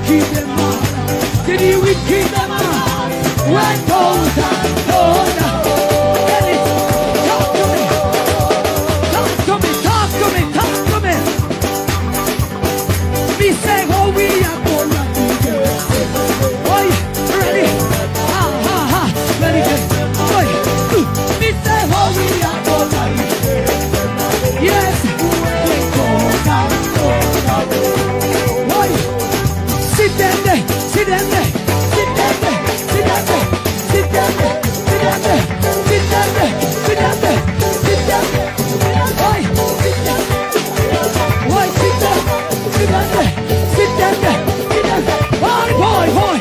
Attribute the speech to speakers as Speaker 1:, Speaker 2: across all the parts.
Speaker 1: wicked them all? Did the wicked them all? When goes on, Lord. Talk to me. Talk to me, talk to me, talk to me. Me say how we are going to do. Oi, ready? Ha, ha, ha. Ready, oi. Me say how we are going to do. Yes. Oi. Sit down there, sit down there, sit down there, sit down there, sit down there, sit down there, sit down there, sit down there, sit down there. Oi, sit down there. Oi, sit down, sit down there, sit down there, sit down there. Boy, boy, boy,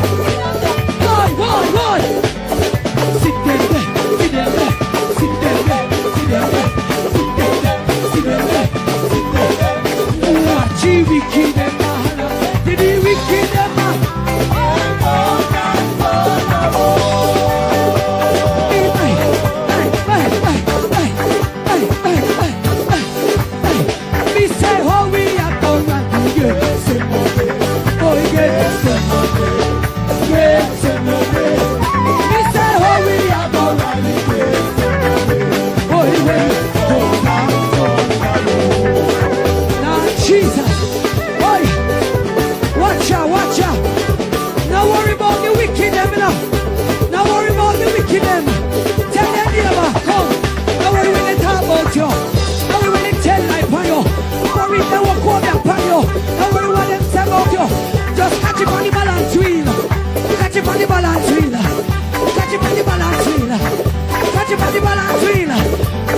Speaker 1: boy, boy, boy. Sit down there, sit down there, sit down there, sit down there, sit down there, sit down there, sit down there. Watch you wicked them, did you wicked them? Just catch it on the balance wheel. Catch it on the balance wheel. Catch it on the balance wheel. Catch it on the balance wheel.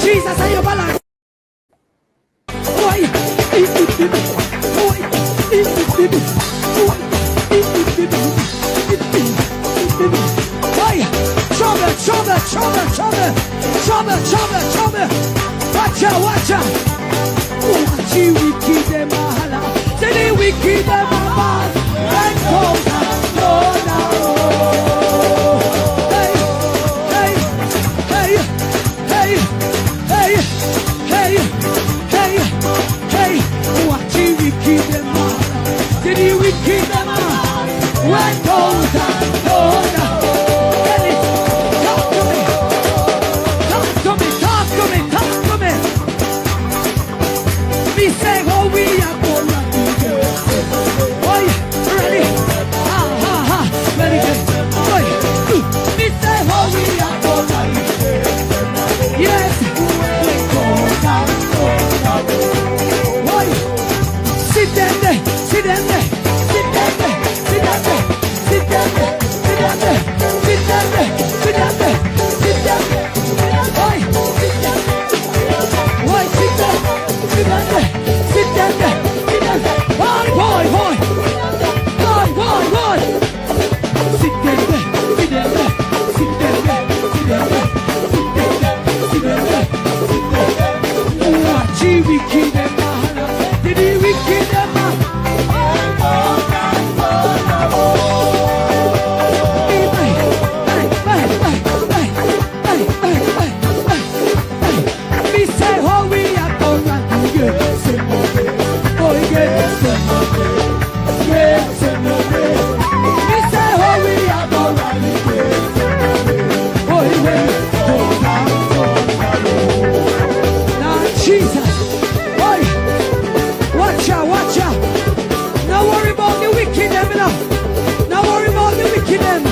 Speaker 1: Jesus, are you balance? Boy, trouble, trouble, trouble, trouble, trouble, trouble, trouble. Watch out, watch out. Watch you wicked them all. Say the wicked them all. And cold and slow now. Hey, hey, hey, hey, hey, hey, hey, hey. Watch you wicked them all. Say the wicked them all. When cold and slow now. Talk to me, talk to me, talk to me, talk to me. Me say how we are gonna do this. Oi, ready? Ha, ha, ha. Ready, oi. Me say how we are gonna do this. Yes. Oi. Sit down there, sit down there, sit down there, sit down there, sit down there, sit down there, sit down there, sit down there, sit down there. Oi, sit down there. Oi, sit down, sit down there, sit down there, sit down there. Boy, boy, boy, boy, boy, boy. Sit down there, sit down there, sit down there, sit down there, sit down there, sit down there, sit down there. Watch you wicked them all. Did you wicked them all? Me say how we are gonna do this. Boy, get some of it. Get some of it. Me say how we are gonna do this. Boy, wait, hold on. Now, Jesus. Boy, watch out, watch out. Now worry about the wicked them now. Now worry about the wicked them.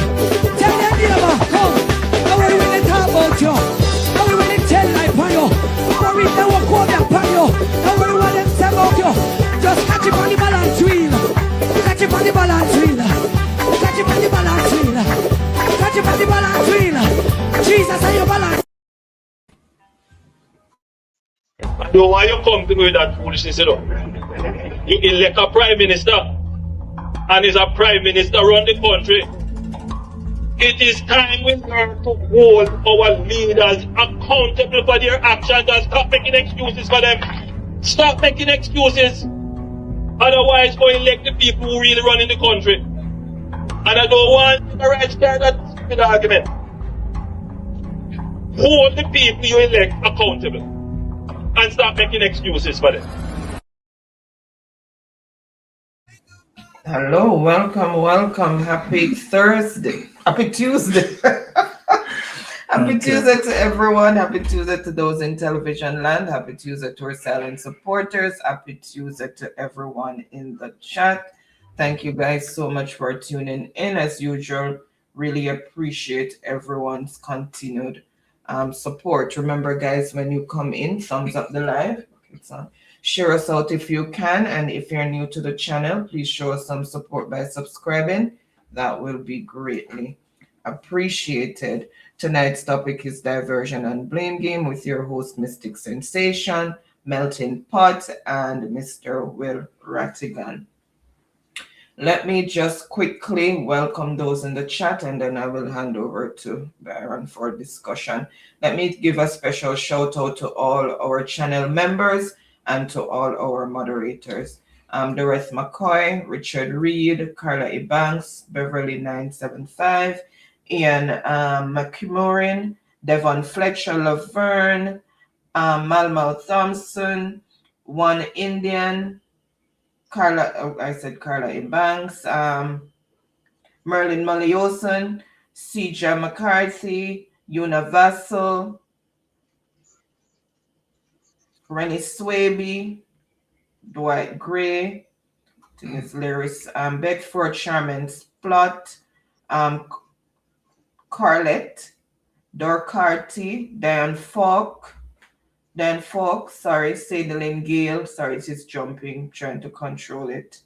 Speaker 1: Tell them the other, come. Now worry when they talk about you. Now worry when they tell life on you. Worry they walk over upon you. Now worry what them say about you. Just catch it on the balance wheel. Catch it on the balance wheel. Catch it on the balance wheel. Catch it on the balance wheel. Jesus, are you balance?
Speaker 2: I know why you come to me with that foolishness, you know. You elect a prime minister, and is a prime minister run the country. It is time we learn to hold our leaders accountable for their actions and stop making excuses for them. Stop making excuses. Otherwise, go elect the people who really run in the country. And I don't want the right start that stupid argument. Hold the people you elect accountable and stop making excuses for them.
Speaker 3: Hello, welcome. Happy Thursday. Happy Tuesday. Happy Tuesday to everyone. Happy Tuesday to those in television land. Happy Tuesday to our silent supporters. Happy Tuesday to everyone in the chat. Thank you guys so much for tuning in. As usual, really appreciate everyone's continued support. Remember, guys, when you come in, thumbs up the live. Okay, it's on. Share us out if you can. And if you're new to the channel, please show us some support by subscribing. That will be greatly appreciated. Tonight's topic is diversion and blame game with your host, Mystic Sensation, Melting Pot, and Mr. Will Rattigan. Let me just quickly welcome those in the chat and then I will hand over to Byron for discussion. Let me give a special shout out to all our channel members and to all our moderators. Dorothy McCoy, Richard Reed, Carla E. Banks, Beverly 975, Ian McMurrin, Devon Fletcher Laverne, Malmal Thompson, One Indian, I said Carla E. Banks, Merlin Mulioson, Seaga McCarthy, Una Vassal, Rennie Swaby, Dwight Gray, I think it's lyrics, Bedford Sherman Splott, Carlette, Dorcarty, Dan Falk, sorry, Sadalyn Gale, sorry, it's just jumping, trying to control it.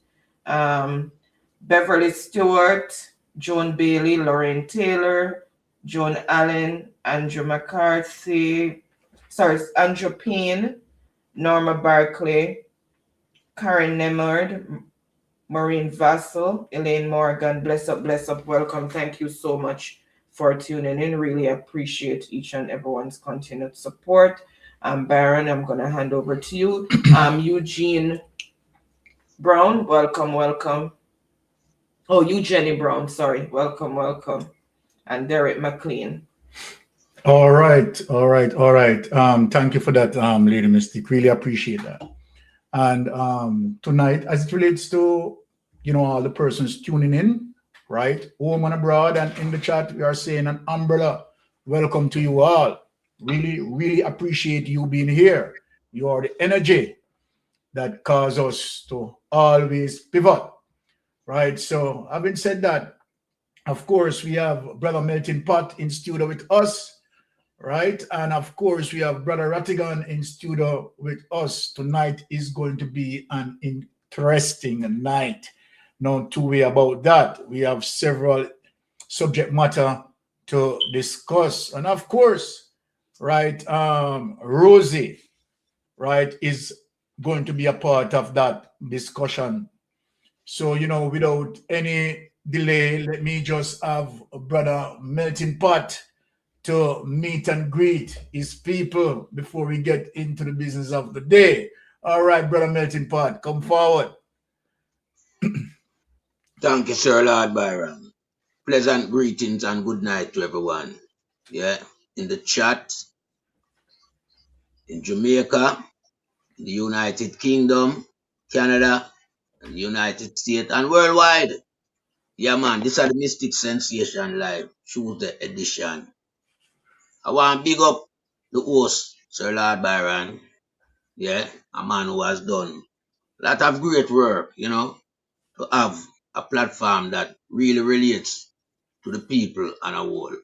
Speaker 3: Beverly Stewart, Joan Bailey, Lorraine Taylor, Joan Allen, Andrew McCarthy, Andrew Payne, Norma Barclay, Karen Nemard, Maureen Vassal, Elaine Morgan, bless up, welcome. Thank you so much for tuning in. Really appreciate each and everyone's continued support. Baron, I'm going to hand over to you. Eugene Brown, welcome. Oh, Eugenie Brown, sorry. Welcome. And Derek McLean.
Speaker 4: All right. Thank you for that, Lady Mystic. Really appreciate that. And tonight, as it relates to, all the persons tuning in, right? Home and abroad and in the chat, we are saying an umbrella. Welcome to you all. Really appreciate you being here. You are the energy that causes us to always pivot, right? So having said that, of course, we have Brother Melting Pot in studio with us, right? And of course, we have Brother Rattigan in studio with us. Tonight is going to be an interesting night. No two way about that. We have several subject matter to discuss. And of course, right, Rosie, right, is going to be a part of that discussion. So, without any delay, let me just have Brother Melting Pot to meet and greet his people before we get into the business of the day. All right, Brother Melting Pot, come forward.
Speaker 5: Thank you, Sir Lord Byron. Pleasant greetings and good night to everyone. Yeah, in the chat, in Jamaica, in the United Kingdom, Canada, and the United States, and worldwide. Yeah, man, this is the Mystic Sensation Live, Tuesday edition. I want to big up the host, Sir Lord Byron. Yeah, a man who has done a lot of great work, to have a platform that really relates to the people and a whole.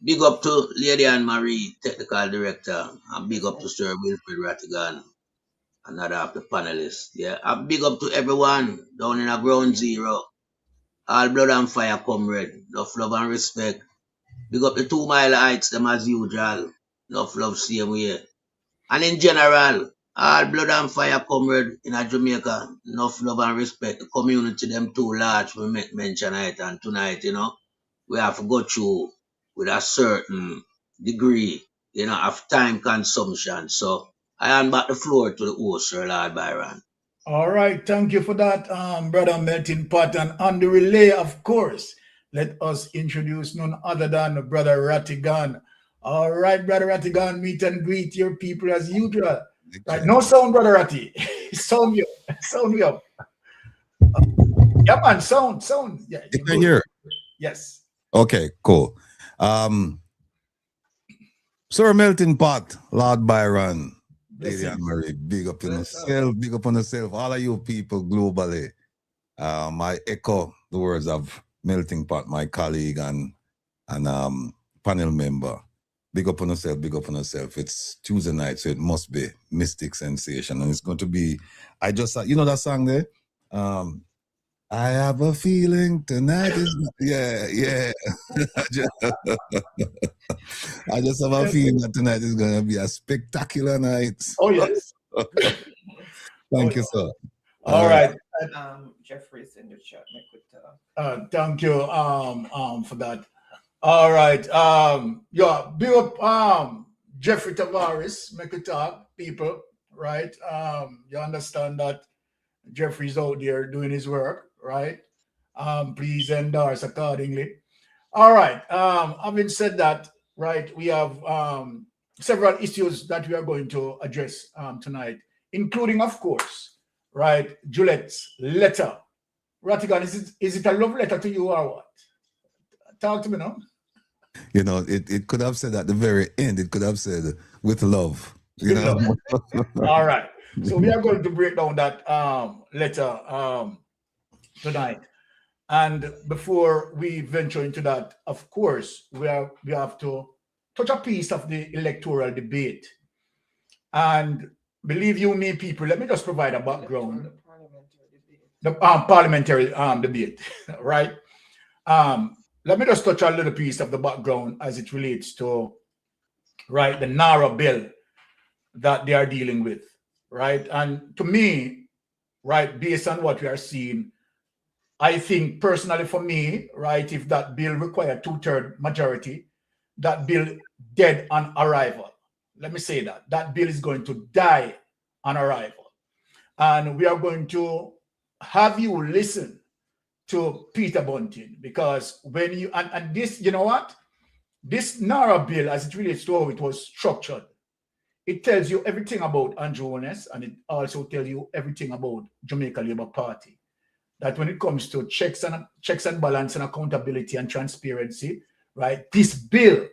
Speaker 5: Big up to Lady Anne Marie, Technical Director, and big up to Sir Wilfred Rattigan, another of the panelists. Yeah, and big up to everyone down in a ground zero. All blood and fire comrade, enough love and respect. Big up the 2 Mile Heights, them as usual. Enough love same way. And in general, all blood and fire comrade in a Jamaica, enough love and respect. The community them too large we make mention it, and tonight, we have to go through with a certain degree, of time consumption. So I hand back the floor to the host, Sir Lord Byron.
Speaker 4: All right, thank you for that, Brother Melting Pot. And on the relay, of course, let us introduce none other than Brother Rattigan. All right, Brother Rattigan, meet and greet your people as usual. Right, no sound, Brother Ratti. Sound me up. Yeah, man, sound. Yeah,
Speaker 6: You
Speaker 4: you
Speaker 6: can
Speaker 4: good.
Speaker 6: hear.
Speaker 4: Yes.
Speaker 6: Okay, cool. Sir Melting Pot, Lord Byron, Lady Anne
Speaker 4: Blessings.
Speaker 6: Marie, big up on
Speaker 3: Bless up.
Speaker 6: yourself, big up on yourself, all of you people globally. I echo the words of Melting Pot, my colleague and panel member. Big up on yourself, big up on yourself. It's Tuesday night, so it must be Mystic Sensation. And it's going to be, I just, you know that song there? I have a feeling tonight is, yeah. I just have a feeling that tonight is going to be a spectacular night.
Speaker 4: Oh, yes.
Speaker 6: Thank you, sir.
Speaker 4: All right.
Speaker 3: Jeffrey's in the chat. Make it,
Speaker 4: Thank you for that. All right. Yeah, big up Jeffrey Tavares, make it talk, people, right? You understand that Jeffrey's out there doing his work, right? Please endorse accordingly. All right. Having said that, right, we have several issues that we are going to address tonight, including, of course, right, Juliet's letter. Ratigan, is it a love letter to you or what? Talk to me now.
Speaker 6: You know, it could have said at the very end, it could have said with love. You know?
Speaker 4: All right. So we are going to break down that letter tonight. And before we venture into that, of course, we have to touch a piece of the electoral debate. And believe you me, people, let me just provide a background. The parliamentary debate, right? Let me just touch a little piece of the background as it relates to, right, the Narra bill that they are dealing with, right? And to me, right, based on what we are seeing, I think personally for me, right, if that bill required 2/3 majority, that bill dead on arrival. Let me say that. That bill is going to die on arrival. And we are going to have you listen to Peter Bunting, because when you, and this, you know what? This Narra bill, as it relates to how it was structured, it tells you everything about Andrew Holness, and it also tells you everything about Jamaica Labour Party. That when it comes to checks and balance and accountability and transparency, right, this bill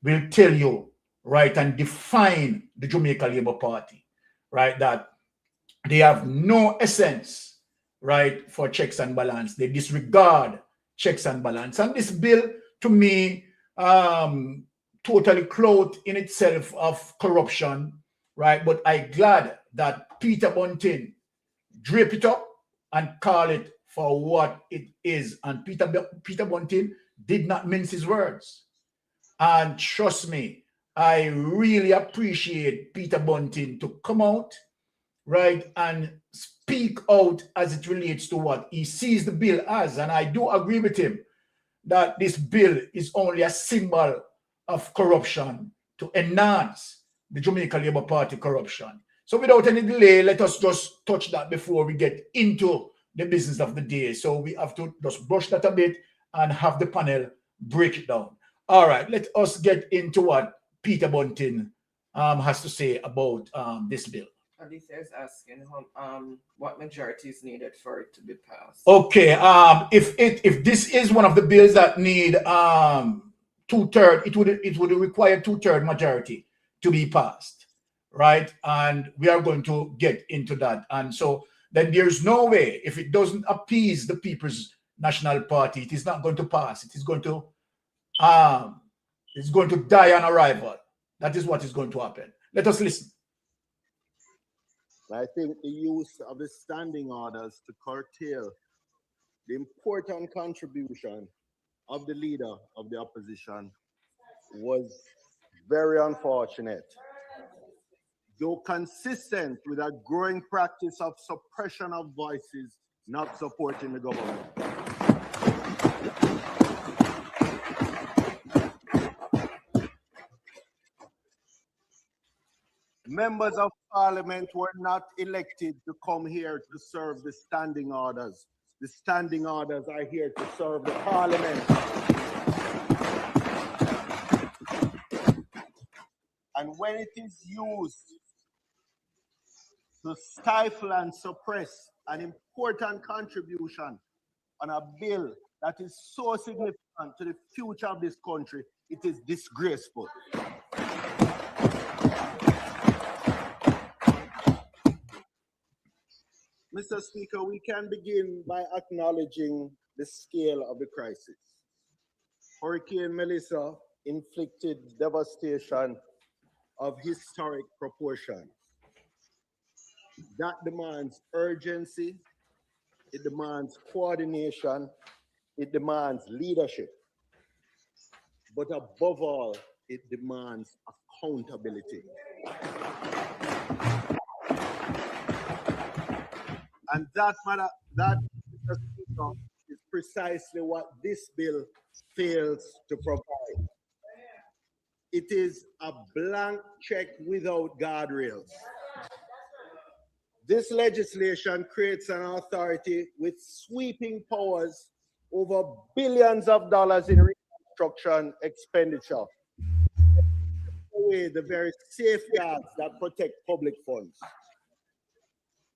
Speaker 4: will tell you, right, and define the Jamaica Labour Party, right, that they have no essence, right, for checks and balance. They disregard checks and balance. And this bill, to me, totally clothed in itself of corruption, right? But I'm glad that Peter Bunting drape it up and call it for what it is. And Peter Bunting did not mince his words. And trust me, I really appreciate Peter Bunting to come out, right, and speak out as it relates to what he sees the bill as. And I do agree with him that this bill is only a symbol of corruption to enhance the Jamaica Labour Party corruption. So without any delay, let us just touch that before we get into the business of the day. So we have to just brush that a bit and have the panel break it down. All right, let us get into what Peter Bunting has to say about this bill.
Speaker 3: Alicia is asking what majority is needed for it to be passed.
Speaker 4: Okay, if this is one of the bills that need 2/3, it would require 2/3 majority to be passed, right? And we are going to get into that. And so then there's no way, if it doesn't appease the People's National Party, it is not going to pass. It is going to die on arrival. That is what is going to happen. Let us listen.
Speaker 7: I think the use of the standing orders to curtail the important contribution of the leader of the opposition was very unfortunate. Though consistent with a growing practice of suppression of voices not supporting the government. Members of Parliament were not elected to come here to serve the standing orders. The standing orders are here to serve the Parliament. And when it is used to stifle and suppress an important contribution on a bill that is so significant to the future of this country, it is disgraceful. Mr. Speaker, we can begin by acknowledging the scale of the crisis. Hurricane Melissa inflicted devastation of historic proportions. That demands urgency, it demands coordination, it demands leadership. But above all, it demands accountability. And that Mr. Speaker, is precisely what this bill fails to provide. It is a blank check without guardrails. This legislation creates an authority with sweeping powers over billions of dollars in reconstruction expenditure, away the very safeguards that protect public funds.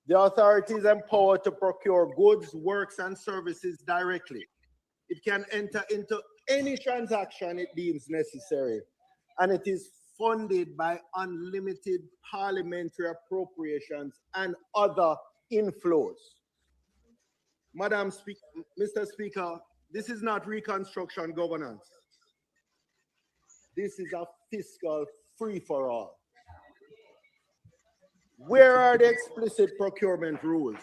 Speaker 7: The authority is empowered to procure goods, works, and services directly. It can enter into any transaction it deems necessary, and it is funded by unlimited parliamentary appropriations and other inflows. Mr. Speaker, this is not reconstruction governance. This is a fiscal free-for-all. Where are the explicit procurement rules?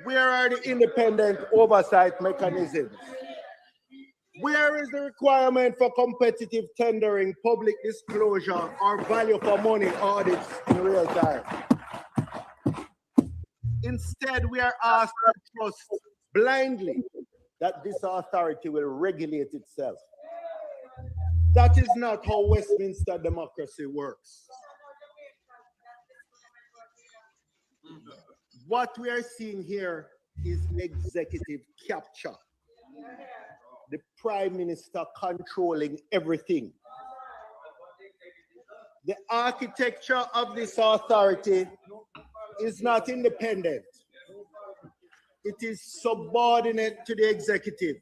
Speaker 7: Where are the independent oversight mechanisms? Where is the requirement for competitive tendering, public disclosure, or value for money audits in real time? Instead, we are asked to trust blindly that this authority will regulate itself. That is not how Westminster democracy works. What we are seeing here is executive capture. The Prime Minister controlling everything. The architecture of this authority is not independent. It is subordinate to the executive.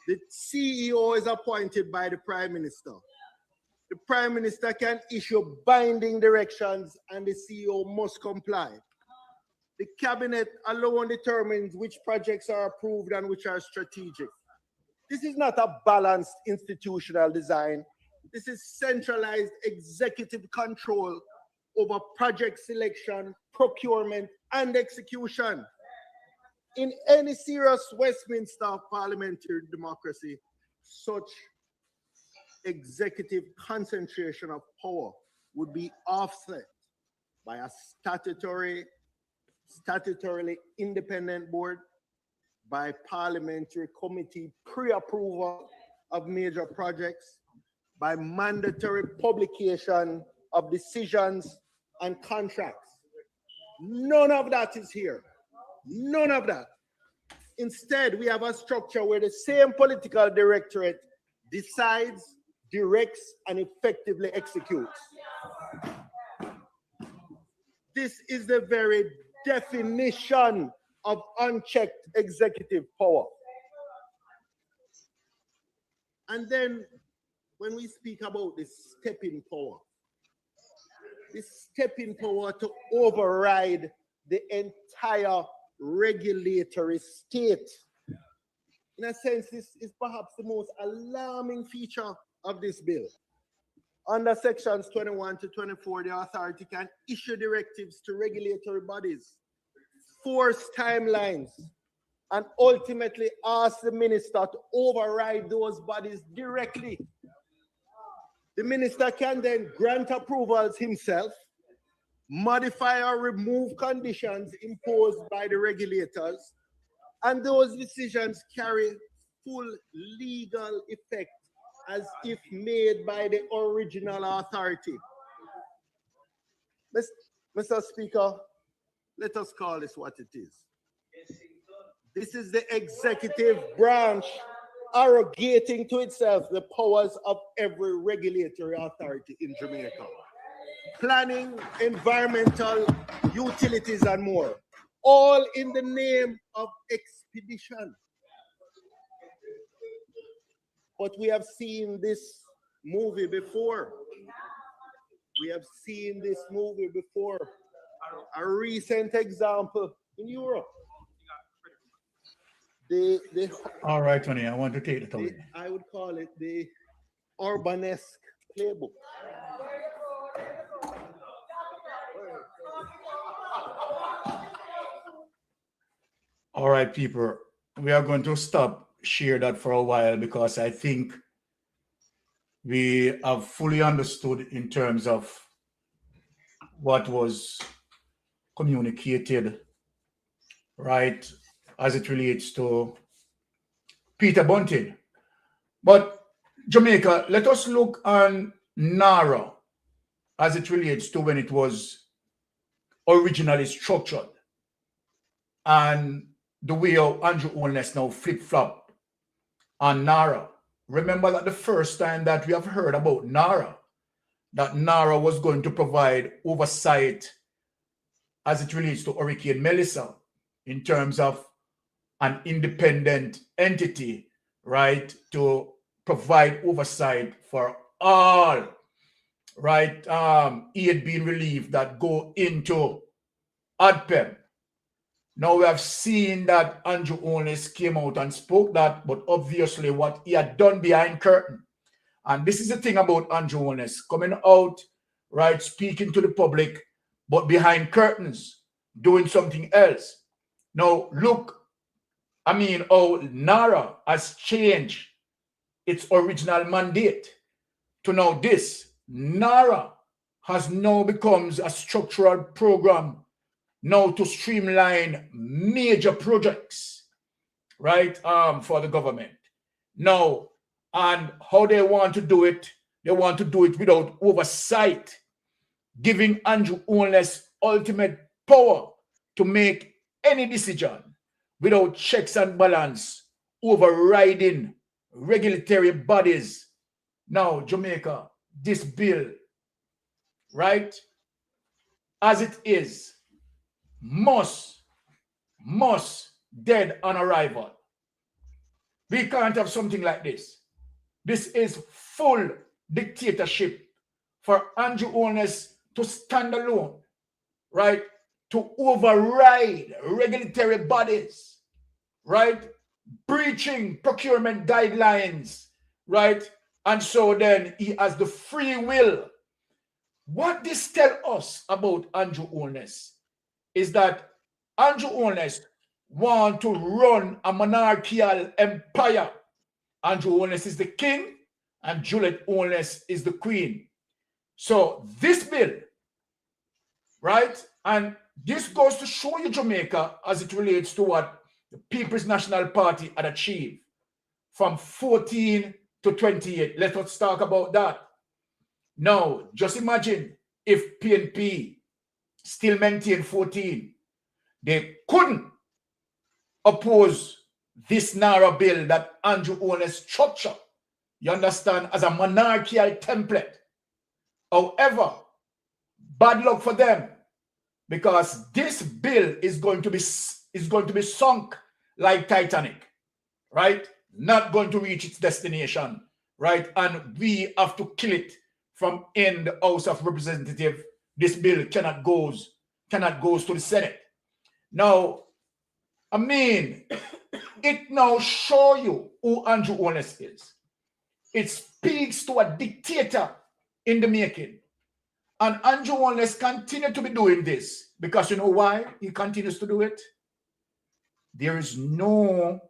Speaker 7: The CEO is appointed by the Prime Minister. The Prime Minister can issue binding directions and the CEO must comply. The cabinet alone determines which projects are approved and which are strategic. This is not a balanced institutional design. This is centralized executive control over project selection, procurement, and execution. In any serious Westminster parliamentary democracy, such executive concentration of power would be offset by a statutorily independent board, by parliamentary committee pre-approval of major projects, by mandatory publication of decisions and contracts. None of that is here. None of that. Instead, we have a structure where the same political directorate decides, directs, and effectively executes. This is the very definition of unchecked executive power. And then when we speak about this stepping power to override the entire regulatory state. In a sense, this is perhaps the most alarming feature of this bill. Under sections 21 to 24, the authority can issue directives to regulatory bodies, force timelines, and ultimately ask the minister to override those bodies directly. The minister can then grant approvals himself, modify or remove conditions imposed by the regulators, and those decisions carry full legal effect as if made by the original authority. Mr. Speaker, let us call this what it is. This is the executive branch arrogating to itself the powers of every regulatory authority in Jamaica. Planning, environmental, utilities, and more. all in the name of expedition. But we have seen this movie before. We have seen this movie before. A recent example in Europe.
Speaker 4: All right, Tony, I want to take it away.
Speaker 7: I would call it the Orbanesque playbook.
Speaker 4: All right, people, we are going to stop share that for a while because I think we have fully understood in terms of what was communicated, right, as it relates to Peter Bunting. But Jamaica, let us look on Narra as it relates to when it was originally structured and the way how Andrew Holness now flip-flop on Narra. Remember that the first time that we have heard about Narra, that Narra was going to provide oversight as it relates to Hurricane Melissa in terms of an independent entity, right, to provide oversight for all, right, aid being relieved that go into ADPEM. Now we have seen that Andrew Holness came out and spoke that, but obviously what he had done behind curtain. And this is the thing about Andrew Holness, coming out, right, speaking to the public, but behind curtains, doing something else. Now look, I mean, how Narra has changed its original mandate to now this. Narra has now becomes a structural program now to streamline major projects, right, for the government. Now, and how they want to do it, they want to do it without oversight, giving Andrew Holness ultimate power to make any decision without checks and balance, overriding regulatory bodies. Now, Jamaica, this bill, right, as it is, must dead on arrival. We can't have something like this. This is full dictatorship for Andrew Holness to stand alone, right, to override regulatory bodies, right, breaching procurement guidelines, right, and so then he has the free will. What this tells us about Andrew Holness is that Andrew Holness wants to run a monarchical empire. Andrew Holness is the king and Juliet Holness is the queen. So this bill, right, and this goes to show you Jamaica as it relates to what the People's National Party had achieved from 14 to 28. Let us talk about that. Now, just imagine if PNP still maintain 14. They couldn't oppose this Narra bill that Andrew Holness structured, you understand, as a monarchical template. However, bad luck for them, because this bill is going to be sunk like Titanic, right? Not going to reach its destination, right? And we have to kill it from in the House of Representatives. This bill cannot goes to the Senate. Now, I mean, it now show you who Andrew Holness is. It speaks to a dictator in the making. And Andrew Holness continue to be doing this because you know why he continues to do it? There is no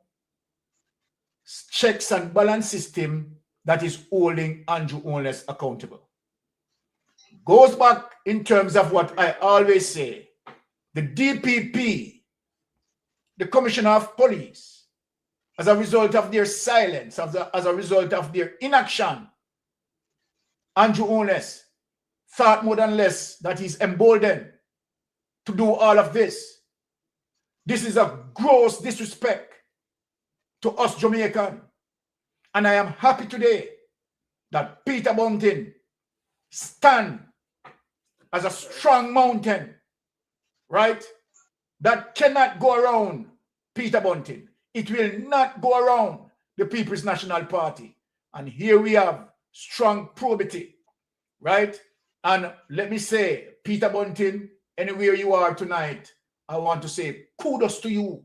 Speaker 4: checks and balance system that is holding Andrew Holness accountable. Goes back in terms of what I always say, the DPP, the Commissioner of Police, as a result of their silence, as a result of their inaction, Andrew Holness thought more than less that he's emboldened to do all of this. This is a gross disrespect to us Jamaican. And I am happy today that Peter Bunting stand as a strong mountain, right? that cannot go around Peter Bunting. It will not go around the People's National Party. And here we have strong probity, right? And let me say, Peter Bunting, anywhere you are tonight, I want to say kudos to you,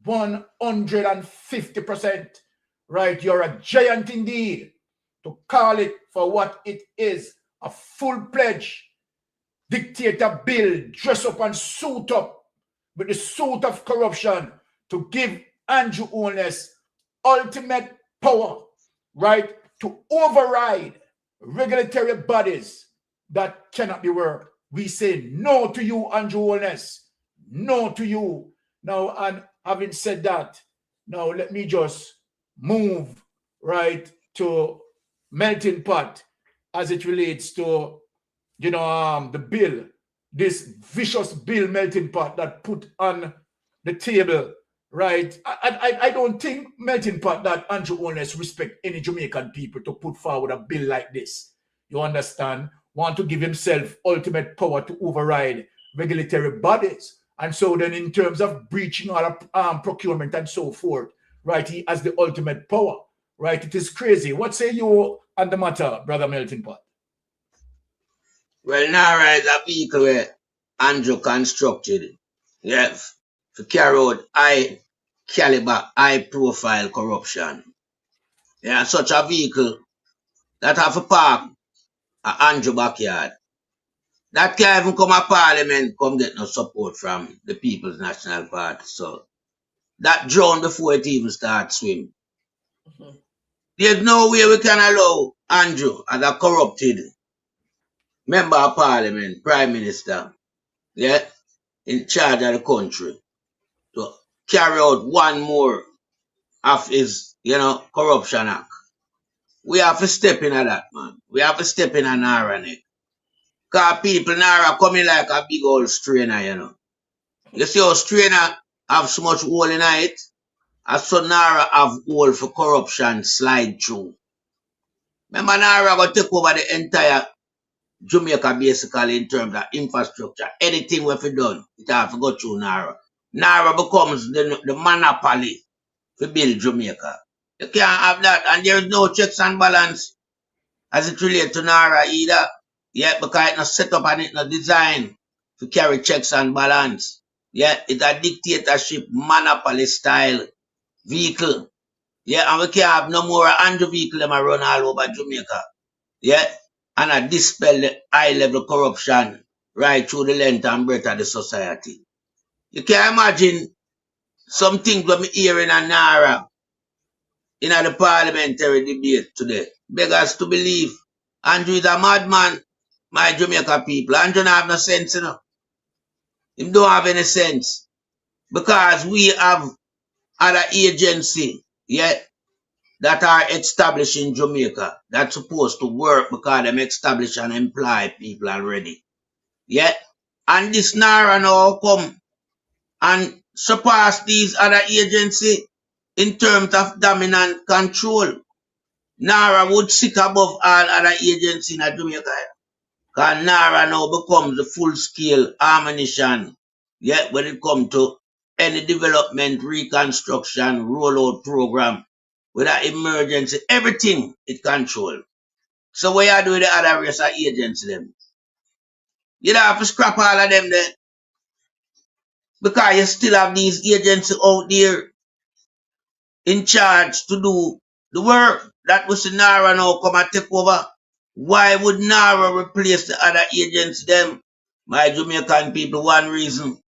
Speaker 4: 150%, right? You're a giant indeed to call it for what it is, a full-pledged dictator bill, dress up and suit up with the suit of corruption to give Andrew Holness ultimate power, right, to override regulatory bodies that cannot be worked. We say no to you, Andrew Holness. No to you. Now, and having said that, now let me just move right to melting pot as it relates to, the bill, this vicious bill melting pot that put on the table, right? I don't think melting pot that Andrew Holness respect any Jamaican people to put forward a bill like this. You understand? Want to give himself ultimate power to override regulatory bodies. And so then in terms of breaching all procurement and so forth, right, he has the ultimate power, right? It is crazy. What say you on the matter, Brother Melting Pot?
Speaker 5: Well, Narra is a vehicle where Andrew constructed, yeah, to carry out high caliber, high profile corruption. Yeah, such a vehicle that have a park at Andrew backyard. That can't even come at Parliament, come get no support from the People's National Party. So that drown before it even starts swim. There's no way we can allow Andrew as a corrupted member of Parliament, Prime Minister, yeah, in charge of the country, to carry out one more of his, corruption act. We have to step in at that, man. We have to step in a Narra neck. Because people Narra coming like a big old strainer, You see how strainer have so much hole in it? As so Narra have hole for corruption slide through. Remember Narra will take over the entire Jamaica basically in terms of infrastructure. Anything we've done, it have to go through Narra. Narra becomes the monopoly to build Jamaica. You can't have that, and there is no checks and balance as it relates to Narra either. Yeah, because it's not set up and it's not designed to carry checks and balance. Yeah, it's a dictatorship monopoly style vehicle. Yeah, and we can't have no more Andrew vehicle them run all over Jamaica. Yeah, and I dispel the high level corruption right through the length and breadth of the society. You can imagine some things when we hear in a Narra in the parliamentary debate today. Beggars to believe Andrew is a madman, my Jamaica people. Andrew don't have no sense, He don't have any sense. Because we have other agency, yeah, that are established in Jamaica that's supposed to work because them establish and employ people already. Yeah. And this Narra now come and surpass these other agency in terms of dominant control. Narra would sit above all other agencies in Jamaica. Because Narra now becomes the full-scale ammunition, yeah, when it comes to any development, reconstruction, rollout program, with that emergency, everything it controls. So what you do with the other race of agents them? You don't have to scrap all of them there. Because you still have these agents out there in charge to do the work that was Narra now come and take over. Why would Narra replace the other agents them? My Jamaican people, one reason.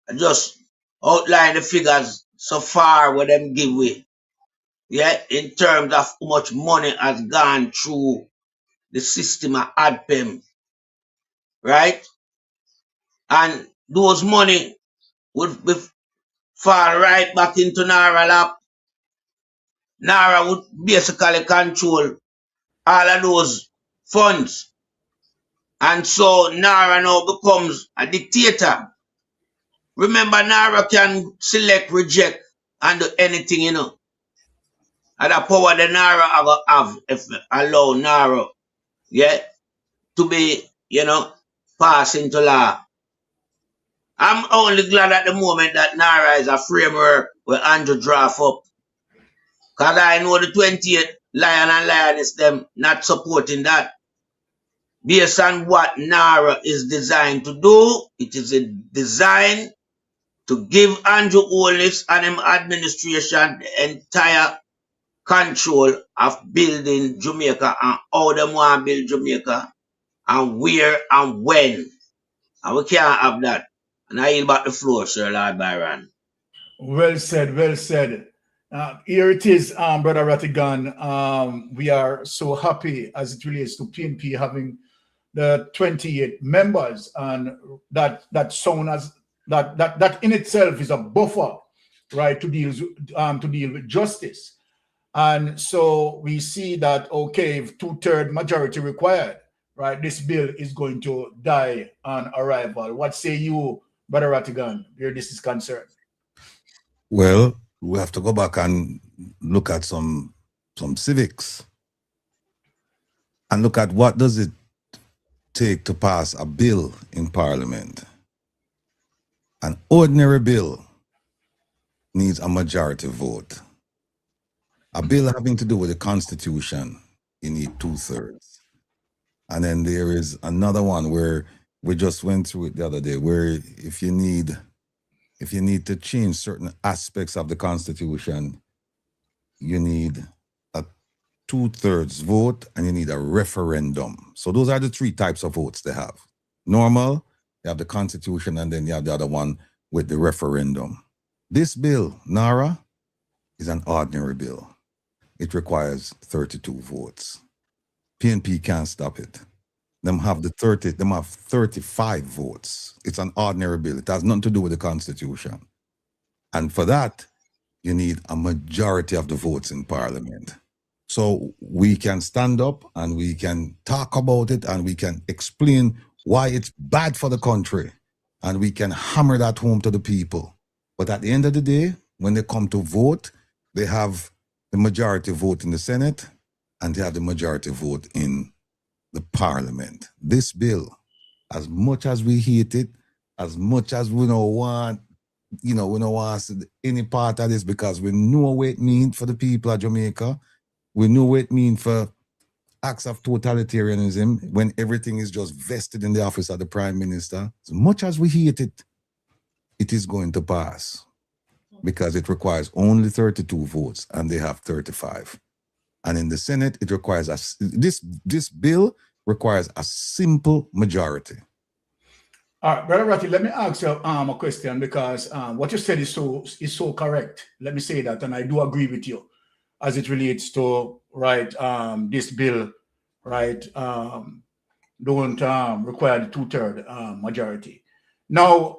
Speaker 5: I just outline the figures so far what them give away. Yeah, in terms of how much money has gone through the system of ADPEM. Right? And those money would fall right back into Narra lap. Narra would basically control all of those funds. And so Narra now becomes a dictator. Remember, Narra can select, reject, and do anything, And the power the Narra have if allow Narra, yeah, to be, passed into law. I'm only glad at the moment that Narra is a framework where Andrew draft up. Because I know the 28 lion and lioness them not supporting that. Based on what Narra is designed to do, it is a design to give Andrew Holness and him administration the entire control of building Jamaica and how them want to build Jamaica and where and when. And we can't have that. And I yield back the floor, Sir Lord Byron.
Speaker 4: Well said, well said. Here it is, Brother Rattigan. We are so happy as it relates to PNP having the 28 members, and that sound as that in itself is a buffer, right, to deal with justice. And so we see that, okay, if 2/3 majority required, right, this bill is going to die on arrival. What say you, Brother Rattigan, where this is concerned?
Speaker 6: Well, we have to go back and look at some civics and look at what does it take to pass a bill in Parliament. An ordinary bill needs a majority vote. A bill having to do with the Constitution, you need 2/3. And then there is another one where we just went through it the other day, where if you need to change certain aspects of the Constitution, you need a 2/3 vote and you need a referendum. So those are the three types of votes they have. Normal, you have the Constitution, and then you have the other one with the referendum. This bill, Narra, is an ordinary bill. It requires 32 votes. PNP can't stop it. Them have 35 votes. It's an ordinary bill. It has nothing to do with the Constitution. And for that, you need a majority of the votes in Parliament. So we can stand up and we can talk about it and we can explain why it's bad for the country. And we can hammer that home to the people. But at the end of the day, when they come to vote, they have the majority vote in the Senate and they have the majority vote in the Parliament. This bill, as much as we hate it, as much as we don't want, we don't want any part of this, because we know what it means for the people of Jamaica. We know what it means for acts of totalitarianism when everything is just vested in the office of the Prime Minister. As much as we hate it, it is going to pass because it requires only 32 votes and they have 35. And in the Senate, it requires this bill requires a simple majority.
Speaker 4: All right, Brother Ratty, let me ask you a question, because what you said is so correct. Let me say that, and I do agree with you as it relates to this bill, don't require the 2/3 majority. Now,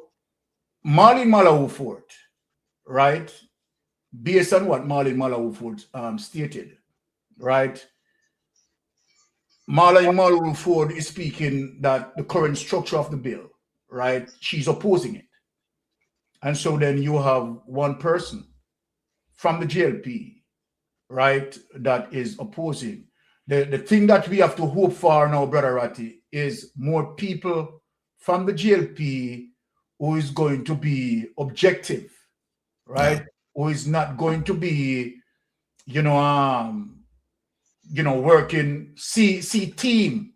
Speaker 4: Marlene Malawu Fort, right? Based on what Marlene Malawu Fort stated, right? Marlene Malawu Ford is speaking that the current structure of the bill, right, she's opposing it. And so then you have one person from the GLP, right, that is opposing. The thing that we have to hope for now, Brother Ratty, is more people from the GLP who is going to be objective, right? Yeah. Who is not going to be, working, see team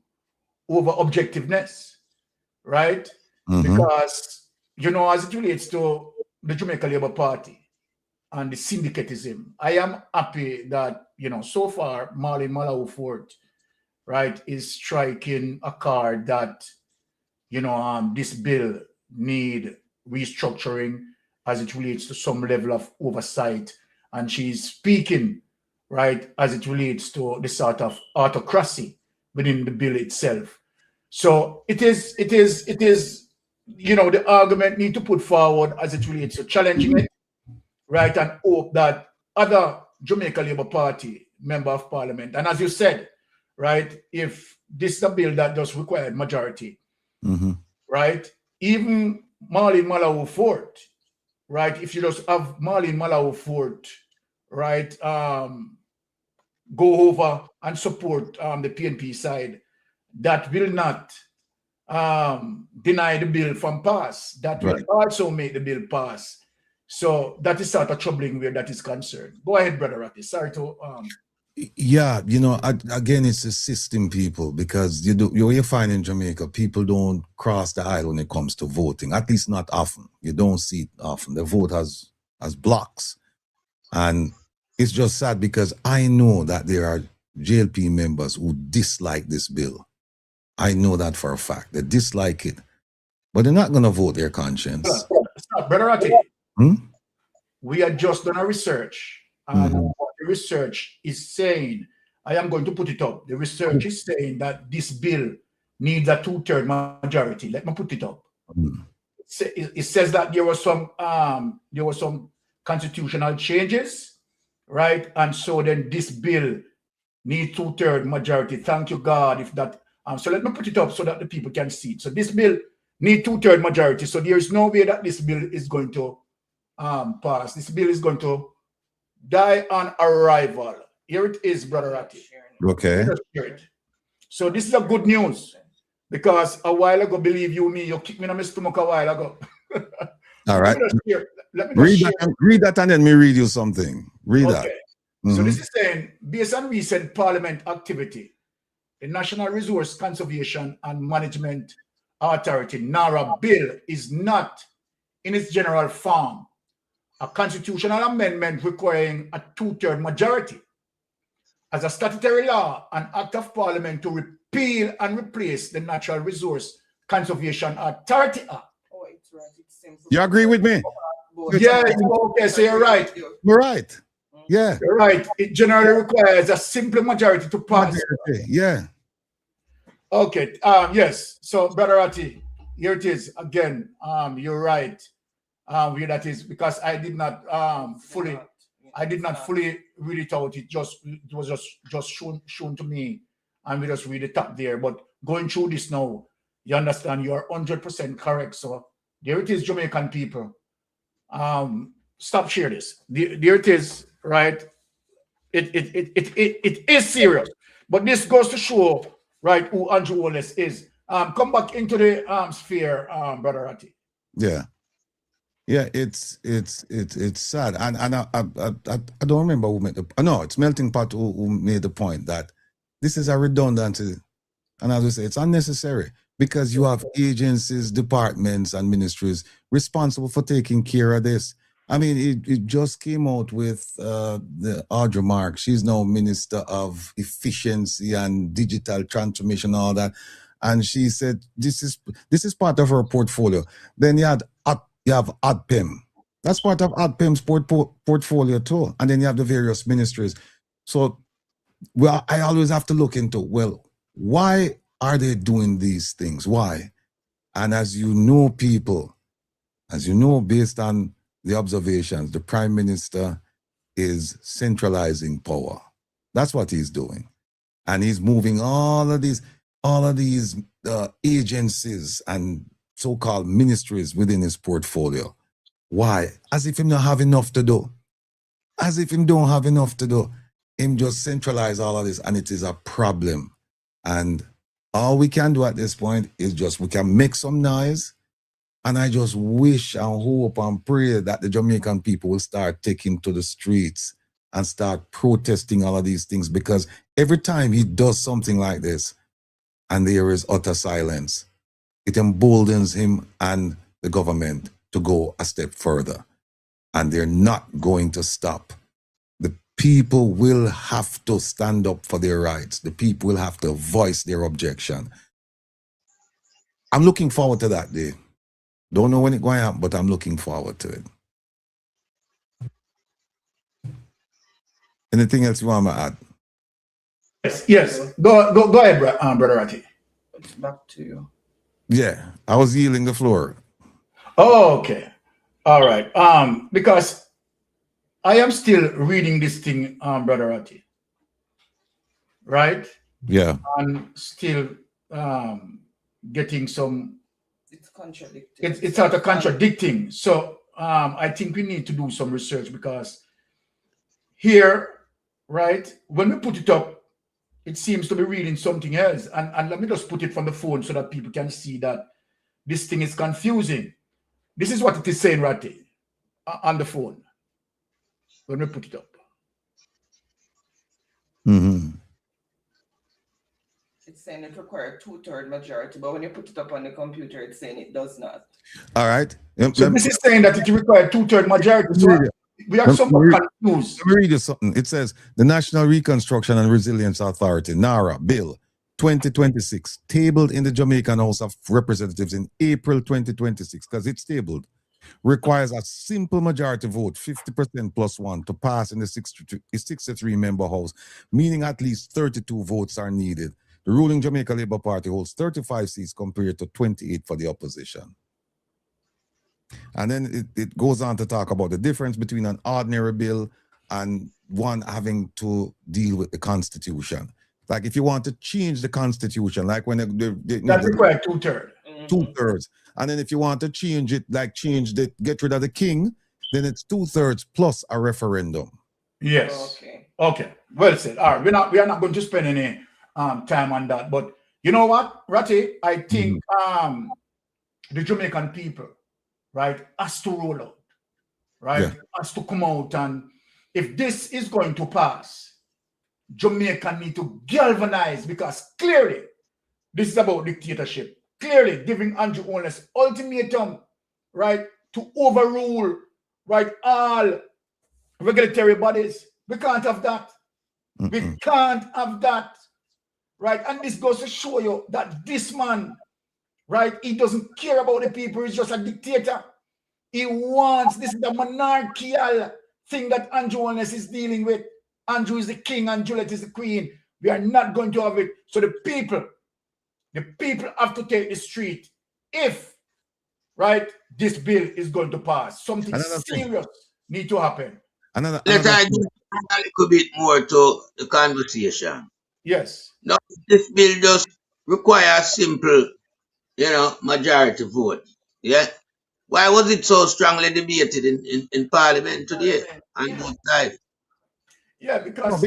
Speaker 4: over objectiveness, right? Mm-hmm. Because, as it relates to the Jamaica Labour Party and the syndicatism, I am happy that, so far, Marlene Malawu Fort, right, is striking a card that, this bill need restructuring as it relates to some level of oversight. And she's speaking, right, as it relates to the sort of autocracy within the bill itself. So it is, the argument need to put forward as it relates to challenging it, right, and hope that other Jamaica Labour Party member of Parliament, and as you said, right, if this is a bill that does require majority, mm-hmm. right, even Marlene Malawu Fort, right, if you just have Marlene Malawu Fort, right, go over and support the PNP side, that will not deny the bill from pass. That will also make the bill pass. So that is sort of troubling where that is concerned. Go ahead, Brother Ratty. Sorry to
Speaker 6: Yeah, you know, again, it's a system, people, because you find in Jamaica, people don't cross the aisle when it comes to voting. At least not often. You don't see it often. They vote as blocks, and it's just sad because I know that there are JLP members who dislike this bill. I know that for a fact. They dislike it, but they're not going to vote their conscience.
Speaker 4: Stop, Brother Ratty. We are just done a research. And what the research is saying, I am going to put it up. The research is saying that this bill needs a 2/3 majority. Let me put it up. It says that there were some constitutional changes, right? And so then this bill needs 2/3 majority. Thank you, God, if that. So let me put it up so that the people can see it. So this bill needs 2/3 majority. So there is no way that this bill is going to pass. This bill is going to die on arrival. Here it is, Brother Ratty.
Speaker 6: Okay.
Speaker 4: So this is a good news because a while ago, believe you me, you kicked me in my stomach a while ago.
Speaker 6: All right.
Speaker 4: Let me
Speaker 6: read that and then me read you something. Read that.
Speaker 4: So this is saying, based on recent Parliament activity, the National Resource Conservation and Management Authority, Narra bill is not in its general form a constitutional amendment requiring a 2/3 majority as a statutory law, an act of Parliament to repeal and replace the Natural Resource Conservation Authority Act.
Speaker 3: Oh, it's right. It's simple.
Speaker 6: You agree with me?
Speaker 4: Yeah, okay, so you're right.
Speaker 6: You're right. Yeah.
Speaker 4: You're right. It generally requires a simple majority to pass.
Speaker 6: Yeah.
Speaker 4: Okay. Yes. So, Brother Ratty, here it is again. You're right. Where that is, because I did not fully read it out. It was just shown to me, and we just read it up there. But going through this now, you understand you are 100% correct. So there it is, Jamaican people. Stop share this. There it is, right? It is serious. But this goes to show, right, who Andrew Wallace is. Come back into the sphere, Brother Ratty.
Speaker 6: Yeah. Yeah, it's sad, and I don't remember who made the. No, it's Melting Pot who made the point that this is a redundancy, and as we say, it's unnecessary because you have agencies, departments, and ministries responsible for taking care of this. I mean, it just came out with the Audra Mark. She's now Minister of Efficiency and Digital Transformation, all that, and she said this is part of her portfolio. Then you have ADPEM. That's part of ADPEM's portfolio too. And then you have the various ministries. So I always have to look into, well, why are they doing these things? Why? And as you know, people, based on the observations, the Prime Minister is centralizing power. That's what he's doing. And he's moving all of these agencies and so-called ministries within his portfolio. Why? As if him not have enough to do. As if him don't have enough to do. Him just centralize all of this, and it is a problem. And all we can do at this point is just, we can make some noise, and I just wish and hope and pray that the Jamaican people will start taking to the streets and start protesting all of these things, because every time he does something like this and there is utter silence, it emboldens him and the government to go a step further. And they're not going to stop. The people will have to stand up for their rights. The people will have to voice their objection. I'm looking forward to that day. Don't know when it's going to happen, but I'm looking forward to it. Anything else you want to add?
Speaker 4: Yes. Go ahead, Brother Ratty.
Speaker 3: It's back to you.
Speaker 6: Yeah, I was yielding the floor.
Speaker 4: Oh, okay. All right. Because I am still reading this thing, Brother Ratty. Right?
Speaker 6: Yeah.
Speaker 4: I'm still getting some.
Speaker 3: It's contradicting.
Speaker 4: It's sort of contradicting. So I think we need to do some research, because here, right, when we put it up, it seems to be reading something else. And let me just put it from the phone so that people can see that this thing is confusing. This is what it is saying right there on the phone. When we put it up.
Speaker 3: It's saying it requires 2/3 majority, but when you put it up on the computer, it's saying it does not.
Speaker 6: All right.
Speaker 4: So this is saying that it requires 2/3 majority. So we are somewhat confused.
Speaker 6: Let me read you something. It says the National Reconstruction and Resilience Authority, NARA, Bill 2026, tabled in the Jamaican House of Representatives in April 2026, because it's tabled, requires a simple majority vote, 50% plus one, to pass in the 63-member House, meaning at least 32 votes are needed. The ruling Jamaica Labour Party holds 35 seats compared to 28 for the opposition. And then it goes on to talk about the difference between an ordinary bill and one having to deal with the Constitution. Like if you want to change the Constitution, like when
Speaker 4: that requires 2/3.
Speaker 6: 2/3. And then if you want to change it, like get rid of the king, then it's 2/3 plus a referendum.
Speaker 4: Yes. Okay. Well said. All right. We are not going to spend any time on that. But you know what, Ratty? I think the Jamaican people, right, has to roll out, right? Has to come out, and if this is going to pass, Jamaica need to galvanize, because clearly this is about dictatorship. Clearly giving Andrew Holness ultimatum, right, to overrule, right, all regulatory bodies. We can't have that. We can't have that, right? And this goes to show you that this man, right, he doesn't care about the people. He's just a dictator. He wants, this is the monarchical thing that Andrew Holness is dealing with. Andrew is the king and Juliet is the queen. We are not going to have it. So the people have to take the street if, right, this bill is going to pass. Something serious need to happen.
Speaker 5: Let I do a little bit more to the conversation.
Speaker 4: Yes.
Speaker 5: Now, this bill just requires simple, majority vote. Yeah. Why was it so strongly debated in Parliament today on both sides?
Speaker 4: Yeah, because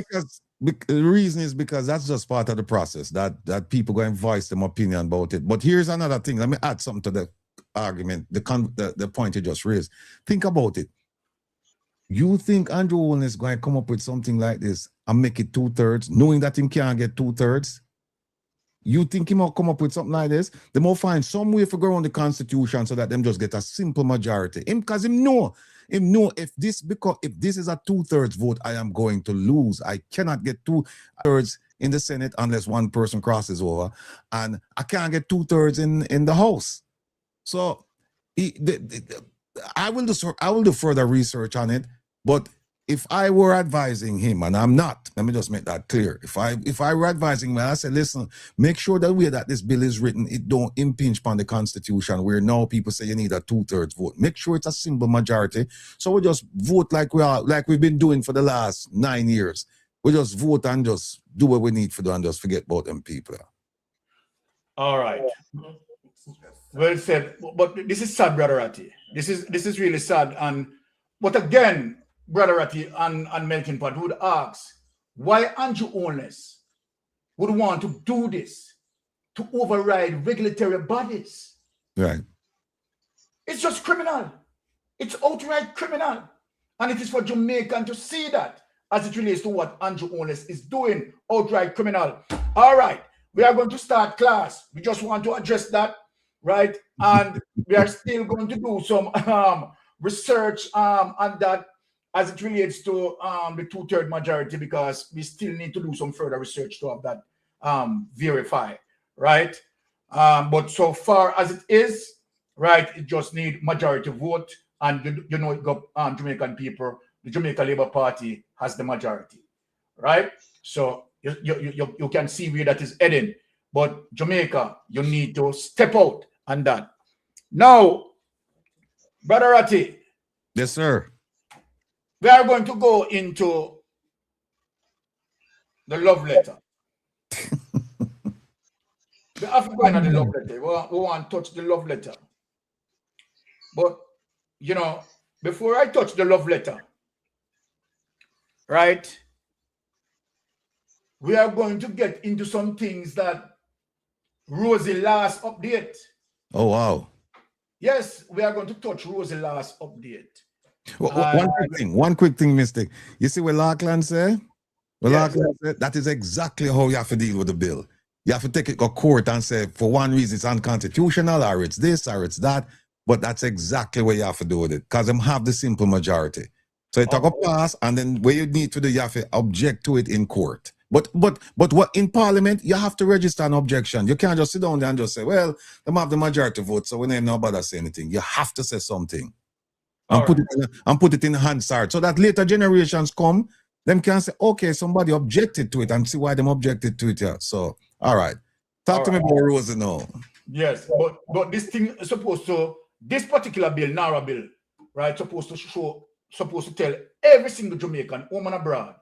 Speaker 6: the reason is because that's just part of the process that people go and voice their opinion about it. But here's another thing. Let me add something to the argument, the point you just raised. Think about it. You think Andrew Holness is going to come up with something like this and make it 2/3, knowing that him can't get 2/3? You think he might come up with something like this? They might find some way to go around the Constitution so that them just get a simple majority. Because him know if this is a 2/3 vote, I am going to lose. I cannot get 2/3 in the Senate unless one person crosses over, and I can't get 2/3 in the House. So I will do further research on it. But if I were advising him, and I'm not, let me just make that clear. If I were advising him, I said, listen, make sure the way that this bill is written, it don't impinge upon the Constitution, where now people say you need a 2/3 vote. Make sure it's a simple majority. So we just vote like we've been doing for the last 9 years. We just vote and just do what we need to do and just forget about them people.
Speaker 4: All right. Well said. But this is sad, Brother Ratty. This is really sad. But again, Brother Ratty and Melting Pot would ask why Andrew Holness would want to do this to override regulatory bodies.
Speaker 6: Right.
Speaker 4: It's just criminal. It's outright criminal. And it is for Jamaican to see that as it relates to what Andrew Holness is doing, outright criminal. All right. We are going to start class. We just want to address that, right? And we are still going to do some research on that as it relates to the 2/3 majority, because we still need to do some further research to have that verified, right? But so far as it is, right, it just need majority vote, and it got Jamaican people, the Jamaica Labour Party has the majority, right? So you can see where that is heading. But Jamaica, you need to step out on that. Now, Brother Ratty.
Speaker 6: Yes, sir.
Speaker 4: We are going to go into the love letter. We have to go into the love letter. We want to touch the love letter. But, before I touch the love letter, right, we are going to get into some things that Rosie last update.
Speaker 6: Oh, wow.
Speaker 4: Yes, we are going to touch Rosie last update.
Speaker 6: One quick thing, Mystic. You see what Larkland said? Well,
Speaker 4: Yes.
Speaker 6: that is exactly how you have to deal with the bill. You have to take it to court and say, for one reason, it's unconstitutional, or it's this, or it's that. But that's exactly what you have to do with it, because them have the simple majority. So it a pass, and then where you need to do, you have to object to it in court. But what in Parliament, you have to register an objection. You can't just sit down there and just say, well, them have the majority vote, so we ain't nobody say anything. You have to say something. And put it in Hansard, so that later generations come, them can say, okay, somebody objected to it, and see why them objected to it. Yeah. So, all right. Talk to me about Rosie now.
Speaker 4: Yes, but this thing is supposed to, this particular bill, Narra bill, right, supposed to tell every single Jamaican, home and abroad,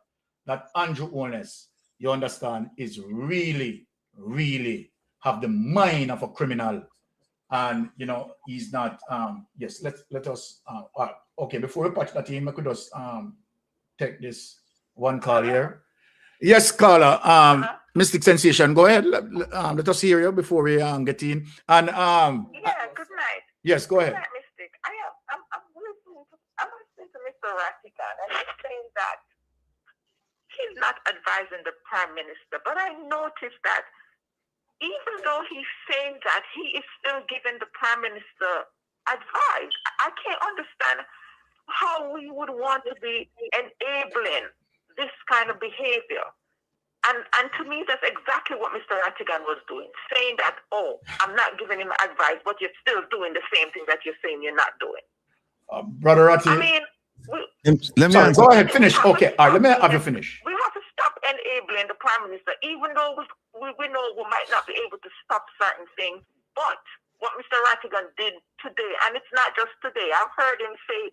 Speaker 4: that Andrew Holness, you understand, is really, really have the mind of a criminal. And you know, he's not yes, let us okay, before we patch that in, I could just take this one call here. Yes, caller, Mystic Sensation, go ahead. Let us hear you before we get in. And
Speaker 8: yeah, good night.
Speaker 4: Yes, go ahead.
Speaker 8: Good night, Mystic. I'm listening to Mr. Ratigan, and he's saying that he's not advising the Prime Minister, but I noticed that even though he's saying that, he is still giving the Prime Minister advice. I can't understand how we would want to be enabling this kind of behavior. And to me, that's exactly what Mr. Ratigan was doing, saying that, oh, I'm not giving him advice, but you're still doing the same thing that you're saying you're not doing.
Speaker 4: Brother Ratti.
Speaker 8: I mean,
Speaker 6: let me
Speaker 4: go ahead, finish. Okay, all right, let me have you finish.
Speaker 8: We have to stop enabling the Prime Minister, even though we know we might not be able to stop certain things. But what Mr. Ratigan did today, and it's not just today, I've heard him say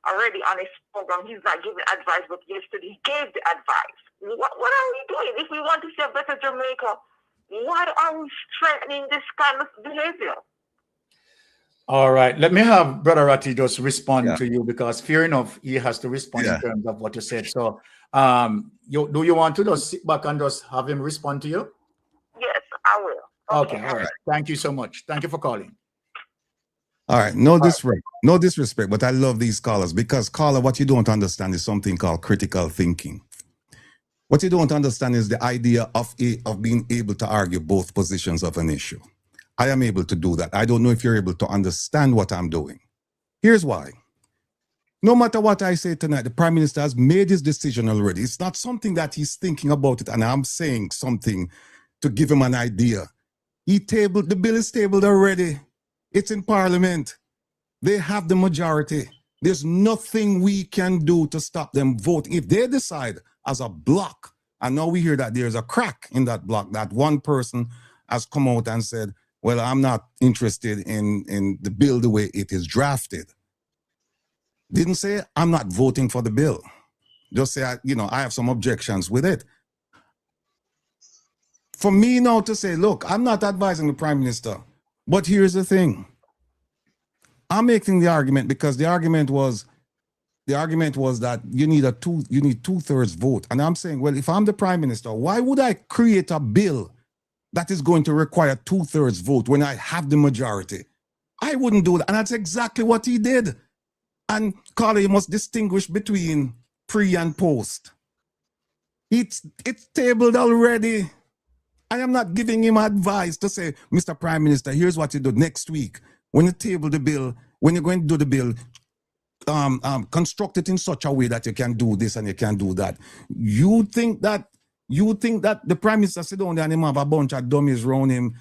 Speaker 8: already on his program, he's not giving advice, but yesterday he gave the advice. What are we doing? If we want to see a better Jamaica, why are we strengthening this kind of behavior?
Speaker 4: All right, let me have Brother Ratti just respond to you, because fair enough, he has to respond in terms of what you said. So do you want to just sit back and just have him respond to you?
Speaker 8: Yes, I will.
Speaker 4: Okay, all right. Thank you so much. Thank you for calling.
Speaker 6: All right, no disrespect, but I love these callers, because caller, what you don't understand is something called critical thinking. What you don't understand is the idea of being able to argue both positions of an issue. I am able to do that. I don't know if you're able to understand what I'm doing. Here's why. No matter what I say tonight, the Prime Minister has made his decision already. It's not something that he's thinking about it, and I'm saying something to give him an idea. The bill is tabled already. It's in Parliament. They have the majority. There's nothing we can do to stop them voting. If they decide as a block, and now we hear that there's a crack in that block, that one person has come out and said, well, I'm not interested in the bill the way it is drafted. Didn't say, I'm not voting for the bill. Just say, I have some objections with it. For me now to say, look, I'm not advising the Prime Minister, but here's the thing. I'm making the argument because the argument was that you need 2/3 vote. And I'm saying, well, if I'm the Prime Minister, why would I create a bill that is going to require 2/3 vote when I have the majority? I wouldn't do that. And that's exactly what he did. And Carly, you must distinguish between pre and post. It's tabled already. I am not giving him advice to say, Mr. Prime Minister, here's what you do next week. When you table the bill, when you're going to do the bill, construct it in such a way that you can do this and you can do that. You think that the Prime Minister sit down there and him have a bunch of dummies around him,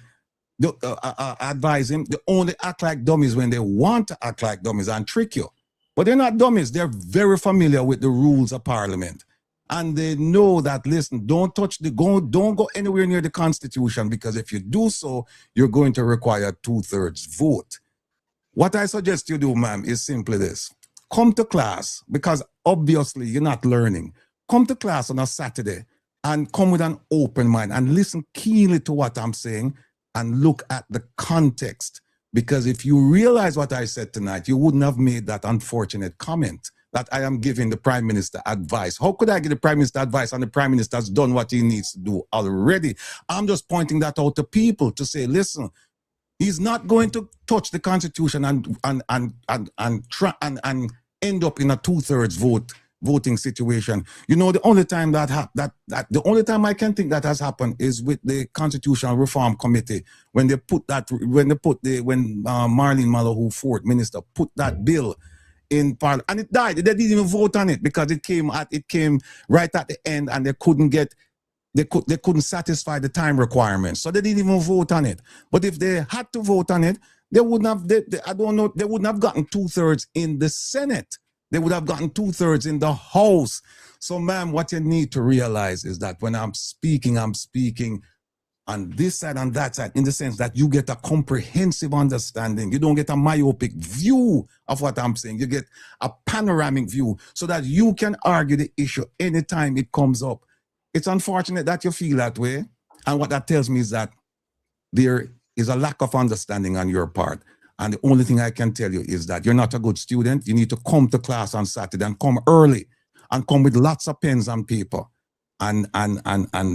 Speaker 6: advise him? They only act like dummies when they want to act like dummies and trick you. But they're not dummies. They're very familiar with the rules of Parliament. And they know that, listen, don't go anywhere near the Constitution, because if you do so, you're going to require 2/3 vote. What I suggest you do, ma'am, is simply this. Come to class, because obviously you're not learning. Come to class on a Saturday and come with an open mind and listen keenly to what I'm saying and look at the context. Because if you realize what I said tonight, you wouldn't have made that unfortunate comment that I am giving the Prime Minister advice. How could I give the Prime Minister advice and the Prime Minister has done what he needs to do already? I'm just pointing that out to people to say, listen, he's not going to touch the Constitution and end up in a 2/3 voting situation. You know, the only time the only time I can think that has happened is with the Constitutional Reform Committee when Marlene Malahoo, fourth minister, put that bill in Parliament and it died. They didn't even vote on it because it came right at the end and they couldn't satisfy the time requirements, so they didn't even vote on it. But if they had to vote on it, they wouldn't have. I don't know. They wouldn't have gotten 2/3 in the Senate. They would have gotten 2/3 in the House. So, ma'am, what you need to realize is that when I'm speaking on this side and that side, in the sense that you get a comprehensive understanding. You don't get a myopic view of what I'm saying. You get a panoramic view so that you can argue the issue anytime it comes up. It's unfortunate that you feel that way. And what that tells me is that there is a lack of understanding on your part. And the only thing I can tell you is that you're not a good student. You need to come to class on Saturday and come early and come with lots of pens and paper and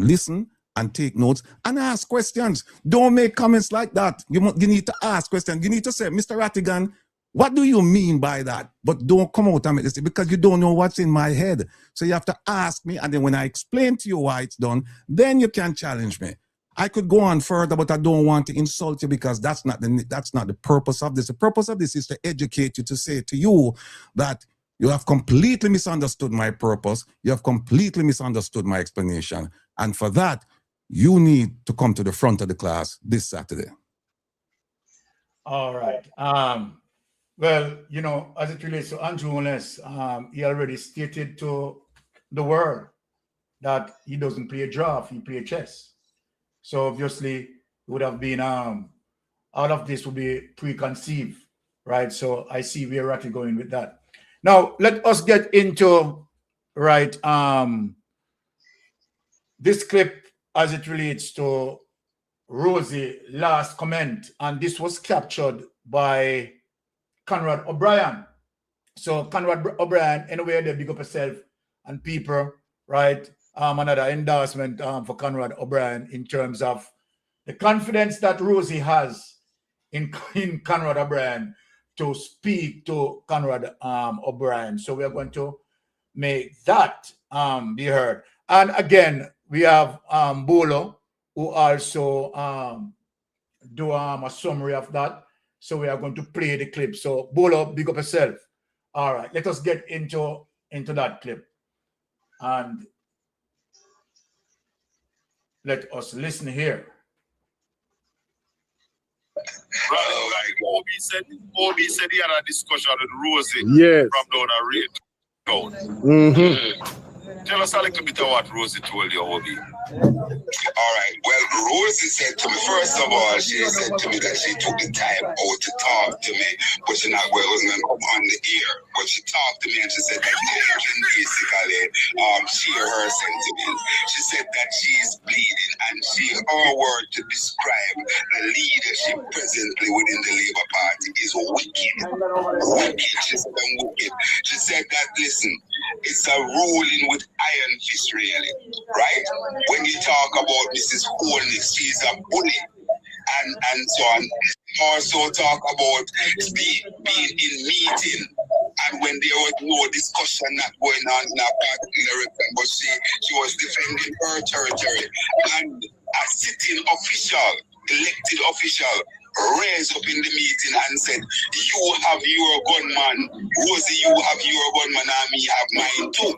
Speaker 6: listen and take notes and ask questions. Don't make comments like that. You need to ask questions. You need to say, Mr. Rattigan, what do you mean by that? But don't come out and make this because you don't know what's in my head. So you have to ask me, and then when I explain to you why it's done, then you can challenge me. I could go on further, but I don't want to insult you because that's not the purpose of this. The purpose of this is to educate you, to say to you that you have completely misunderstood my purpose. You have completely misunderstood my explanation. And for that, you need to come to the front of the class this Saturday.
Speaker 4: All right. Well, you know, as it relates to Andrew Holness, he already stated to the world that he doesn't play draft, he plays chess. So obviously, it would have been, all of this would be preconceived, right? So I see where Ratty going with that. Now, let us get into, right, this clip as it relates to Rosie last comment. And this was captured by Conrad O'Brien. So Conrad O'Brien, anyway, they big up yourself and people, right? Another endorsement for Conrad O'Brien in terms of the confidence that Rosie has in Conrad O'Brien to speak to Conrad O'Brien. So we are going to make that be heard. And again, we have Bolo, who also do a summary of that. So we are going to play the clip. So Bolo, big up yourself. All right, let us get into that clip. And let us listen here.
Speaker 9: Like Obi said he had a discussion with Rosie from down a rate. Tell us a little bit of what Rosie told you, Obi.
Speaker 10: All right. Well, Rosie said to me, first of all, she said to me that she took the time out to talk to me, but she wasn't going to come on the ear. But she talked to me and she said that I can basically share her sentiments. She said that she's bleeding and her word to describe the leadership presently within the Labour Party is wicked. Wicked. She said I'm wicked. She said that, listen, it's a ruling with iron fist, really, right? When you talk about Mrs. Holness, she's a bully, and so on. Also talk about being in meeting, and when there was no discussion not going on in a particular region, but she was defending her territory, and a sitting official, elected official, raised up in the meeting and said, you have your gunman, Rosie, you have your gunman, and me have mine too.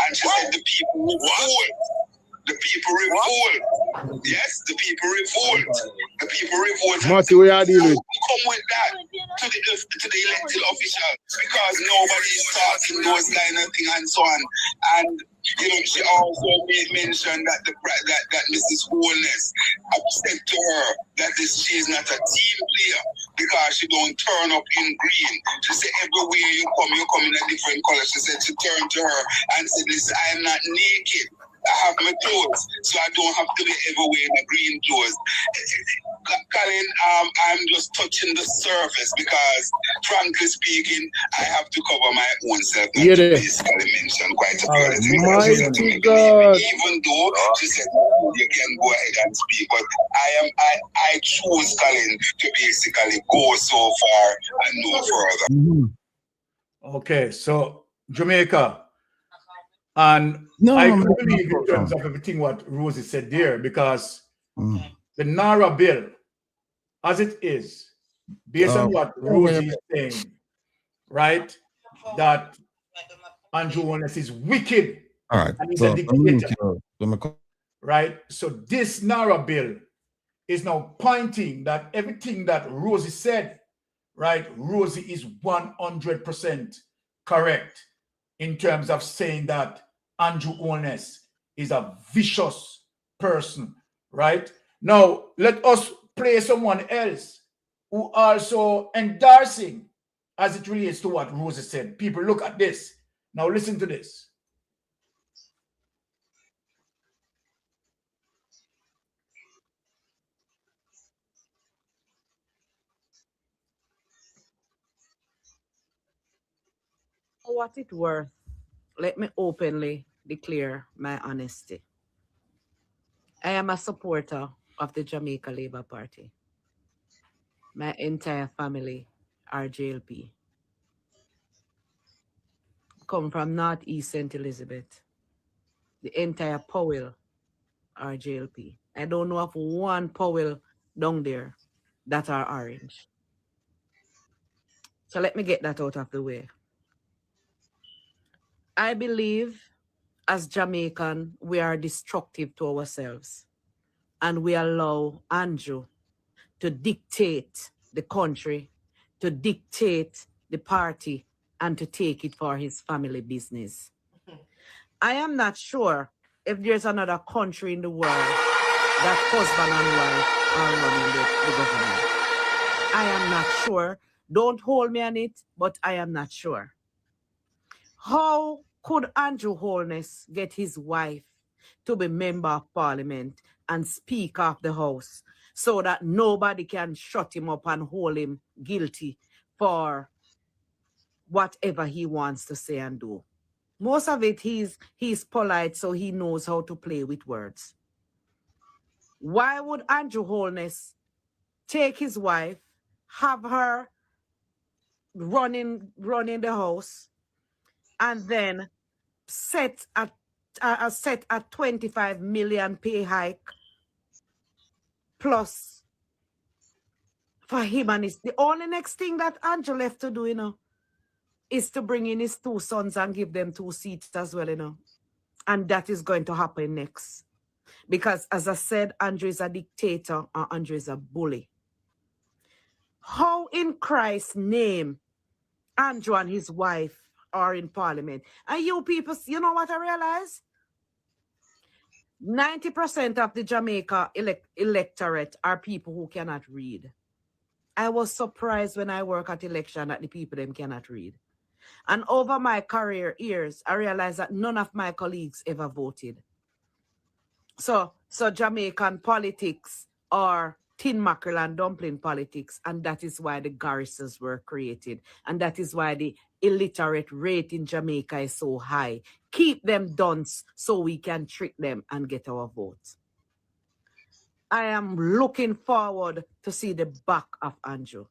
Speaker 10: And she said the people revolt. The people revolt. Yes, the people revolt. The people revolt.
Speaker 9: Marty, we are dealing.
Speaker 10: Come with that to the elected official because nobody is talking those kind of things and so on. And you know, she also made mention that that Mrs. Holness said to her that she is not a team player because she don't turn up in green. She said everywhere you come in a different color. She said she turned to her and said, listen, I am not naked. I have my clothes, so I don't have to be ever wearing a green clothes. Colin, I'm just touching the surface because, frankly speaking, I have to cover my own self. Not to basically mention quite a few other things that she said to me. Even though she said you can go ahead and speak, but I chose, Colin, to basically go so far and no further.
Speaker 4: Okay, so Jamaica, and I can believe in terms of everything what Rosie said there, because the Narra bill, as it is, based on what Rosie is saying, right, that Andrew Holness is wicked,
Speaker 6: all right,
Speaker 4: and he's a dictator,
Speaker 6: so
Speaker 4: right? So this Narra bill is now pointing that everything that Rosie said, right, Rosie is 100% correct in terms of saying that Andrew Holness is a vicious person, right? Now, let us play someone else who also endorsing as it relates to what Rosie said. People, look at this. Now, listen to this.
Speaker 11: For what it's worth, let me openly declare my honesty. I am a supporter of the Jamaica Labour Party. My entire family are JLP. Come from Northeast St. Elizabeth. The entire Powell are JLP. I don't know of one Powell down there that are orange. So let me get that out of the way. I believe as Jamaican, we are destructive to ourselves. And we allow Andrew to dictate the country, to dictate the party, and to take it for his family business. I am not sure if there's another country in the world that husband and wife are running the government. I am not sure. Don't hold me on it, but I am not sure. How could Andrew Holness get his wife to be member of parliament and speaker of the house so that nobody can shut him up and hold him guilty for whatever he wants to say and do? Most of it, he's polite, so he knows how to play with words. Why would Andrew Holness take his wife, have her running the house, and then set a 25 million pay hike plus for him and his? The only next thing that Andrew left to do, is to bring in his two sons and give them 2 seats as well, And that is going to happen next. Because as I said, Andrew is a dictator and Andrew is a bully. How in Christ's name Andrew and his wife are in parliament? And you people, you know what I realize? 90% of the Jamaica electorate are people who cannot read. I was surprised when I work at election that the people them cannot read. And over my career years, I realized that none of my colleagues ever voted. So Jamaican politics are tin mackerel and dumpling politics, and that is why the garrisons were created. And that is why the illiterate rate in Jamaica is so high. Keep them dunce so we can trick them and get our votes. I am looking forward to see the back of Andrew.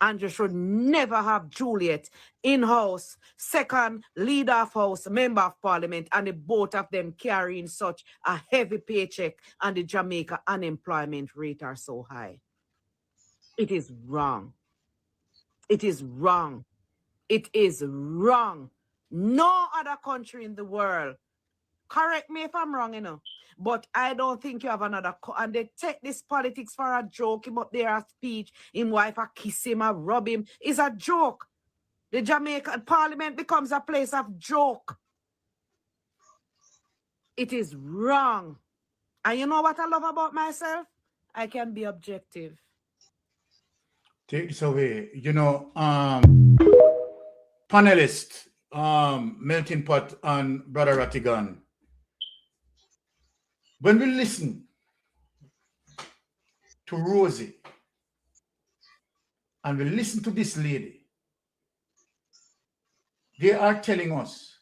Speaker 11: Andrew should never have Juliet in-house, second leader of house, member of parliament, and the both of them carrying such a heavy paycheck, and the Jamaica unemployment rate are so high. It is wrong. It is wrong. It is wrong. No other country in the world, correct me if I'm wrong, but I don't think you have another, and they take this politics for a joke. Him up there a speech, him wife a kiss him, a rub him. It's a joke. The Jamaican parliament becomes a place of joke. It is wrong. And you know what I love about myself? I can be objective.
Speaker 4: Take this away. Panelist, Melting Pot and Brother Rattigan. when we listen to Rosie and we listen to this lady, they are telling us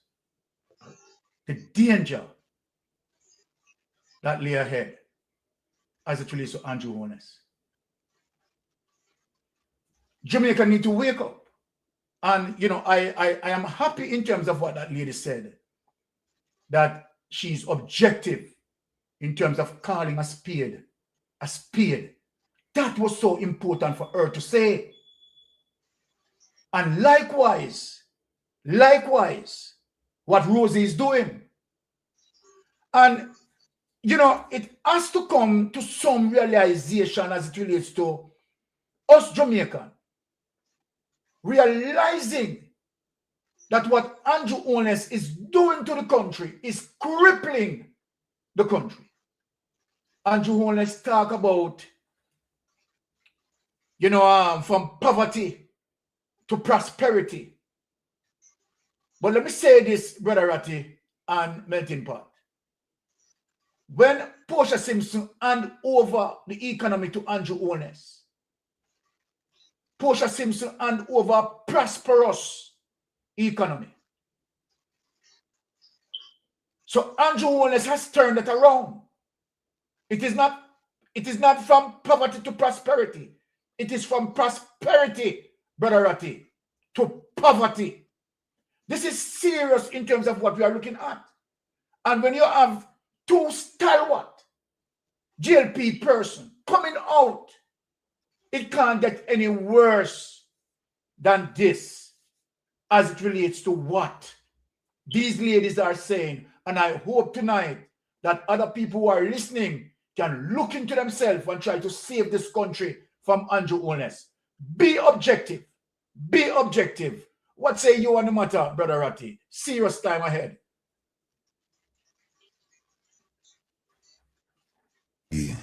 Speaker 4: the danger that lay ahead as it relates to Andrew Holness. Jamaica need to wake up. And, you know, I am happy in terms of what that lady said, that she's objective in terms of calling a spade a spade. That was so important for her to say. And likewise, what Rosie is doing. And, you know, it has to come to some realization as it relates to us Jamaican, realizing that what Andrew Holness is doing to the country is crippling the country. Andrew Holness talk about, you know, from poverty to prosperity. But let me say this, Brother Ratty and Melting Pot. When Portia Simpson hand over the economy to Andrew Holness, Portia Simpson hand over a prosperous economy. So Andrew Holness has turned it around. It is not from poverty to prosperity. It is from prosperity, Brother Ratty, to poverty. This is serious in terms of what we are looking at. And when you have two stalwart GLP person coming out, it can't get any worse than this as it relates to what these ladies are saying. And I hope tonight that other people who are listening can look into themselves and try to save this country from Andrew Holness. Be objective. Be objective. What say you on the matter, Brother Ratty? Serious time ahead.
Speaker 6: Yeah.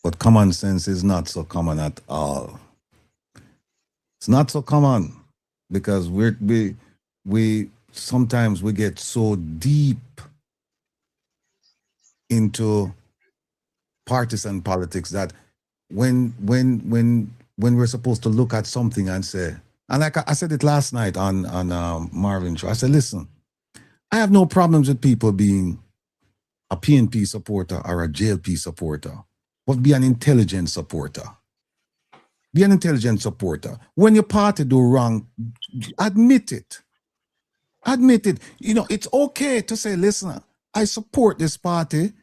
Speaker 6: But common sense is not so common at all. It's not so common because we sometimes we get so deep into partisan politics that when we're supposed to look at something and say, and like I said it last night on Marvin's show, I said, listen, I have no problems with people being a PNP supporter or a JLP supporter, but be an intelligent supporter. Be an intelligent supporter. When your party do wrong, admit it. Admit it. You know, it's okay to say, listen, I support this party,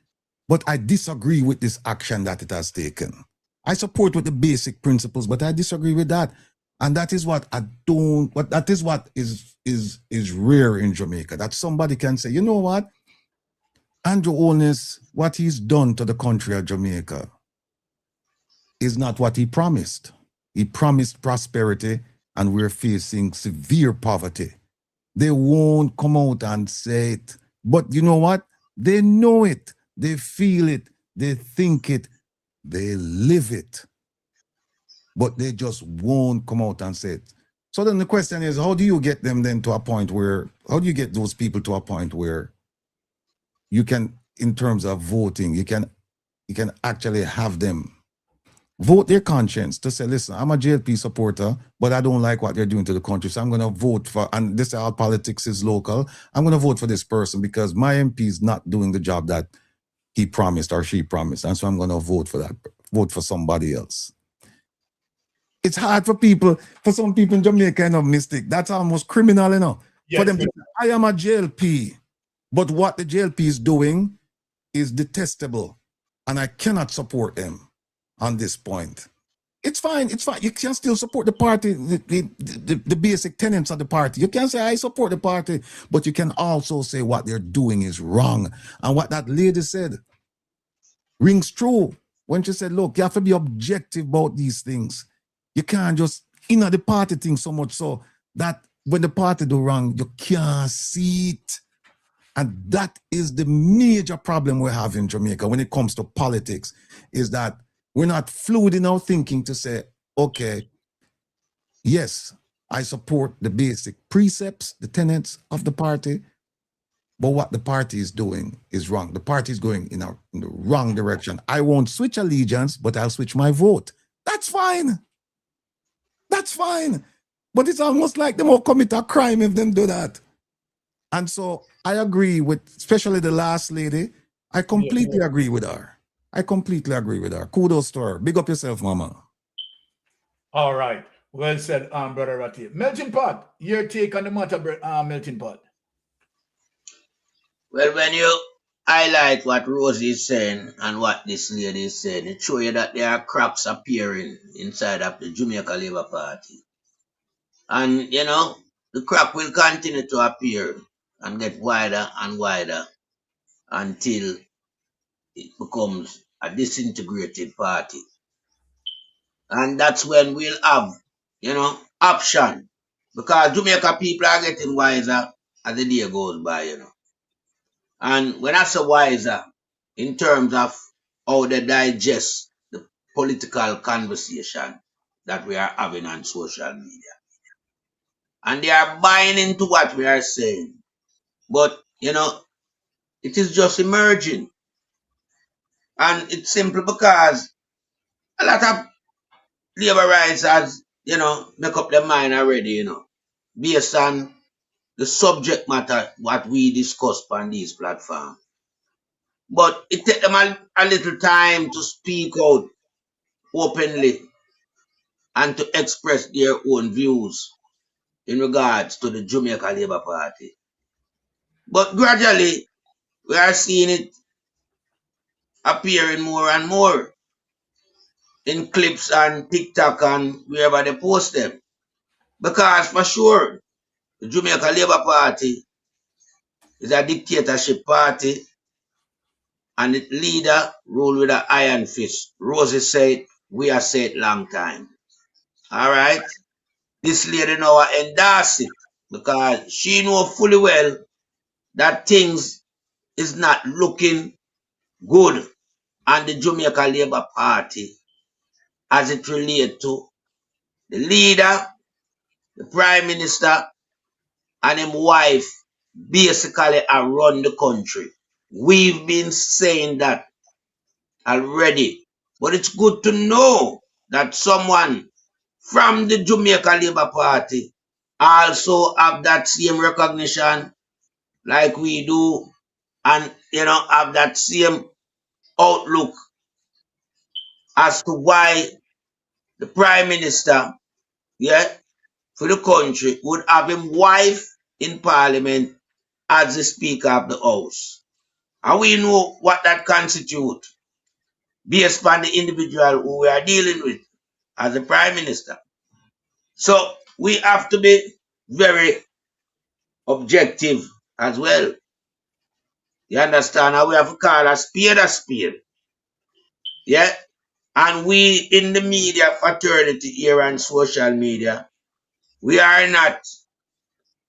Speaker 6: but I disagree with this action that it has taken. I support with the basic principles, but I disagree with that. And that is what that is what is rare in Jamaica, that somebody can say, you know what? Andrew Holness, what he's done to the country of Jamaica is not what he promised. He promised prosperity, and we're facing severe poverty. They won't come out and say it. But you know what? They know it. They feel it. They think it. They live it. But they just won't come out and say it. So then the question is, how do you get them then to a point where, how do you get those people to a point where you can, in terms of voting, you can actually have them vote their conscience to say, listen, I'm a JLP supporter, but I don't like what they're doing to the country, so I'm going to vote for, and this all politics is local, I'm going to vote for this person because my MP is not doing the job that he promised or she promised, and so I'm going to vote for somebody else. It's hard for some people in Jamaica, you know, mystic. That's almost criminal, you know. Yes, for them to say, I am a JLP, but what the JLP is doing is detestable, and I cannot support them on this point. It's fine. You can still support the party, the basic tenets of the party. You can say, I support the party, but you can also say what they're doing is wrong. And what that lady said rings true when she said, look, you have to be objective about these things. You can't just, the party thing so much so that when the party do wrong, you can't see it. And that is the major problem we have in Jamaica when it comes to politics, is that we're not fluid in our thinking to say, okay, yes, I support the basic precepts, the tenets of the party, But what the party is doing is wrong. The party is going in the wrong direction. I won't switch allegiance, but I'll switch my vote. That's fine. That's fine. But it's almost like they will commit a crime if them do that. And so I agree with, especially the last lady. I completely agree with her. I completely agree with her. Kudos to her. Big up yourself, mama.
Speaker 4: All right. Well said, Brother Ratty. Melting Pot, your take on the matter, Melting Pot.
Speaker 5: Well, when you highlight what Rosie is saying and what this lady is saying, it shows you that there are cracks appearing inside of the Jamaica Labour Party. And, you know, the crack will continue to appear and get wider and wider until it becomes a disintegrated party. And that's when we'll have, you know, option. Because Jamaica people are getting wiser as the day goes by, you know. And when I say wiser, in terms of how they digest the political conversation that we are having on social media. And they are buying into what we are saying. But, you know, it is just emerging. And it's simply because a lot of labor rights has, you know, make up their mind already, you know, based on the subject matter what we discuss on these platforms. But it takes them a little time to speak out openly and to express their own views in regards to the Jamaica Labour Party. But gradually, we are seeing it appearing more and more in clips and TikTok and wherever they post them. Because for sure, the Jamaica Labour Party is a dictatorship party and its leader rule with an iron fist. Rosie said, we have said long time. All right? This lady now endorse it because she know fully well that things is not looking good on the Jamaica Labour Party as it relates to the leader, the Prime Minister, and his wife basically around the country. We've been saying that already. But it's good to know that someone from the Jamaica Labour Party also have that same recognition like we do and, you know, have that same outlook as to why the Prime Minister, for the country would have him wife in Parliament as the Speaker of the House. And we know what that constitutes based on the individual who we are dealing with as the Prime Minister. So we have to be very objective as well. You understand? How we have to call a spade a spade. Yeah? And we in the media fraternity here on social media, we are not,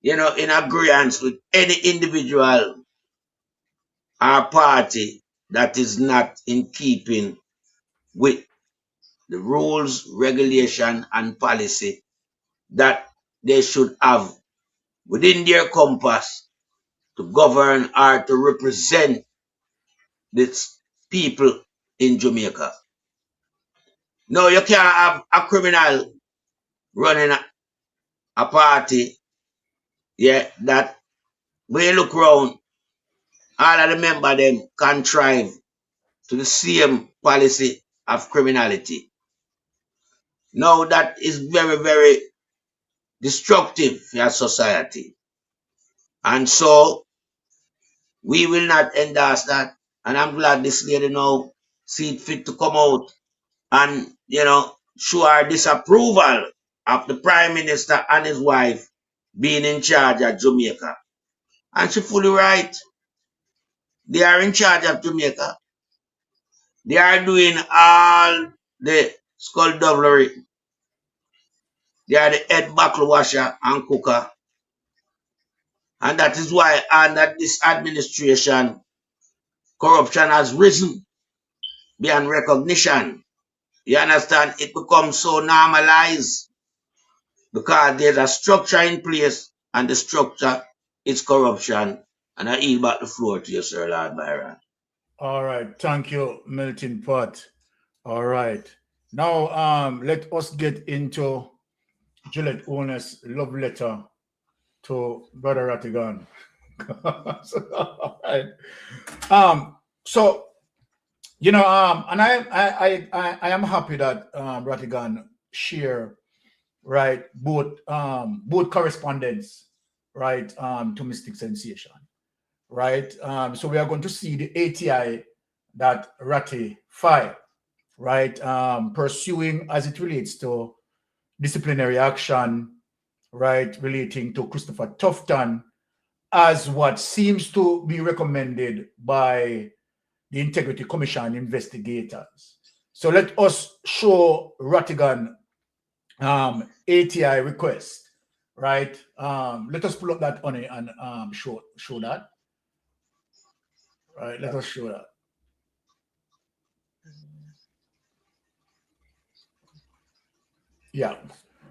Speaker 5: you know, in agreement with any individual or party that is not in keeping with the rules, regulation, and policy that they should have within their compass to govern or to represent the people in Jamaica. No, you can't have a criminal running a party, that when you look around, all of the members them contrive to the same policy of criminality. Now that is very, very destructive for our society. And so we will not endorse that. And I'm glad this lady now see it fit to come out and, you know, show her disapproval of the Prime Minister and his wife being in charge of Jamaica. And she's fully right. They are in charge of Jamaica. They are doing all the skullduggery. They are the head buckle washer and cooker. And that is why under this administration, corruption has risen beyond recognition. You understand? It becomes so normalized because there's a structure in place and the structure is corruption And I yield back the floor to you, Sir Lord Byron.
Speaker 4: All right. Thank you, Melting Pot. All right. Now, let us get into Gillette Owner's love letter to Brother Rattigan. All right. So, you know, and I am happy that Rattigan share, right, both correspondence, right, to Mystic Sensation, right. So we are going to see the ATI that Ratty filed, right, pursuing as it relates to disciplinary action, right, relating to Christopher Tufton as what seems to be recommended by the Integrity Commission investigators. So let us show Rattigan ATI request, right? Let us pull up that on it and show that. Right, let us show that. Yeah.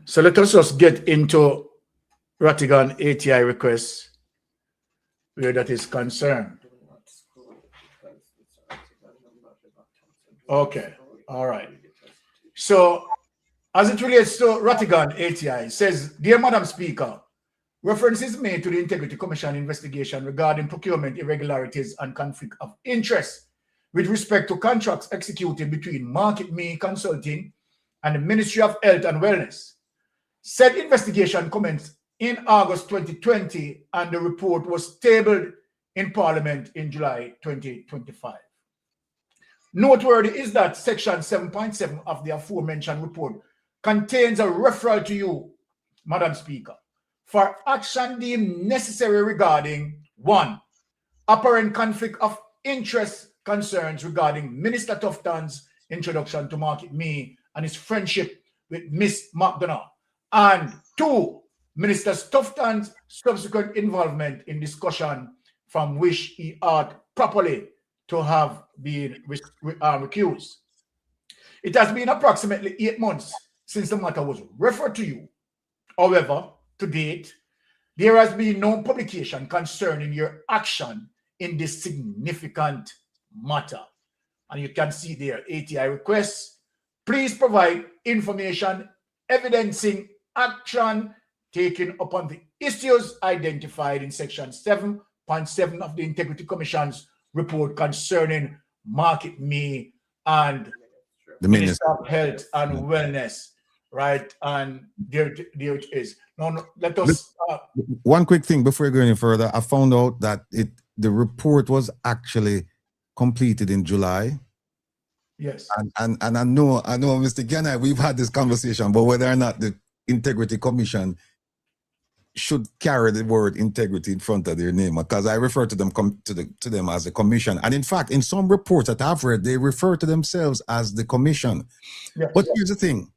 Speaker 4: So let us just get into Rattigan ATI request where that is concerned. Okay. All right. So as it relates to Rattigan ATI, it says, Dear Madam Speaker, reference is made to the Integrity Commission investigation regarding procurement irregularities and conflict of interest with respect to contracts executed between Market Me Consulting and the Ministry of Health and Wellness. Said investigation commenced in August 2020 and the report was tabled in Parliament in July 2025. Noteworthy is that Section 7.7 of the aforementioned report contains a referral to you, Madam Speaker, for action deemed necessary regarding 1. Apparent conflict of interest concerns regarding Minister Tufton's introduction to Market Me and his friendship with Miss McDonough, and 2. Minister Tufton's subsequent involvement in discussion from which he ought properly to have been recused. It has been approximately 8 months since the matter was referred to you. However, to date, there has been no publication concerning your action in this significant matter. And you can see there, ATI requests, please provide information evidencing action taken upon the issues identified in Section 7.7 of the Integrity Commission's report concerning Market Me and the Minister of Health and Wellness, right? And there it is. No, let us.
Speaker 6: One quick thing before we go any further. I found out that the report was actually completed in July.
Speaker 4: Yes.
Speaker 6: And I know, Mr. Kenai, we've had this conversation, but whether or not the Integrity Commission should carry the word integrity in front of their name, because I refer to them to them as a commission. And in fact, in some reports that I've read, they refer to themselves as the commission. Yes, but here's the thing.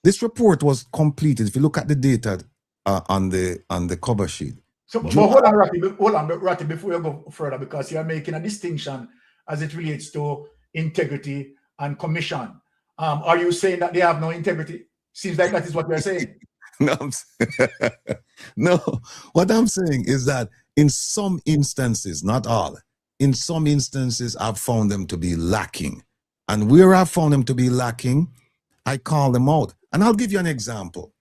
Speaker 6: This report was completed. If you look at the data on the cover sheet.
Speaker 4: So, but hold on, Ratty, before you go further, because you're making a distinction as it relates to integrity and commission. Are you saying that they have no integrity? Seems like that is what you're saying.
Speaker 6: No, what I'm saying is that in some instances, not all, in some instances, I've found them to be lacking. And where I've found them to be lacking, I call them out. And I'll give you an example.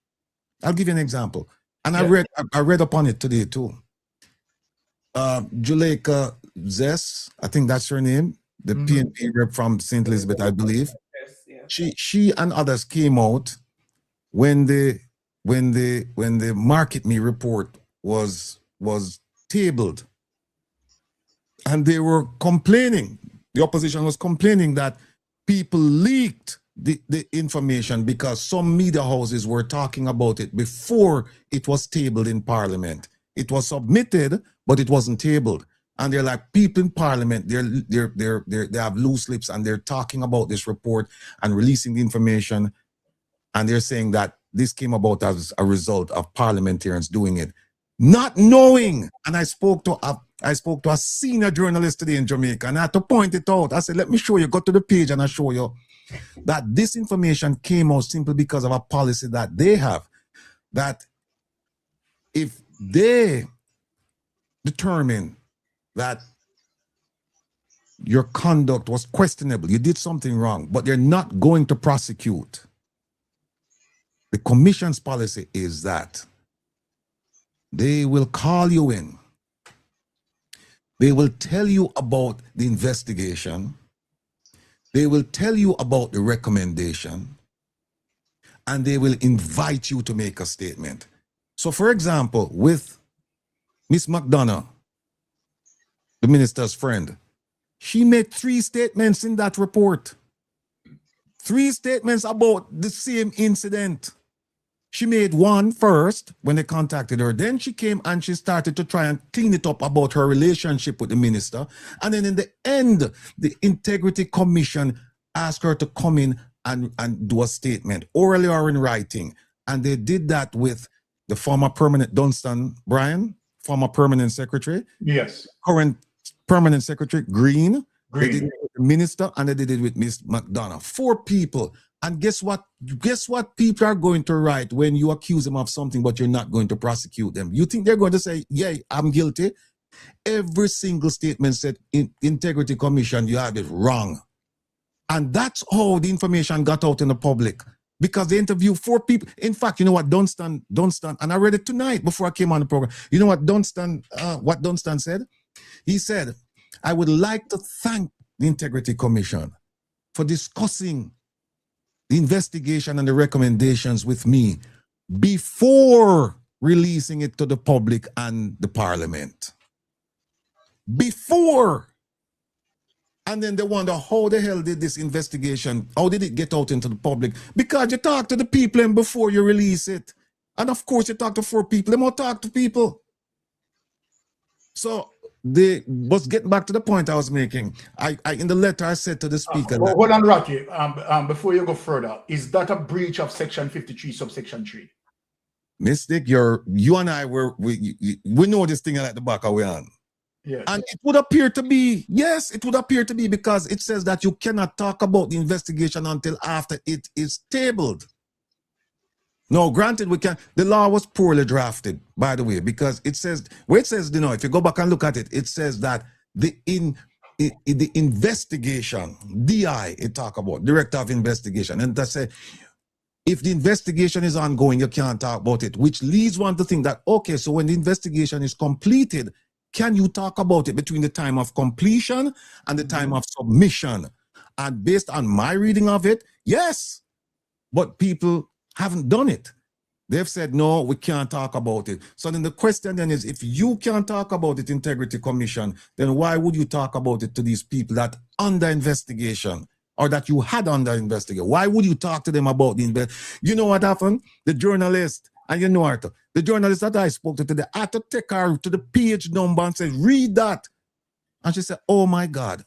Speaker 6: And yeah. I read upon it today too. Juleka Zess, I think that's her name, the PNP rep from St. Elizabeth, I believe. Yes. She and others came out when the Market Me report was tabled, and they were complaining. The opposition was complaining that people leaked the information because some media houses were talking about it before it was tabled in Parliament. It was submitted, but it wasn't tabled. And they're like, people in Parliament, they have loose lips, and they're talking about this report and releasing the information, and they're saying that this came about as a result of parliamentarians doing it, not knowing. And I spoke to a senior journalist today in Jamaica, and I had to point it out. I said, let me show you. Go to the page and I show you that this information came out simply because of a policy that they have, that if the determine that your conduct was questionable, you did something wrong, but they're not going to prosecute, the commission's policy is that they will call you in. They will tell you about the investigation. They will tell you about the recommendation. And they will invite you to make a statement. So, for example, with Miss McDonough, the minister's friend, she made 3 statements in that report. 3 statements about the same incident. She made one first when they contacted her. Then she came and she started to try and clean it up about her relationship with the minister. And then in the end, the Integrity Commission asked her to come in and do a statement, orally or in writing. And they did that with the former permanent Dunstan Brian, former permanent secretary.
Speaker 4: Yes.
Speaker 6: Current permanent secretary Green. They
Speaker 4: Green.
Speaker 6: did it with the minister and they did it with Miss McDonough. 4 people. And guess what? Guess what people are going to write when you accuse them of something, but you're not going to prosecute them? You think they're going to say, yeah, I'm guilty? Every single statement said, in Integrity Commission, you have it wrong. And that's how the information got out in the public. Because they interviewed 4 people. In fact, you know what Dunstan, and I read it tonight before I came on the program. You know what Dunstan said? He said, I would like to thank the Integrity Commission for discussing the investigation and the recommendations with me before releasing it to the public and the parliament. Before. And then they wonder, how the hell did this investigation, how did it get out into the public? Because you talk to the people and before you release it. And of course you talk to 4 people, they won't talk to people. So they was getting back to the point I was making. I in the letter I said to the speaker.
Speaker 4: Hold on, Rocky. Before you go further, is that a breach of Section 53, subsection 3?
Speaker 6: Mystic, you and I we know this thing at the back of we on.
Speaker 4: Yes.
Speaker 6: And it would appear to be, yes, it would appear to be, because it says that you cannot talk about the investigation until after it is tabled. No, granted, we can. The law was poorly drafted, by the way, because it says, where it says, you know, if you go back and look at it, it says that the investigation, DI, it talk about, Director of Investigation, and that say, if the investigation is ongoing, you can't talk about it, which leads one to think that, okay, so when the investigation is completed, can you talk about it between the time of completion and the time of submission? And based on my reading of it, yes, but people haven't done it. They've said, no, we can't talk about it. So then the question then is, if you can't talk about it, Integrity Commission, then why would you talk about it to these people that under investigation or that you had under investigation? Why would you talk to them about the investigation? You know what happened? The journalist, and you know what, the journalist that I spoke to today, I had to take her to the page number and say, read that. And she said, oh my God.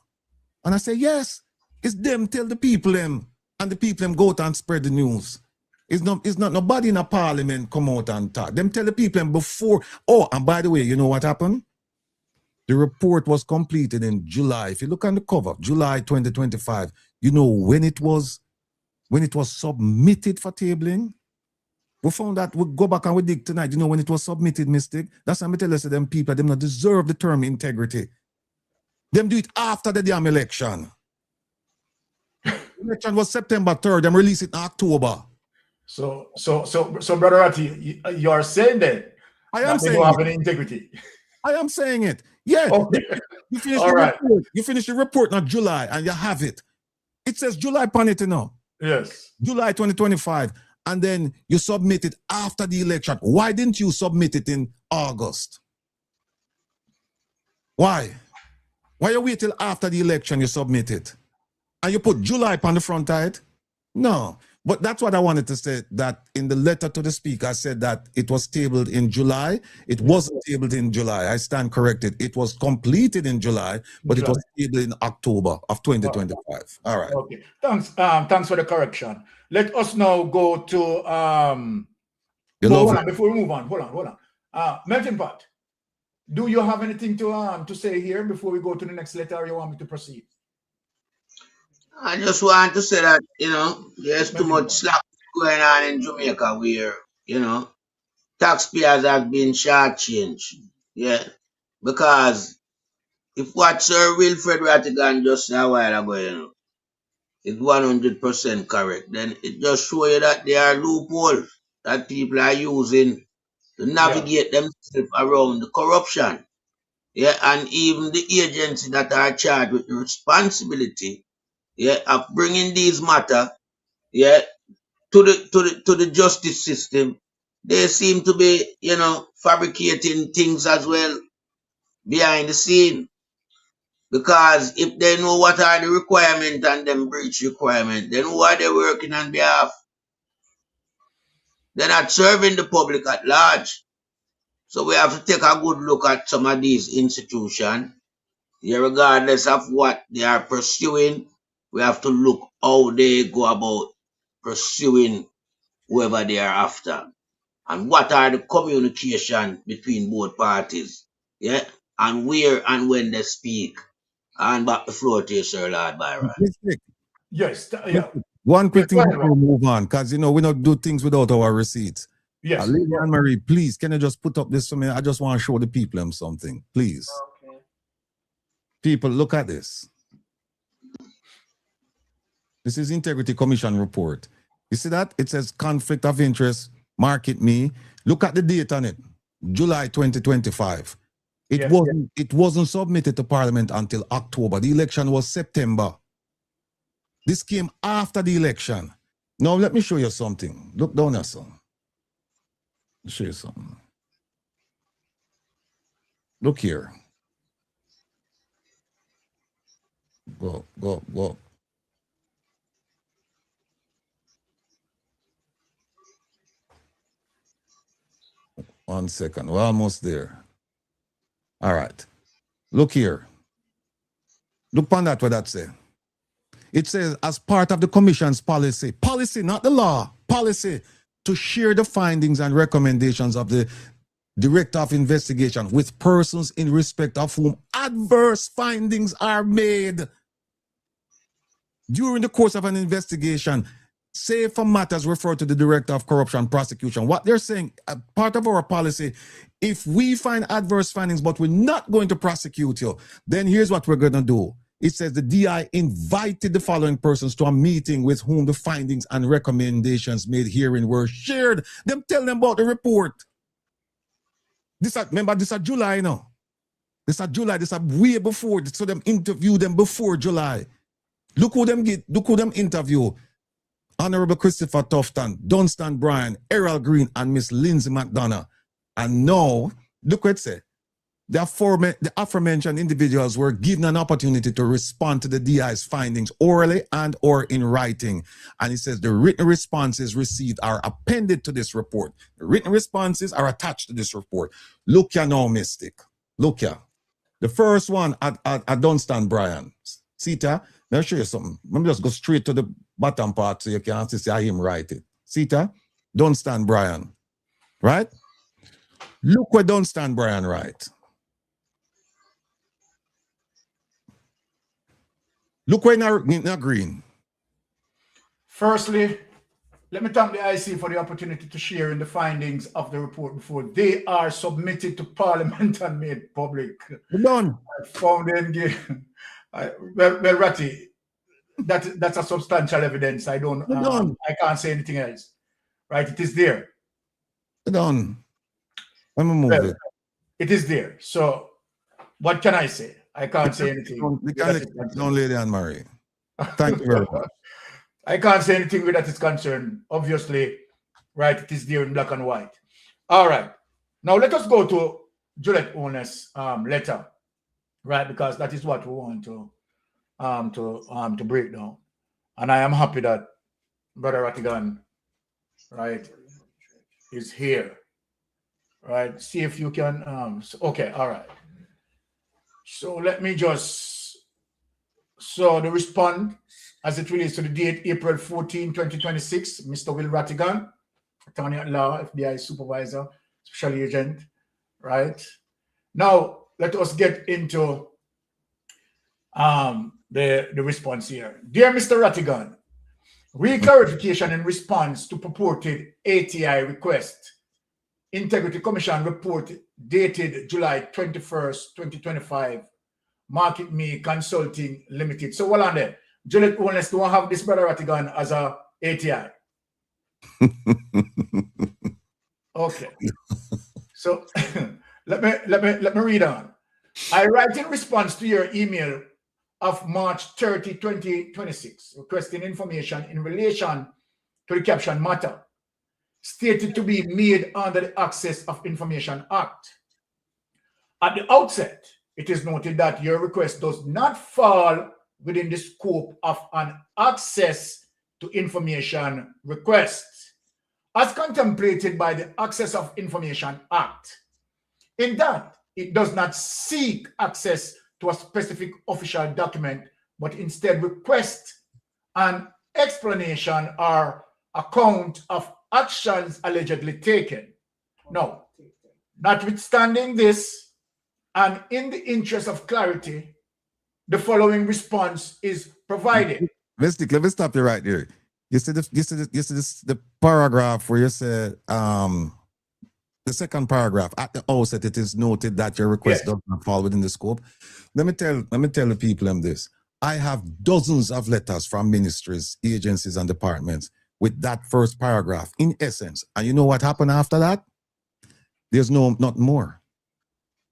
Speaker 6: And I said, yes, it's them tell the people them, and the people them go out and spread the news. It's not nobody in a parliament come out and talk. Them tell the people before. Oh, and by the way, you know what happened? The report was completed in July. If you look on the cover, July 2025, you know when it was submitted for tabling? We found that, we go back and we dig tonight. You know when it was submitted, Mystic? That's why I tell us that them people, them not deserve the term integrity. Them do it after the damn election. Election was September 3rd, them release it in October.
Speaker 4: So, Brother Ratty, you are saying that
Speaker 6: I am saying
Speaker 4: they don't have any integrity.
Speaker 6: I am saying it. Yeah.
Speaker 4: Okay.
Speaker 6: You finish
Speaker 4: All
Speaker 6: the
Speaker 4: right.
Speaker 6: report. You finish the report in July and you have it. It says July upon it, you know.
Speaker 4: Yes.
Speaker 6: July 2025. And then you submit it after the election. Why didn't you submit it in August? Why? Why you wait till after the election you submit it? And you put July upon the front of it? No. But that's what I wanted to say, that in the letter to the speaker, I said that it was tabled in July. It wasn't tabled in July. I stand corrected. It was completed in July, but it was tabled in October of 2025. All right.
Speaker 4: Okay. Thanks for the correction. Let us now go to hold on, before we move on. Hold on. Melvin Pot, do you have anything to say here before we go to the next letter, or you want me to proceed?
Speaker 5: I just want to say that, you know, there's too much slack going on in Jamaica where, you know, taxpayers have been shortchanged. Yeah. Because if what Sir Wilfred Rattigan just said a while ago, is 100% correct, then it just shows you that there are loopholes that people are using to navigate themselves around the corruption. Yeah, and even the agencies that are charged with the responsibility, of bringing these matters, to the justice system, they seem to be, fabricating things as well behind the scene. Because if they know what are the requirements and them breach requirements, then who are they working on behalf? They're not serving the public at large. So we have to take a good look at some of these institutions. Regardless of what they are pursuing, we have to look how they go about pursuing whoever they are after. And what are the communication between both parties? And where and when they speak. And back the floor to you, Sir Lord Byron.
Speaker 4: Yes.
Speaker 6: One quick thing before we move on, because we don't do things without our receipts.
Speaker 4: Yes.
Speaker 6: Lady Anne-Marie, please, can you just put up this for me? I just want to show the people them something, please.
Speaker 3: Okay.
Speaker 6: People, look at this. This is Integrity Commission report. You see that? It says conflict of interest, market me. Look at the date on it. July 2025. It wasn't submitted to Parliament until October. The election was September. This came after the election. Now let me show you something. Look down there, son. I'll show you something. Look here. Go. 1 second. We're almost there. All right. Look here. Look on that, what that says. It says, as part of the Commission's policy, not the law, policy, to share the findings and recommendations of the Director of Investigation with persons in respect of whom adverse findings are made during the course of an investigation, save for matters referred to the Director of Corruption Prosecution. What they're saying, part of our policy, if we find adverse findings, but we're not going to prosecute you, then here's what we're going to do. It says the DI invited the following persons to a meeting with whom the findings and recommendations made herein were shared. Them tell them about the report. Remember, this is July now. This is July. This is way before. So them interview them before July. Look who them interview. Honorable Christopher Tufton, Dunstan Bryan, Errol Green, and Miss Lindsay McDonough. And now, look what it says. The aforementioned individuals were given an opportunity to respond to the DI's findings orally and or in writing. And it says the written responses received are appended to this report. The written responses are attached to this report. Look here now, Mystic. Look here. The first one at Dunstan Bryan. See that? Let me show you something. Let me just go straight to the bottom part so you can see how him write it. See that? Dunstan Bryan. Right? Look where Dunstan Bryan write. Look where in green.
Speaker 4: Firstly, let me thank the IC for the opportunity to share in the findings of the report before they are submitted to Parliament and made public.
Speaker 6: Done.
Speaker 4: I found them. Well, Ratty, that's a substantial evidence. I can't say anything else. Right? It is there.
Speaker 6: Done. Let me move it.
Speaker 4: It is there. So, what can I say? I can't say anything.
Speaker 6: Don't Lady Anne-Marie. Thank you very much.
Speaker 4: I can't say anything with that is concerned. Obviously, right, it is there in black and white. All right. Now let us go to Juliet Owner's letter, right? Because that is what we want to break down. And I am happy that Brother Rattigan, right, is here. Right. See if you can okay, all right. So let me just, the response as it relates to the date April 14, 2026, Mr. Will Rattigan, Attorney at Law, FBI Supervisor, Special Agent, right? Now, let us get into the response here. Dear Mr. Rattigan, reclarification in response to purported ATI request, Integrity Commission report dated July 21st, 2025. Market Me Consulting Limited. So hold on there. Juliet Wellness, do I have this brother Ratigan as a ATI? Okay. So let me read on. I write in response to your email of March 30, 2026, requesting information in relation to the caption matter, stated to be made under the Access of Information Act. At the outset, it is noted that your request does not fall within the scope of an access to information request, as contemplated by the Access of Information Act, in that it does not seek access to a specific official document, but instead request an explanation or account of actions allegedly taken. Now, notwithstanding this, and in the interest of clarity, the following response is provided.
Speaker 6: Mystic, let me stop you right there. You see the paragraph where you said the second paragraph at the outset, it is noted that your request does not fall within the scope. Let me tell the people this. I have dozens of letters from ministries, agencies, and departments with that first paragraph in essence. And you know what happened after that? There's not more.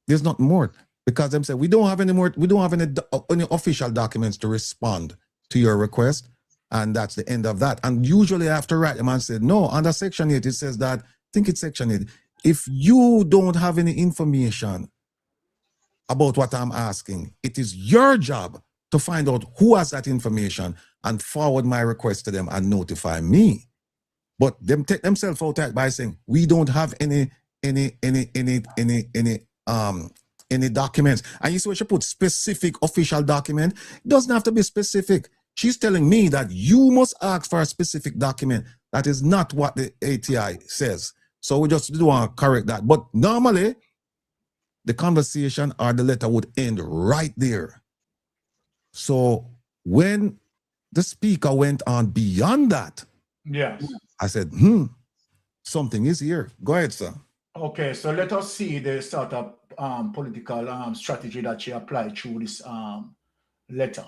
Speaker 6: There's not more, because them say we don't have any more. We don't have any official documents to respond to your request, and that's the end of that. And usually after write, the man said no. Under Section 8, it says that. I think it's Section 8. If you don't have any information about what I'm asking, it is your job to find out who has that information and forward my request to them and notify me. But them take themselves out by saying we don't have any documents. And you see when she put specific official document, it doesn't have to be specific. She's telling me that you must ask for a specific document. That is not what the ATI says. So we just do want to correct that. But normally, the conversation or the letter would end right there. So when the speaker went on beyond that, I said, something is here. Go ahead, sir.
Speaker 4: Okay, so let us see the sort of political strategy that she applied through this letter.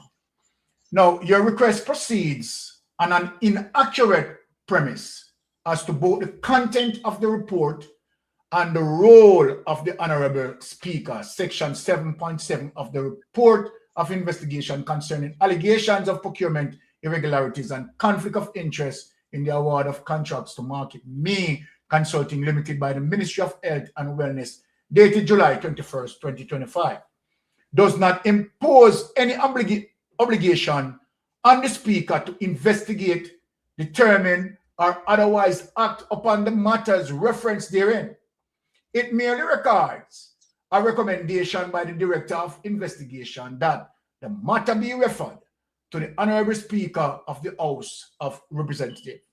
Speaker 4: Now, your request proceeds on an inaccurate premise as to both the content of the report and the role of the Honorable Speaker. Section 7.7 of the Report of Investigation concerning allegations of procurement irregularities and conflict of interest in the award of contracts to Market Me Consulting Limited by the Ministry of Health and Wellness, dated July 21st, 2025, does not impose any obligation on the Speaker to investigate, determine, or otherwise act upon the matters referenced therein. It merely records a recommendation by the Director of Investigation that the matter be referred to the Honorable Speaker of the House of Representatives.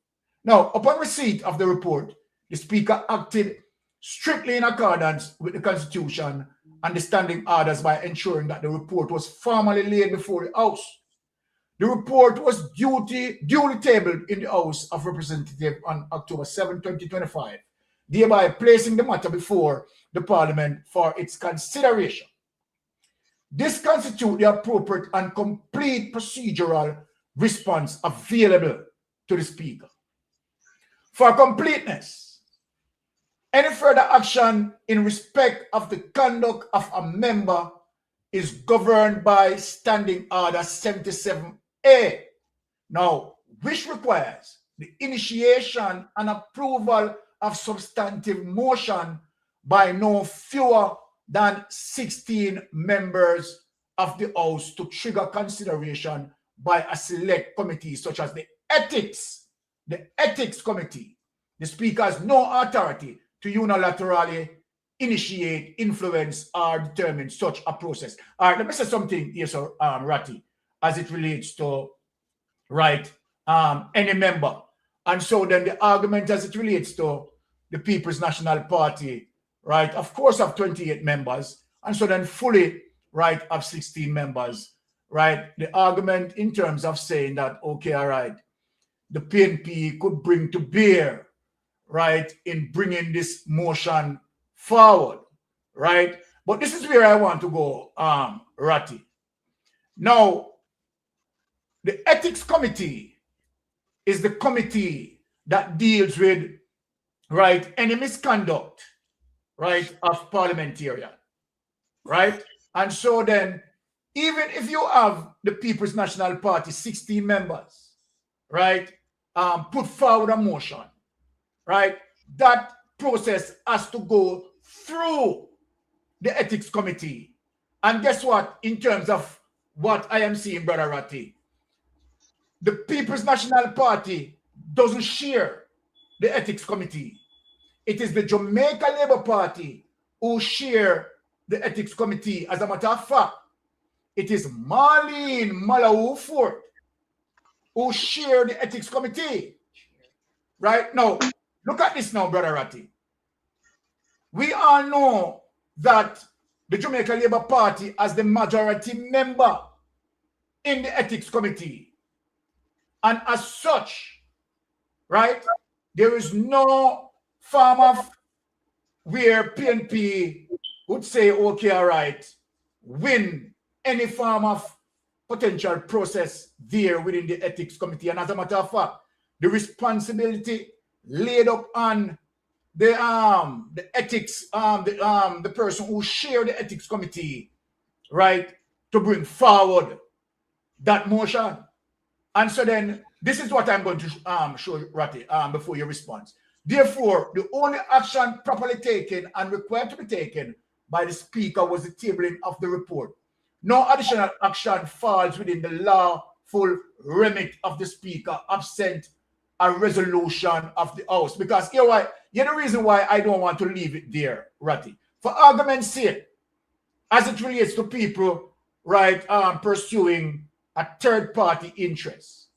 Speaker 4: Now, upon receipt of the report, the Speaker acted strictly in accordance with the Constitution and the standing orders by ensuring that the report was formally laid before the House. The report was duly tabled in the House of Representatives on October 7, 2025, thereby placing the matter before the Parliament for its consideration. This constitutes the appropriate and complete procedural response available to the Speaker. For completeness, any further action in respect of the conduct of a member is governed by Standing Order 77A, now, which requires the initiation and approval of substantive motion by no fewer than 16 members of the House to trigger consideration by a select committee such as the Ethics Committee. The Speaker has no authority to unilaterally initiate, influence, or determine such a process. All right, let me say something here, sir, Ratty, as it relates to, right, any member. And so then the argument as it relates to the People's National Party, right, of course, of 28 members, and so then fully, right, of 16 members, right, the argument in terms of saying that, okay, all right, the PNP could bring to bear, right, in bringing this motion forward, right? But this is where I want to go, Ratty. Now, the ethics committee is the committee that deals with, right, any misconduct, right, of parliamentarian, right? And so then, even if you have the People's National Party, 16 members, right, put forward a motion, right, that process has to go through the ethics committee. And guess what, in terms of what I am seeing, Brother Ratty, the People's National Party doesn't share the ethics committee. It is the Jamaica Labour Party who share the ethics committee. As a matter of fact, it is Marlene Malawu Fort who share the ethics committee. Right now, look at this now, Brother Ratty. We all know that the Jamaica Labour Party has the majority member in the ethics committee. And as such, right, there is no form of where PNP would say, okay, all right, win any form of potential process there within the ethics committee. And as a matter of fact, the responsibility laid up on the ethics, the person who share the ethics committee, right, to bring forward that motion. And so then this is what I'm going to show Ratty before your response. Therefore, the only action properly taken and required to be taken by the Speaker was the tabling of the report. No additional action falls within the lawful remit of the Speaker absent a resolution of the House. Because you know the reason why I don't want to leave it there, Ratty. For argument's sake, as it relates to people, right, pursuing a third-party interest,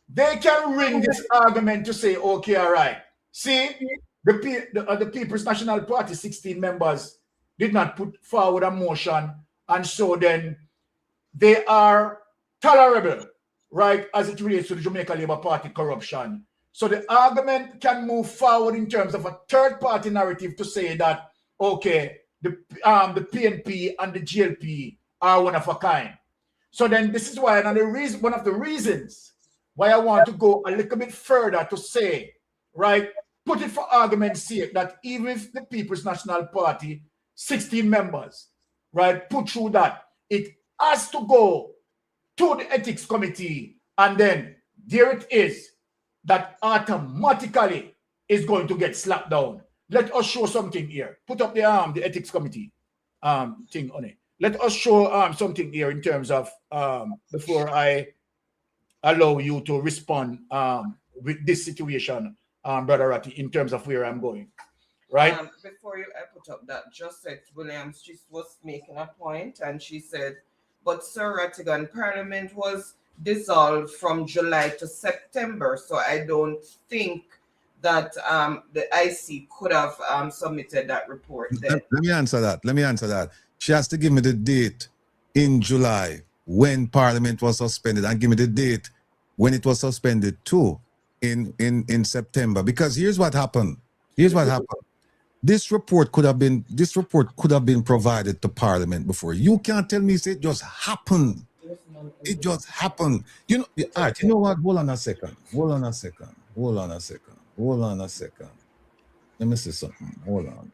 Speaker 4: they can ring this argument to say, okay, all right, see, the People's National Party, 16 members, did not put forward a motion, and so then they are tolerable, right, as it relates to the Jamaica Labour Party corruption. So the argument can move forward in terms of a third-party narrative to say that, okay, the PNP and the GLP are one of a kind. So then this is why one of the reasons why I want to go a little bit further to say, right, put it for argument's sake that even if the People's National Party, 16 members, right, put through that, it has to go to the ethics committee, and then there it is, that automatically is going to get slapped down. Let us show something here. Put up the ethics committee thing on it. Let us show something here in terms of before I allow you to respond with this situation, Brother Ratty, in terms of where I'm going. Right?
Speaker 3: Before you put up that, Josette Williams, she was making a point, and she said, but Sir Rattigan, Parliament was dissolved from July to September, so I don't think that the IC could have submitted that report then.
Speaker 6: Let me answer that. She has to give me the date in July when Parliament was suspended, and give me the date when it was suspended too in September. Because here's what happened. This report could have been provided to Parliament before. You can't tell me it just happened. It just happened. You know, all right, you know what? Hold on a second. Let me see something. Hold on.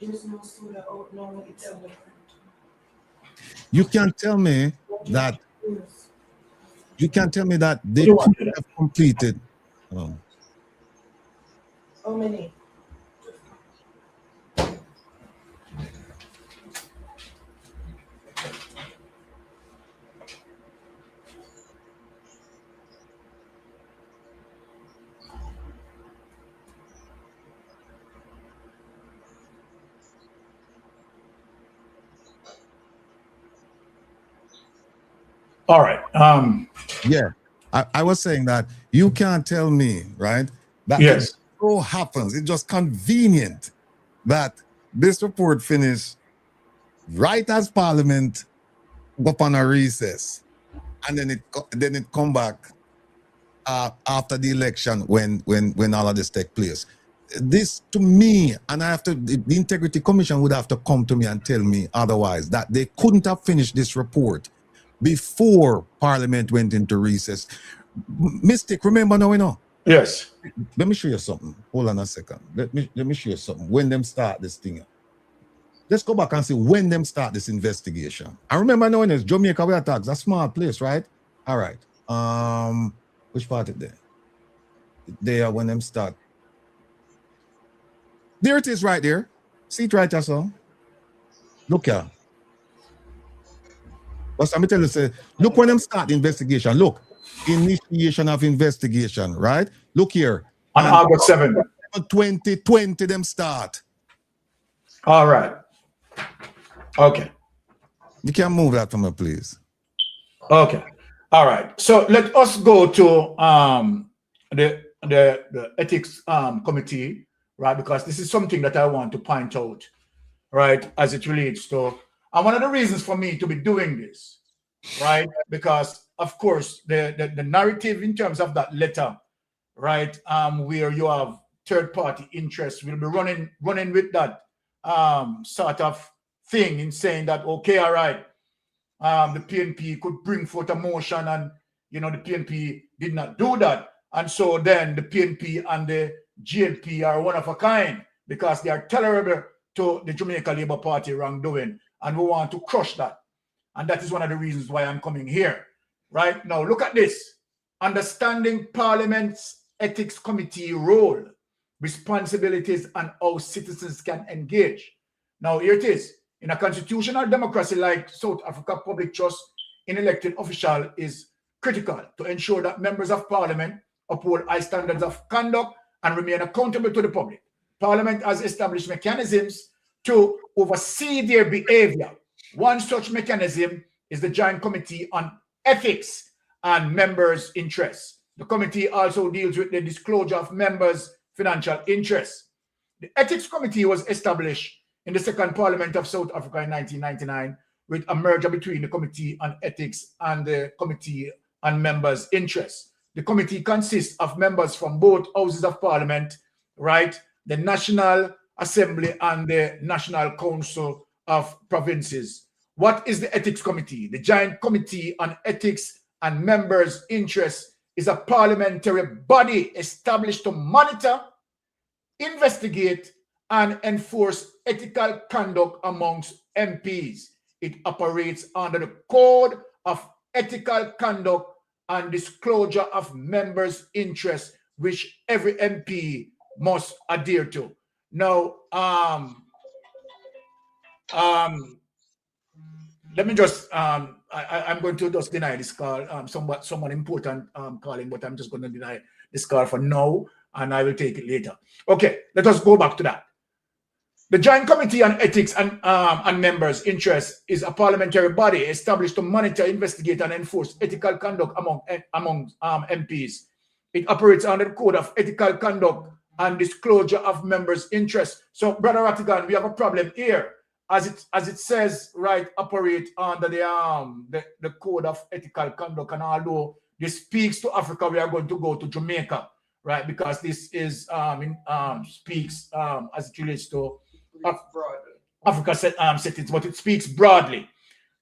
Speaker 3: There's no soda out now. It's on the front.
Speaker 6: You can't tell me that they could have completed.
Speaker 3: How many?
Speaker 4: All right.
Speaker 6: Yeah, I was saying that you can't tell me, right? That
Speaker 4: yes.
Speaker 6: It so happens. It's just convenient that this report finished right as Parliament go on a recess, and then it come back after the election when all of this take place. this to me, and I have to, the Integrity Commission would have to come to me and tell me otherwise, that they couldn't have finished this report before Parliament went into recess. Mystic, remember now, you know?
Speaker 4: Yes.
Speaker 6: Let me show you something. Hold on a second. Let me show you something. When them start this thing. Let's go back and see when them start this investigation. I remember now when it's Jamaica we attacks, a small place, right? All right. Which part is there? There when them start. There it is right there. See it right there, so. Look here. But let me tell you, say, look when them start the investigation. Look, initiation of investigation, right? Look here.
Speaker 4: On August 7th.
Speaker 6: 2020 them start.
Speaker 4: All right. Okay.
Speaker 6: You can move that for me, please.
Speaker 4: Okay. All right. So let us go to the ethics committee, right? Because this is something that I want to point out, right, as it relates to, and one of the reasons for me to be doing this, right, because of course the narrative in terms of that letter, right, where you have third-party interests, will be running with that sort of thing in saying that, okay, all right, the PNP could bring forth a motion, and the PNP did not do that, and so then the PNP and the GLP are one of a kind because they are tolerable to the Jamaica Labour Party wrongdoing, and we want to crush that. And that is one of the reasons why I'm coming here. Right now, look at this. Understanding Parliament's Ethics Committee role, responsibilities, and how citizens can engage. Now, here it is. In a constitutional democracy like South Africa, public trust in elected officials is critical to ensure that members of Parliament uphold high standards of conduct and remain accountable to the public. Parliament has established mechanisms to oversee their behavior. One such mechanism is the Joint Committee on Ethics and Members' Interests. The committee also deals with the disclosure of members' financial interests. The Ethics Committee was established in the Second Parliament of South Africa in 1999 with a merger between the Committee on Ethics and the Committee on Members' Interests. The committee consists of members from both houses of Parliament, right, the National Assembly and the National Council of Provinces. What is the Ethics Committee? The Joint Committee on Ethics and Members' Interests is a parliamentary body established to monitor, investigate, and enforce ethical conduct amongst MPs. It operates under the Code of Ethical Conduct and Disclosure of Members' Interests, which every MP must adhere to. Now, let me just, I'm going to just deny this call. Someone important calling, but I'm just going to deny this call for now, and I will take it later. Okay, let us go back to that. The Joint Committee on Ethics and Members' Interests is a parliamentary body established to monitor, investigate, and enforce ethical conduct among MPs. It operates under the Code of Ethical Conduct and Disclosure of Members' Interests. So, Brother Rattigan, we have a problem here. As it says, right, operate under the Code of Ethical Conduct, and although this speaks to Africa, we are going to go to Jamaica, right, because this is speaks as it relates to Africa settings, but it speaks broadly,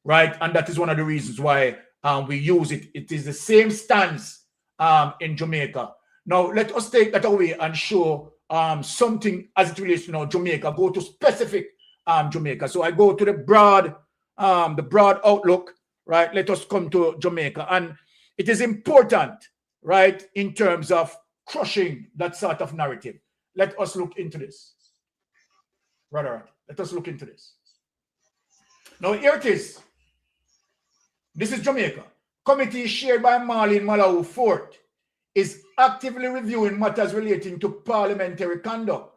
Speaker 4: right, and that is one of the reasons why we use it. It is the same stance in Jamaica. Now let us take that away and show something as it relates to Jamaica. Go to specific Jamaica. So I go to the broad outlook, right? Let us come to Jamaica, and it is important, right, in terms of crushing that sort of narrative. Let us look into this. Right. Let us look into this. Now here it is. This is Jamaica. Committee chaired by Marlene Malawi Fort is actively reviewing matters relating to parliamentary conduct,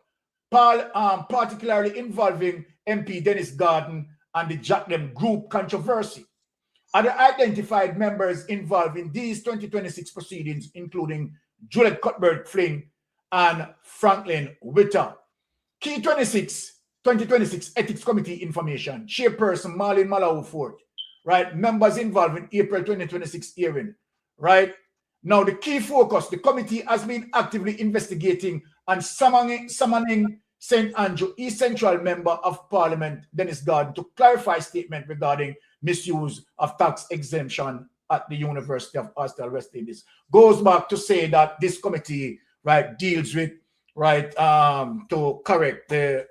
Speaker 4: particularly involving MP Dennis Garden and the Jack Them Group controversy. Other identified members involved in these 2026 proceedings, including Juliet Cuthbert Flynn and Franklin Witter. Key 2026 Ethics Committee information. Chairperson Marlene Malawi Fort, right? Members involved in April 2026 hearing, right? Now, the key focus, the committee has been actively investigating and summoning St. Andrew East Central Member of Parliament Dennis Gordon to clarify statement regarding misuse of tax exemption at the University of Austral West Indies. Goes back to say that this committee, right, deals with, right, to correct the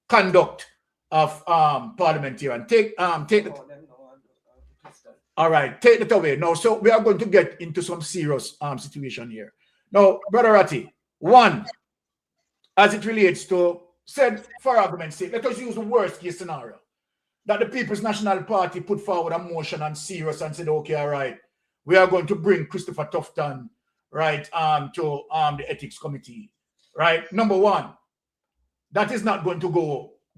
Speaker 4: conduct of parliamentarian. Take it. All right, take it away. Now, so we are going to get into some serious situation here. Now, Brother Ratty, one, as it relates to, said for argument's sake, let us use the worst case scenario, that the People's National Party put forward a motion on serious and said, okay, all right, we are going to bring Christopher Tufton, right, to the ethics committee, right? Number one, that is not going to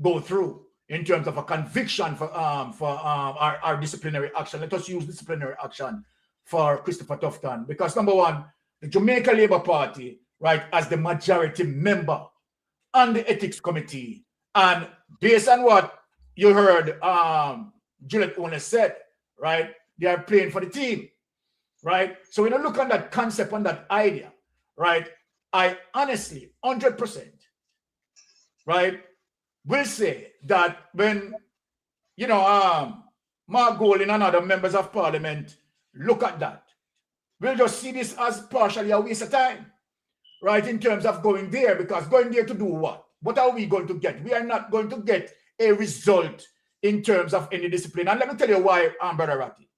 Speaker 4: go through in terms of a conviction for our disciplinary action. Let us use disciplinary action for Christopher Tufton, because number one, the Jamaica Labour Party, right, as the majority member on the ethics committee, and based on what you heard Juliet Owner said, right, they are playing for the team, right? So when you look on that concept, on that idea, right, I honestly, 100%, right, will say that when, you know, Mark Golding and other members of parliament look at that, we'll just see this as partially a waste of time, right, in terms of going there, because going there to do what? What are we going to get? We are not going to get a result in terms of any discipline. And let me tell you why, Brother Ratty.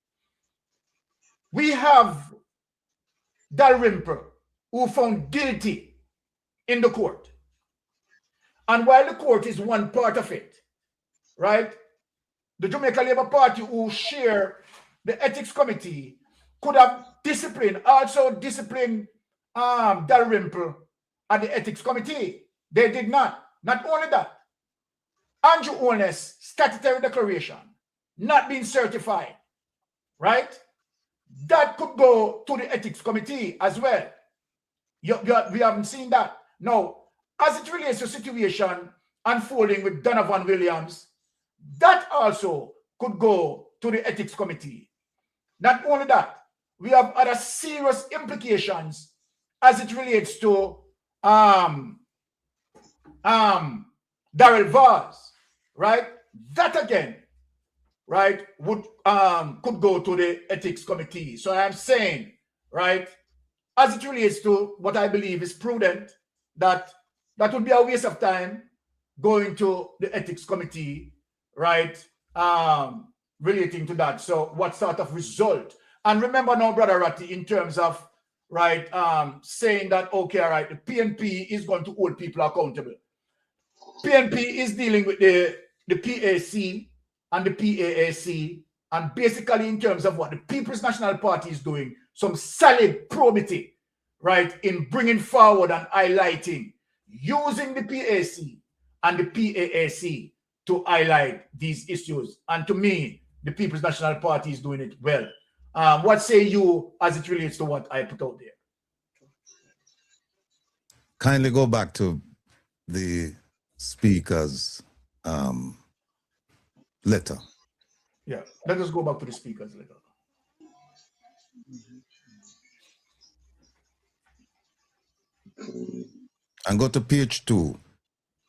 Speaker 4: We have Dalrymple, who found guilty in the court. And while the court is one part of it, right, the Jamaica Labour Party, who share the ethics committee, could have also disciplined Dalrymple at the ethics committee. They did not. Not only that, Andrew Owner's statutory declaration not being certified, right? That could go to the ethics committee as well. We haven't seen that. Now, as it relates to situation unfolding with Donovan Williams, that also could go to the ethics committee. Not only that, we have other serious implications as it relates to Darrell Vaz, right? That again, right, would could go to the ethics committee. So I am saying, right, as it relates to what I believe is prudent, that would be a waste of time going to the ethics committee, right, relating to that. So what sort of result? And remember now, Brother Ratty, in terms of, right, saying that, okay, all right, the PNP is going to hold people accountable. PNP is dealing with the PAC and the PAAC, and basically in terms of what the People's National Party is doing, some solid probity, right, in bringing forward and highlighting, using the PAC and the PAAC to highlight these issues. And to me, the People's National Party is doing it well. What say you as it relates to what I put out there?
Speaker 6: Kindly go back to the speaker's letter.
Speaker 4: Yeah, let us go back to the speaker's letter.
Speaker 6: And go to page 2. I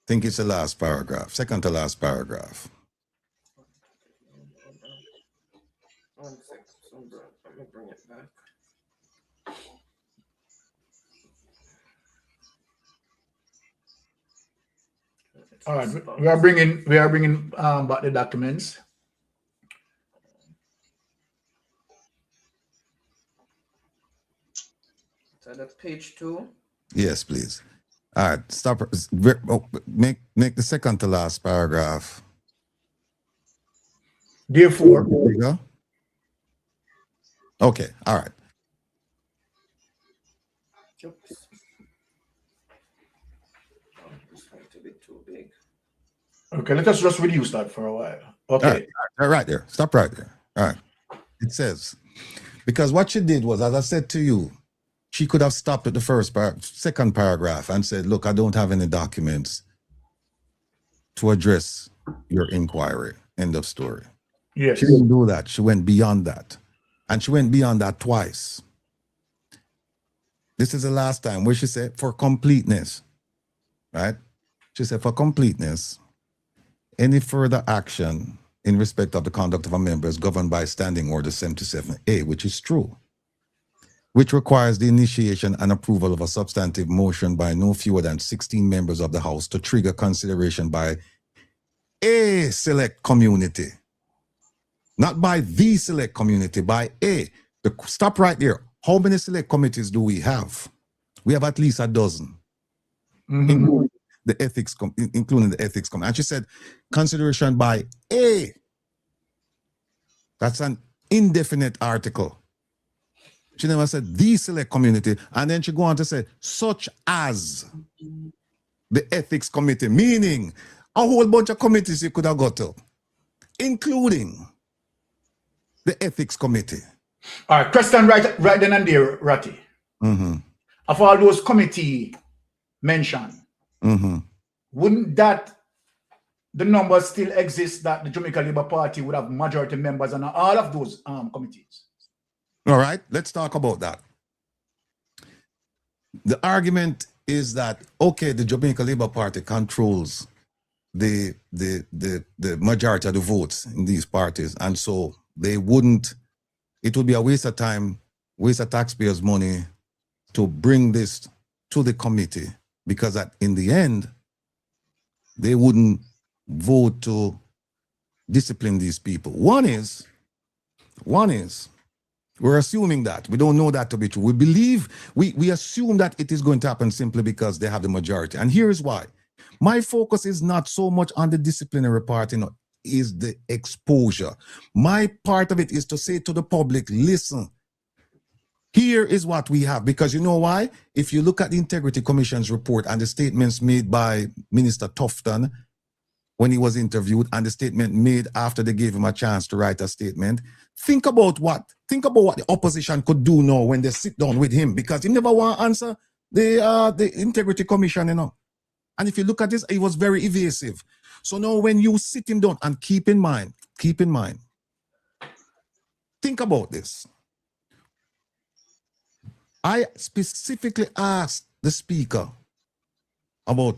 Speaker 6: think it's the last paragraph, second to last paragraph.
Speaker 3: 1 second. Let me bring it back.
Speaker 4: All right, we are bringing back the documents.
Speaker 3: So that's page 2.
Speaker 6: Yes, please. All right, stop. Make the second to last paragraph.
Speaker 4: Therefore.
Speaker 6: Okay, all right.
Speaker 3: Oops. Oh, it's going to be too big.
Speaker 4: Okay, let us just reduce that for a while. Okay.
Speaker 6: All right there. Stop right there. All right. It says, because what she did was, as I said to you, she could have stopped at the second paragraph and said, look, I don't have any documents to address your inquiry. End of story.
Speaker 4: Yes.
Speaker 6: She didn't do that. She went beyond that. And she went beyond that twice. This is the last time where she said, for completeness, right? She said, for completeness, any further action in respect of the conduct of a member is governed by Standing Order 77A, which is true, which requires the initiation and approval of a substantive motion by no fewer than 16 members of the House to trigger consideration by a select community. Not by the select community, by a. Stop right there. How many select committees do we have? We have at least a dozen, including the ethics, including the ethics committee. And she said, consideration by a. That's an indefinite article. She never said the select community. And then she go on to say, such as the ethics committee, meaning a whole bunch of committees you could have got to, including the ethics committee.
Speaker 4: All right, question right then and there, Ratty. Of all those committee mentioned, wouldn't that the numbers still exist that the Jamaica Labour Party would have majority members on all of those committees?
Speaker 6: All right, let's talk about that. The argument is that, okay, the Jamaica Labour Party controls the majority of the votes in these parties, and so they wouldn't, it would be a waste of time, waste of taxpayers' money to bring this to the committee, because in the end, they wouldn't vote to discipline these people. One is, we're assuming that. We don't know that to be true. We believe, we assume that it is going to happen simply because they have the majority. And here's why. My focus is not so much on the disciplinary part, is the exposure. My part of it is to say to the public, listen, here is what we have. Because you know why? If you look at the Integrity Commission's report and the statements made by Minister Tufton when he was interviewed, and the statement made after they gave him a chance to write a statement, think about what the opposition could do now when they sit down with him, because he never want to answer the Integrity Commission, And if you look at this, he was very evasive. So now when you sit him down, and keep in mind, think about this. I specifically asked the speaker about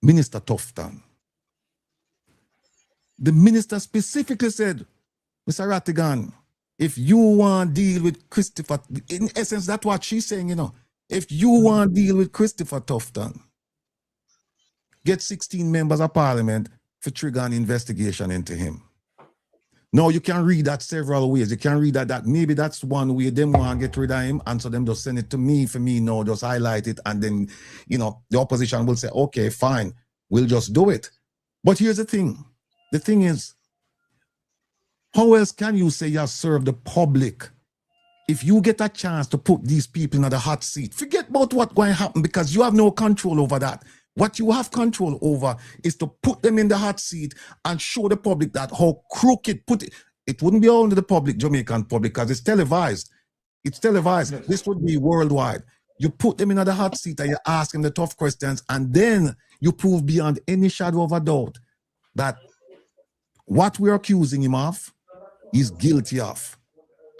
Speaker 6: Minister Tufton. The minister specifically said, Mr. Rattigan, if you want to deal with Christopher, in essence, that's what she's saying, if you want to deal with Christopher Tufton, get 16 members of parliament for trigger an investigation into him. Now, you can read that several ways. You can read that maybe that's one way them want to get rid of him, and so them just send it to me for me now, just highlight it, and then, the opposition will say, okay, fine, we'll just do it. But here's the thing. The thing is, how else can you say you have served the public if you get a chance to put these people in the hot seat? Forget about what's going to happen, because you have no control over that. What you have control over is to put them in the hot seat and show the public that how crooked it wouldn't be only the public, Jamaican public, because it's televised. It's televised. Yes. This would be worldwide. You put them in the hot seat and you ask them the tough questions, and then you prove beyond any shadow of a doubt that what we're accusing him of, he's guilty of.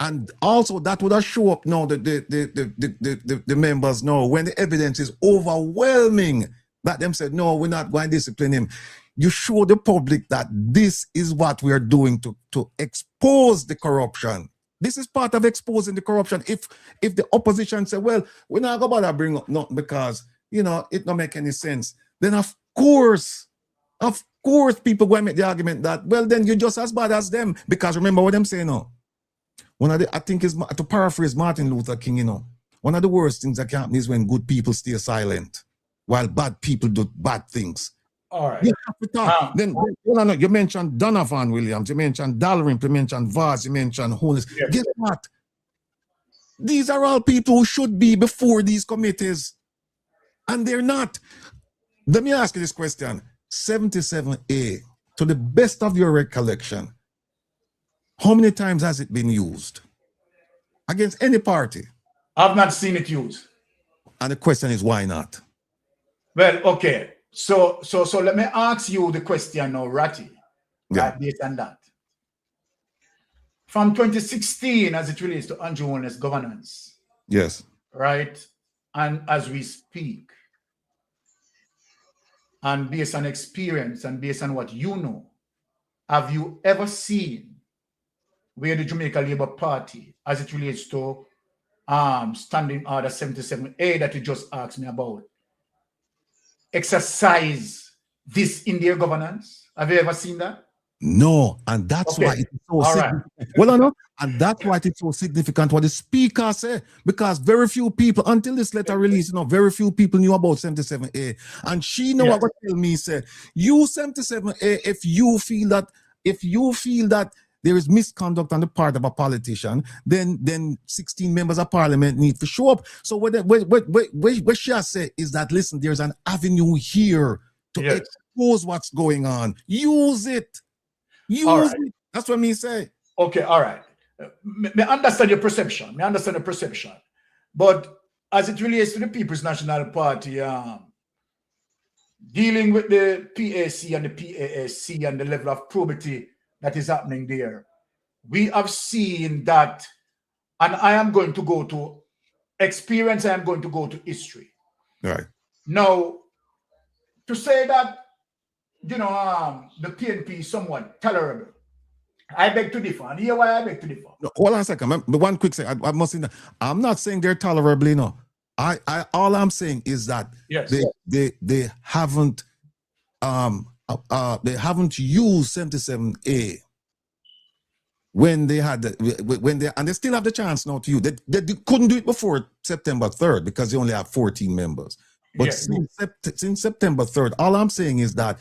Speaker 6: And also that would have show up now the members know when the evidence is overwhelming that them said, no, we're not going to discipline him. You show the public that this is what we are doing to expose the corruption. This is part of exposing the corruption. If the opposition say, well, we're not going to bring up nothing because, it don't make any sense, then of course, people going to make the argument that, well, then you're just as bad as them. Because remember what I'm saying now. I think is to paraphrase Martin Luther King, one of the worst things that can happen is when good people stay silent while bad people do bad things.
Speaker 4: All right.
Speaker 6: You have to talk. Then you mentioned Donovan Williams, you mentioned Dalrymple, you mentioned Vaz, you mentioned Holness. Yes. Guess what? These are all people who should be before these committees, and they're not. Let me ask you this question. 77A, to the best of your recollection, how many times has it been used against any party?
Speaker 4: I've not seen it used.
Speaker 6: And the question is, why not?
Speaker 4: Well, okay. So let me ask you the question now, Ratty.
Speaker 6: Yeah.
Speaker 4: Based on that. From 2016, as it relates to Andrew Holness governance.
Speaker 6: Yes.
Speaker 4: Right? and as we speak, and based on experience and based on what you know, have you ever seen where the Jamaica Labour Party, as it relates to Standing Order 77A that you just asked me about, exercise this in their governance? Have you ever seen that?
Speaker 6: No, and that's why it's so significant. Well, I know, and that's why it's so significant what the speaker said, because very few people, until this letter released, very few people knew about 77A. And she know what tell me, said, you 77A, if you feel that there is misconduct on the part of a politician, then 16 members of parliament need to show up. So what she has said is that, listen, there's an avenue here to expose what's going on. Use it. Use it. That's what me say.
Speaker 4: Okay, all right. Me understand your perception. But as it relates to the People's National Party, dealing with the PAC and the PASC and the level of probity that is happening there, we have seen that, and I am going to go to experience, I am going to go to history.
Speaker 6: Right.
Speaker 4: Now, to say that, the PNP is somewhat tolerable, I beg to differ. And here why I beg to differ.
Speaker 6: No, hold on a second. One quick second. I must say that I'm not saying they're tolerable, all I'm saying is that they haven't used 77A when they had and they still have the chance now to use. They couldn't do it before September 3rd because they only have 14 members. But since September 3rd, all I'm saying is that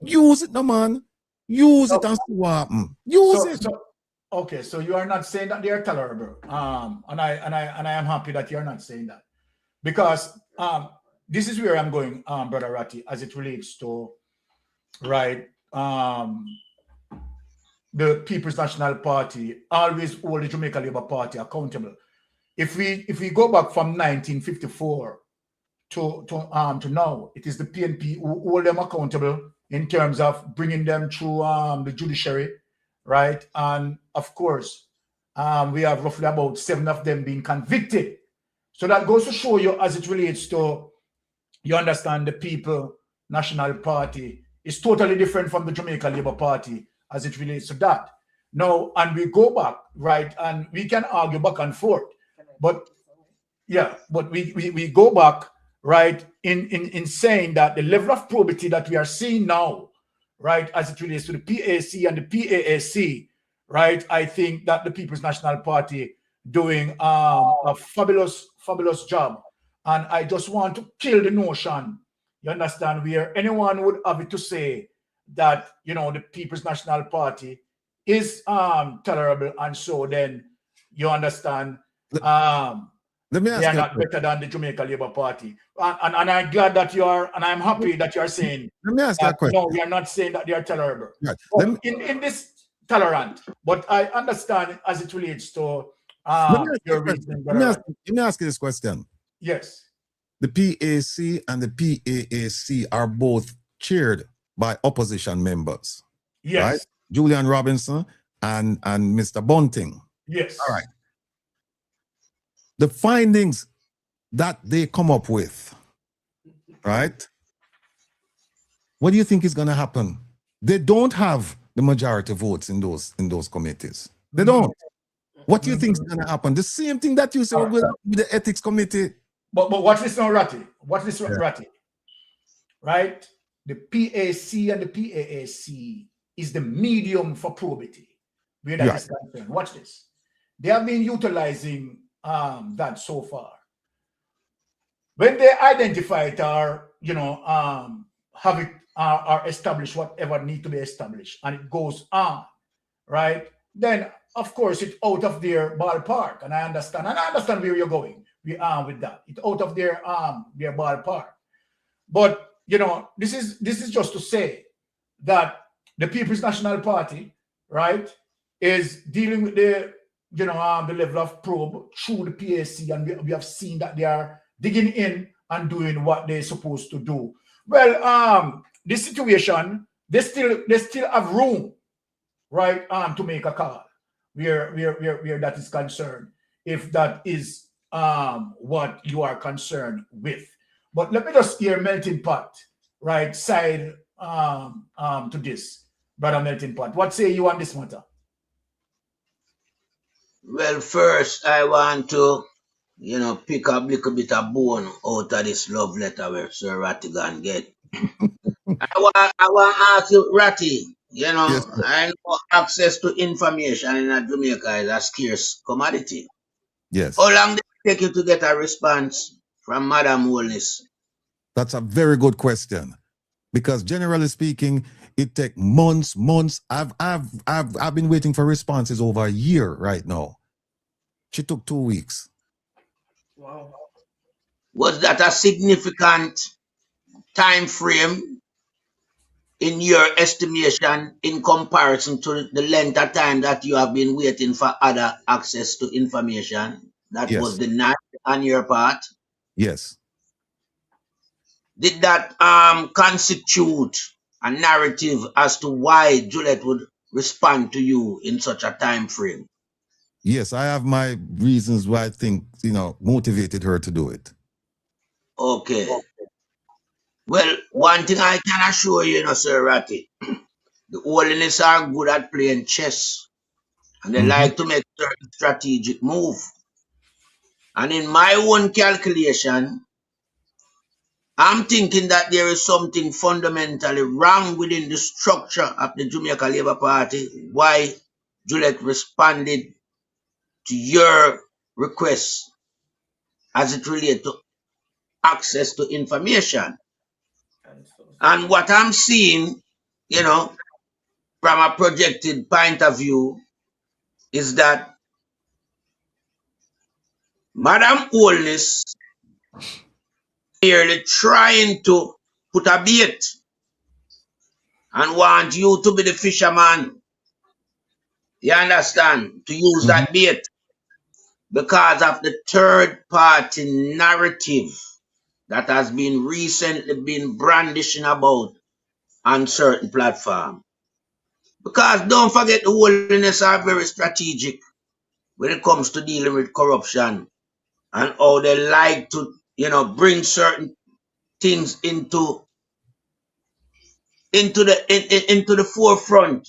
Speaker 6: use it, no man. Use it and see what happens. Use it.
Speaker 4: Okay, so you are not saying that they are tolerable. And I am happy that you are not saying that. Because this is where I'm going, Brother Ratty, as it relates to the People's National Party always hold the Jamaica Labour Party accountable. If we go back from 1954 to now, it is the PNP who hold them accountable in terms of bringing them through the judiciary, right? And of course, we have roughly about 7 of them being convicted. So that goes to show you, as it relates to, you understand, the People National Party is totally different from the Jamaica Labour Party as it relates to that. Now, and we go back, right, and we can argue back and forth, but we go back, right, in saying that the level of probity that we are seeing now, right, as it relates to the PAC and the PASC, right, I think that the People's National Party doing a fabulous job. And I just want to kill the notion, you understand, where anyone would have it to say that, the People's National Party is tolerable, and so then, you understand,
Speaker 6: let me ask
Speaker 4: they are not better than the Jamaica Labour Party. And I'm glad that you are, and I'm happy that you are saying,
Speaker 6: let me ask that question.
Speaker 4: No, we are not saying that they are tolerable.
Speaker 6: Right.
Speaker 4: In this tolerant, but I understand as it relates to your reasoning.
Speaker 6: Let me ask you this question.
Speaker 4: Yes.
Speaker 6: The PAC and the PAAC are both chaired by opposition members.
Speaker 4: Yes.
Speaker 6: Right? Julian Robinson and Mr. Bunting.
Speaker 4: Yes.
Speaker 6: All right. The findings that they come up with, right? What do you think is going to happen? They don't have the majority votes in those committees. They don't. What do you think is going to happen? The same thing that you said with the ethics committee.
Speaker 4: But watch this now, Ratty. Watch this, Ratty. Right? The PAC and the PAAC is the medium for probity, where that is concerned. Watch this. They have been utilizing that so far. When they identify it or have it or establish whatever need to be established, and it goes on, right? Then of course it's out of their ballpark, and I understand where you're going. We are with that. It's out of their ballpark. But this is just to say that the People's National Party, right, is dealing with the the level of probe through the PAC, and we have seen that they are digging in and doing what they're supposed to do. Well, this situation, they still have room, right, to make a call where that is concerned, if that is what you are concerned with. But let me just hear Melting Pot, right, side to this, Brother Melting Pot. What say you on this matter?
Speaker 5: Well, first, I want to, pick up a little bit of bone out of this love letter where Sir Rattigan get. I want to ask you, Ratty,
Speaker 6: Yes, sir.
Speaker 5: I know access to information in Jamaica is a scarce commodity.
Speaker 6: Yes.
Speaker 5: How long did it take you to get a response from Madam Holness?
Speaker 6: That's a very good question. Because generally speaking, it takes months. I've been waiting for responses over a year right now. She took 2 weeks.
Speaker 3: Wow.
Speaker 5: Was that a significant time frame in your estimation in comparison to the length of time that you have been waiting for other access to information that was
Speaker 6: Yes.
Speaker 5: denied on your part?
Speaker 6: Yes.
Speaker 5: Did that constitute a narrative as to why Juliet would respond to you in such a time frame?
Speaker 6: Yes, I have my reasons why I think, motivated her to do it.
Speaker 5: Okay. Well, one thing I can assure you, Sir Ratty, the Holiness are good at playing chess, and they like to make certain strategic move. And in my own calculation, I'm thinking that there is something fundamentally wrong within the structure of the Jamaica Labour Party, why Juliet responded to your request as it relates to access to information. And what I'm seeing, from a projected point of view, is that Madam Holness merely trying to put a bait and want you to be the fisherman. You understand? To use that bait because of the third party narrative that has been recently been brandishing about on certain platforms. Because don't forget, the Holiness are very strategic when it comes to dealing with corruption and how they like to, bring certain things into the forefront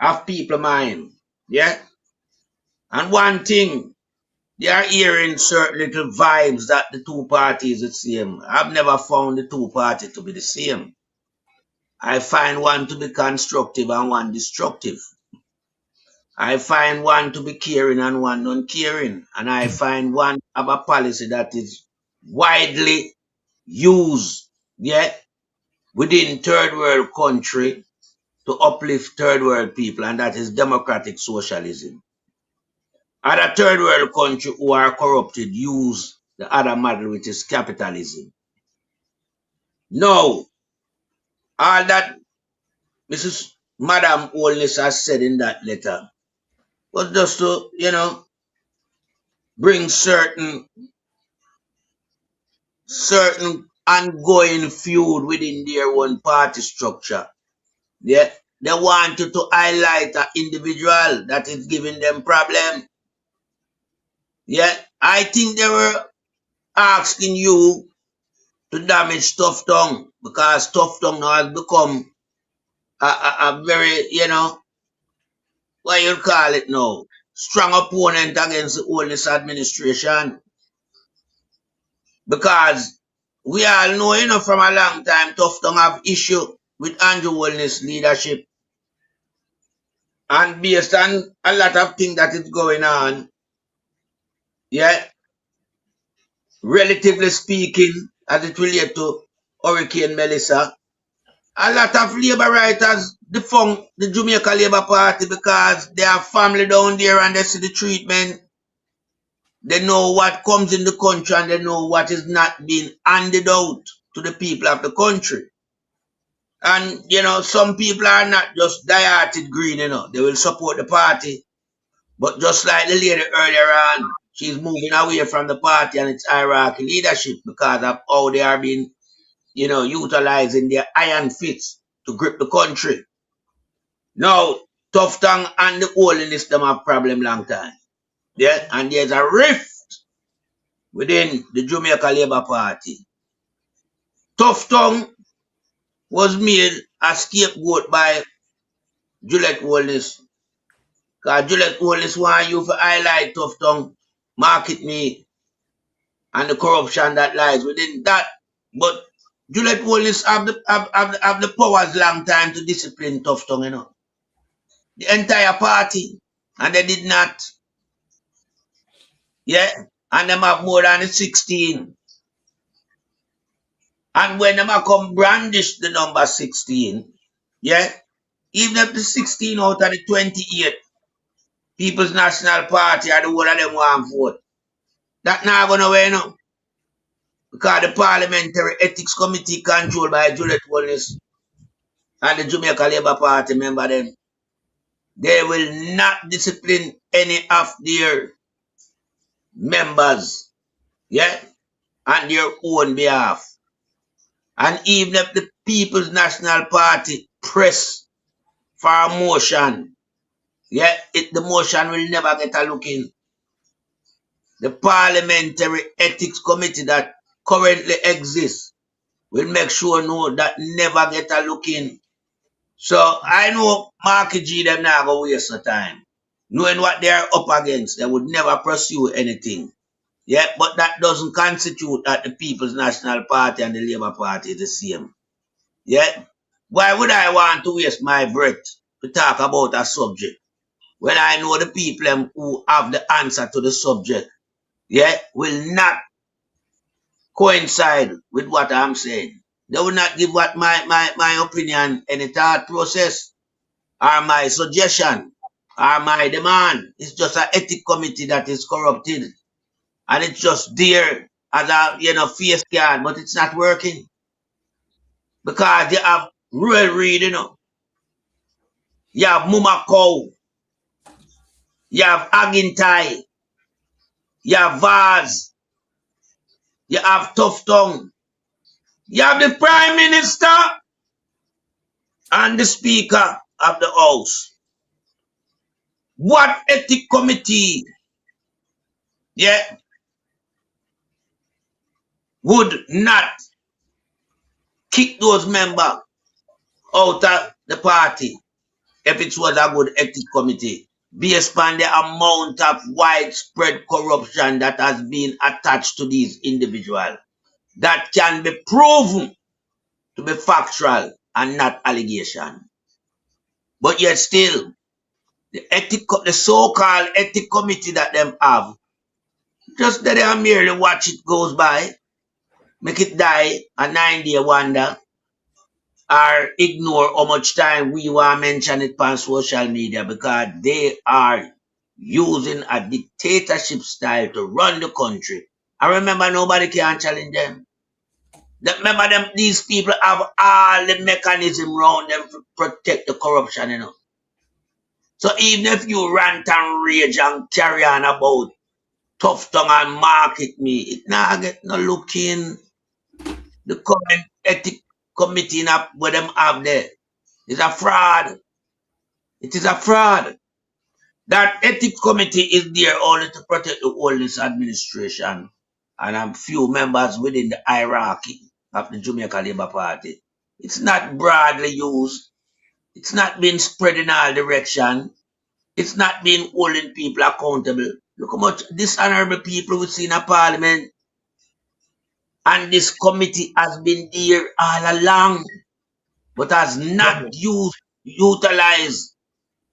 Speaker 5: of people's mind. Yeah? And one thing, they are hearing certain little vibes that the two parties are the same. I've never found the two parties to be the same. I find one to be constructive and one destructive. I find one to be caring and one non-caring. And I find one have a policy that is widely used, within third world country to uplift third world people, and that is democratic socialism. Other third world countries who are corrupted use the other model, which is capitalism. No, all that Mrs. Madam Holness has said in that letter was just to, bring certain ongoing feud within their own party structure. Yeah, they wanted to highlight an individual that is giving them problem. Yeah, I think they were asking you to damage Tough Tongue because Tough Tongue now has become a very, what you call it now, strong opponent against the Holness administration. Because we all know, from a long time, Tough Tongue have issue with Andrew Holness leadership. And based on a lot of things that is going on, relatively speaking, as it relates to Hurricane Melissa, a lot of Labour writers defunct the Jamaica Labour Party because they have family down there and they see the treatment. They know what comes in the country and they know what is not being handed out to the people of the country. And, some people are not just die-hearted green, they will support the party. But just like the lady earlier on, she's moving away from the party and its hierarchy leadership because of how they are being, utilizing their iron fists to grip the country. Now, Tough Tongue and the Holiness them have problem long time. Yeah, and there's a rift within the Jamaica Labour Party. Tough Tongue was made a scapegoat by Juliet Holness. Because Juliet Holness want you to highlight Tough Tongue, market me, and the corruption that lies within that. But Juliet Holness have the powers long time to discipline Tough Tongue, you know. The entire party. And they did not. Yeah. And them have more than 16. And when them come brandish the number 16, yeah, even if the 16 out of the 28 People's National Party are the whole of them want vote, that not gonna win, no. Because the Parliamentary Ethics Committee controlled by Juliet Holness and the Jamaica Labour Party member them, they will not discipline any of their members, yeah, on their own behalf. And even if the People's National Party press for a motion, yeah, the motion will never get a look in. The Parliamentary Ethics Committee that currently exists will make sure no that never get a look in. So I know Marky G them not gonna waste the time. Knowing what they are up against, they would never pursue anything. Yeah, but that doesn't constitute that the People's National Party and the Labour Party is the same. Yeah? Why would I want to waste my breath to talk about a subject when I know the people who have the answer to the subject, yeah, will not coincide with what I'm saying. They will not give what my opinion, any thought process, or my suggestion, or my demand. It's just an ethics committee that is corrupted. And it's just there as a face card, but it's not working. Because they have real read, you know. You have Muma Cow. You have Agintai. You have Vaz. You have Tough Tongue. You have the Prime Minister and the Speaker of the House. What ethics committee, yeah, would not kick those members out of the party if it was a good ethics committee, based on the amount of widespread corruption that has been attached to these individuals, that can be proven to be factual and not allegation. But yet still, the so-called ethics committee that them have, just that they merely watch it goes by, make it die a 9-day wonder, or ignore how much time we want to mention it on social media, because they are using a dictatorship style to run the country. I remember nobody can challenge them. Remember them, these people have all the mechanism around them to protect the corruption, you know. So even if you rant and rage and carry on about Tough Tongue and market me, it not get no look in. The current ethics committee where them have there is a fraud. It is a fraud. That ethics committee is there only to protect the oldest administration and a few members within the hierarchy of the Jamaica Labour Party. It's not broadly used. It's not being spread in all directions. It's not being holding people accountable. Look how much dishonorable people we see in a parliament. And this committee has been there all along, but has not utilized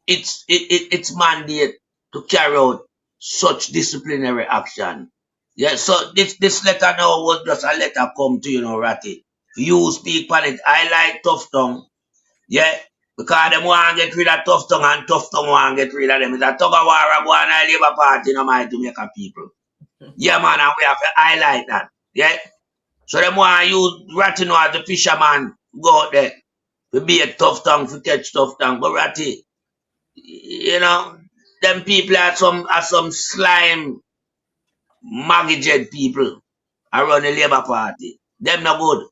Speaker 5: its mandate to carry out such disciplinary action. Yeah, so this letter now was just a letter come to, you know, Ratty. You speak on it. I like Tough Tongue. Yeah, because them want to get rid of Tough Tongue and Tough Tongue want to get rid of them. It's a tug of war go on a Labour Party, no mind Jamaica people. Yeah, man, and we have to highlight that. Yeah. So them want to use Ratty now as the fisherman, go out there to be a Tough Tongue, to catch Tough Tongue. But Ratty, you know, them people are some slime, maggot people around the Labour Party. Them not good.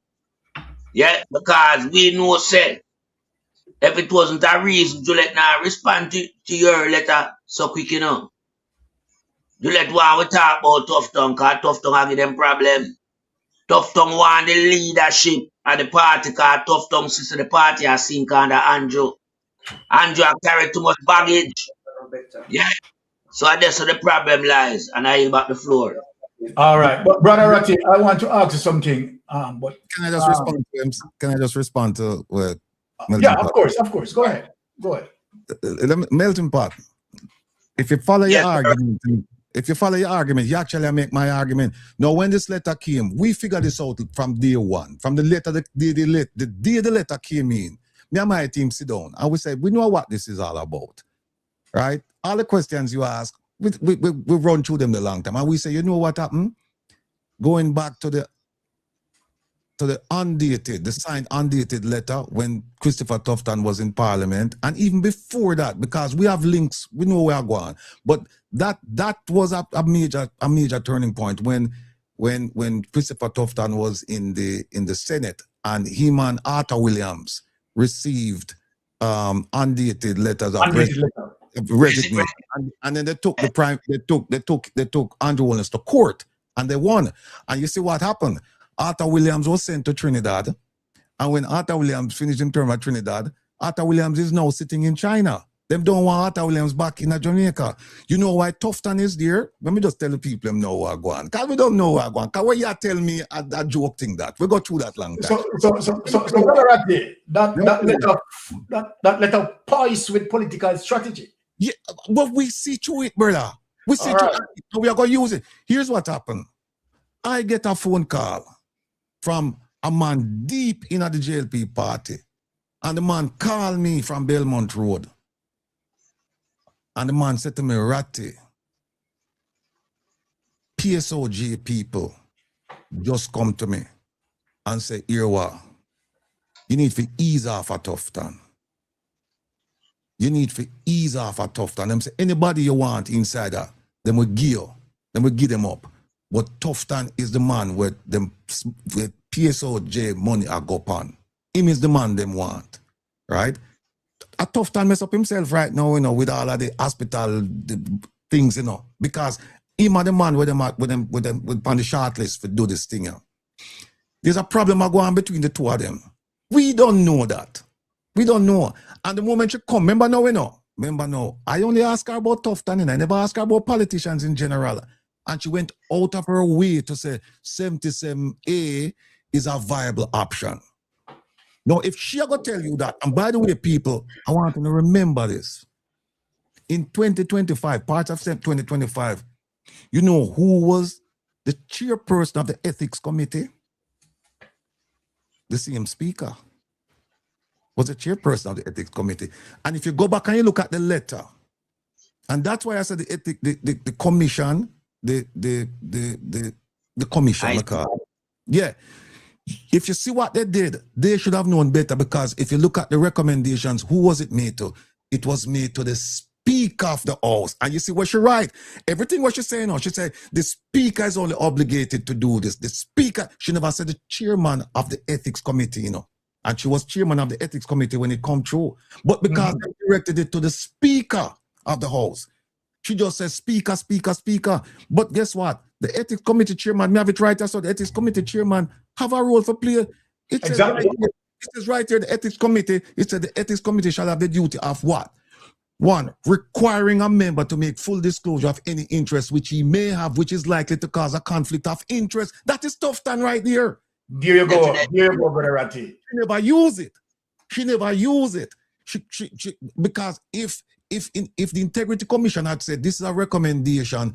Speaker 5: Yeah, because we know, say, if it wasn't a reason to let now respond to your letter so quick, you know. You let one we talk about tough tongue, because tough tongue give them problem. Tough tongue want the leadership of the party, because tough tongue sister the party has sink under Andrew. Andrew have carried too much baggage. Yeah. So that's where the problem lies, and I yield back the floor.
Speaker 4: All right, but Brother Ratty, I want to ask you something. But
Speaker 6: can I just respond to him? Can I just respond to what?
Speaker 4: Yeah, of course. Go ahead.
Speaker 6: Melting pot. If you follow your argument, you actually make my argument. Now, when this letter came, we figured this out from day one. From the letter, the day the letter came in, me and my team sit down and we said, we know what this is all about, right? All the questions you ask, we run through them the long time, and we say, you know what happened? Going back to the undated, the signed undated letter when Christopher Tufton was in Parliament, and even before that, because we have links, we know where we're going. But that was a major turning point when Christopher Tufton was in the Senate, and him and Arthur Williams received undated letters of resignation, and then they took Andrew Williams to court, and they won. And you see what happened? Arthur Williams was sent to Trinidad, and when Arthur Williams finished his term at Trinidad, Arthur Williams is now sitting in China. They don't want Arthur Williams back in Jamaica. You know why Tufton is there? Let me just tell the people them know where I'm going. Because we don't know where I'm going. Because when you tell me a joke thing that, we go through that long time.
Speaker 4: So Brother Ratty, that letter poised with political strategy.
Speaker 6: Yeah, but we see through it, brother. We see through it. We are going to use it. Here's what happened. I get a phone call from a man deep in the JLP party. And the man called me from Belmont Road. And the man said to me, Ratty, PSOJ people just come to me and say, here what? You need to ease off a Tufton. You need to ease off a Tufton. Them say, anybody you want inside that, them will give you. Them will give them up. But Tufton is the man with PSOJ money I go on. Him is the man them want, right? A Tufton mess up himself right now, with all of the hospital things, because him are the man with them on the short list for do this thing. There's a problem going on between the two of them. We don't know that. We don't know. And the moment she come, remember now, I only ask her about Tufton, and I never ask her about politicians in general. And she went out of her way to say 77A is a viable option. Now, if she going to tell you that, and by the way, people, I want you to remember this. In 2025, parts of 2025, you know who was the chairperson of the ethics committee? The same speaker was the chairperson of the ethics committee. And if you go back and you look at the letter, and that's why I said the commission, the commission. Yeah. If you see what they did, they should have known better, because if you look at the recommendations, who was it made to? It was made to the Speaker of the House. And you see what she write? Everything what she's saying now, she said the Speaker is only obligated to do this. The Speaker, she never said the chairman of the ethics committee, And she was chairman of the ethics committee when it come through. But because they directed it to the Speaker of the House, she just says speaker, speaker, speaker. But guess what? The ethics committee chairman, me have it right there, so the ethics committee chairman have a role for play. It says right here, the ethics committee, it said the ethics committee shall have the duty of what? 1, requiring a member to make full disclosure of any interest which he may have, which is likely to cause a conflict of interest. That is Tufton right there.
Speaker 4: There you go, Brother Ratty.
Speaker 6: She never use it. She never use it. Because if the Integrity Commission had said this is a recommendation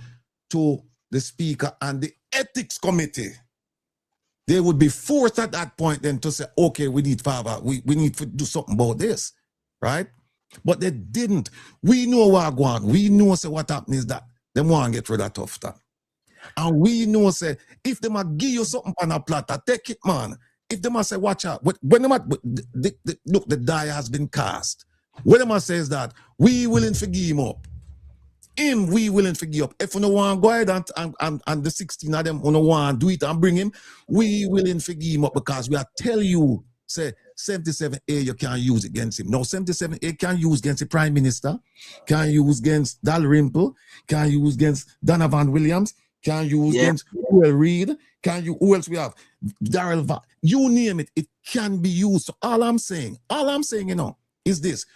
Speaker 6: to the Speaker and the Ethics Committee, they would be forced at that point then to say, okay, we need to do something about this, right? But they didn't. We know what going on. We know what happened is that they want to get rid of Tufton. And we know if they might give you something on a platter, take it, man. If they must say, watch out, when they might, look, the die has been cast. What they must say is that we willing to give him up. We willing to give up. If we don't want to go ahead and the 16 of them we don't want to do it and bring him, we willing to give him up, because we are tell you, say, 77A, you can't use against him. No, 77A can use against the Prime Minister, can use against Dalrymple, can use against Donovan Williams, can use against Will Reed, who else we have? Darrell, you name it, it can be used. So all I'm saying, is this.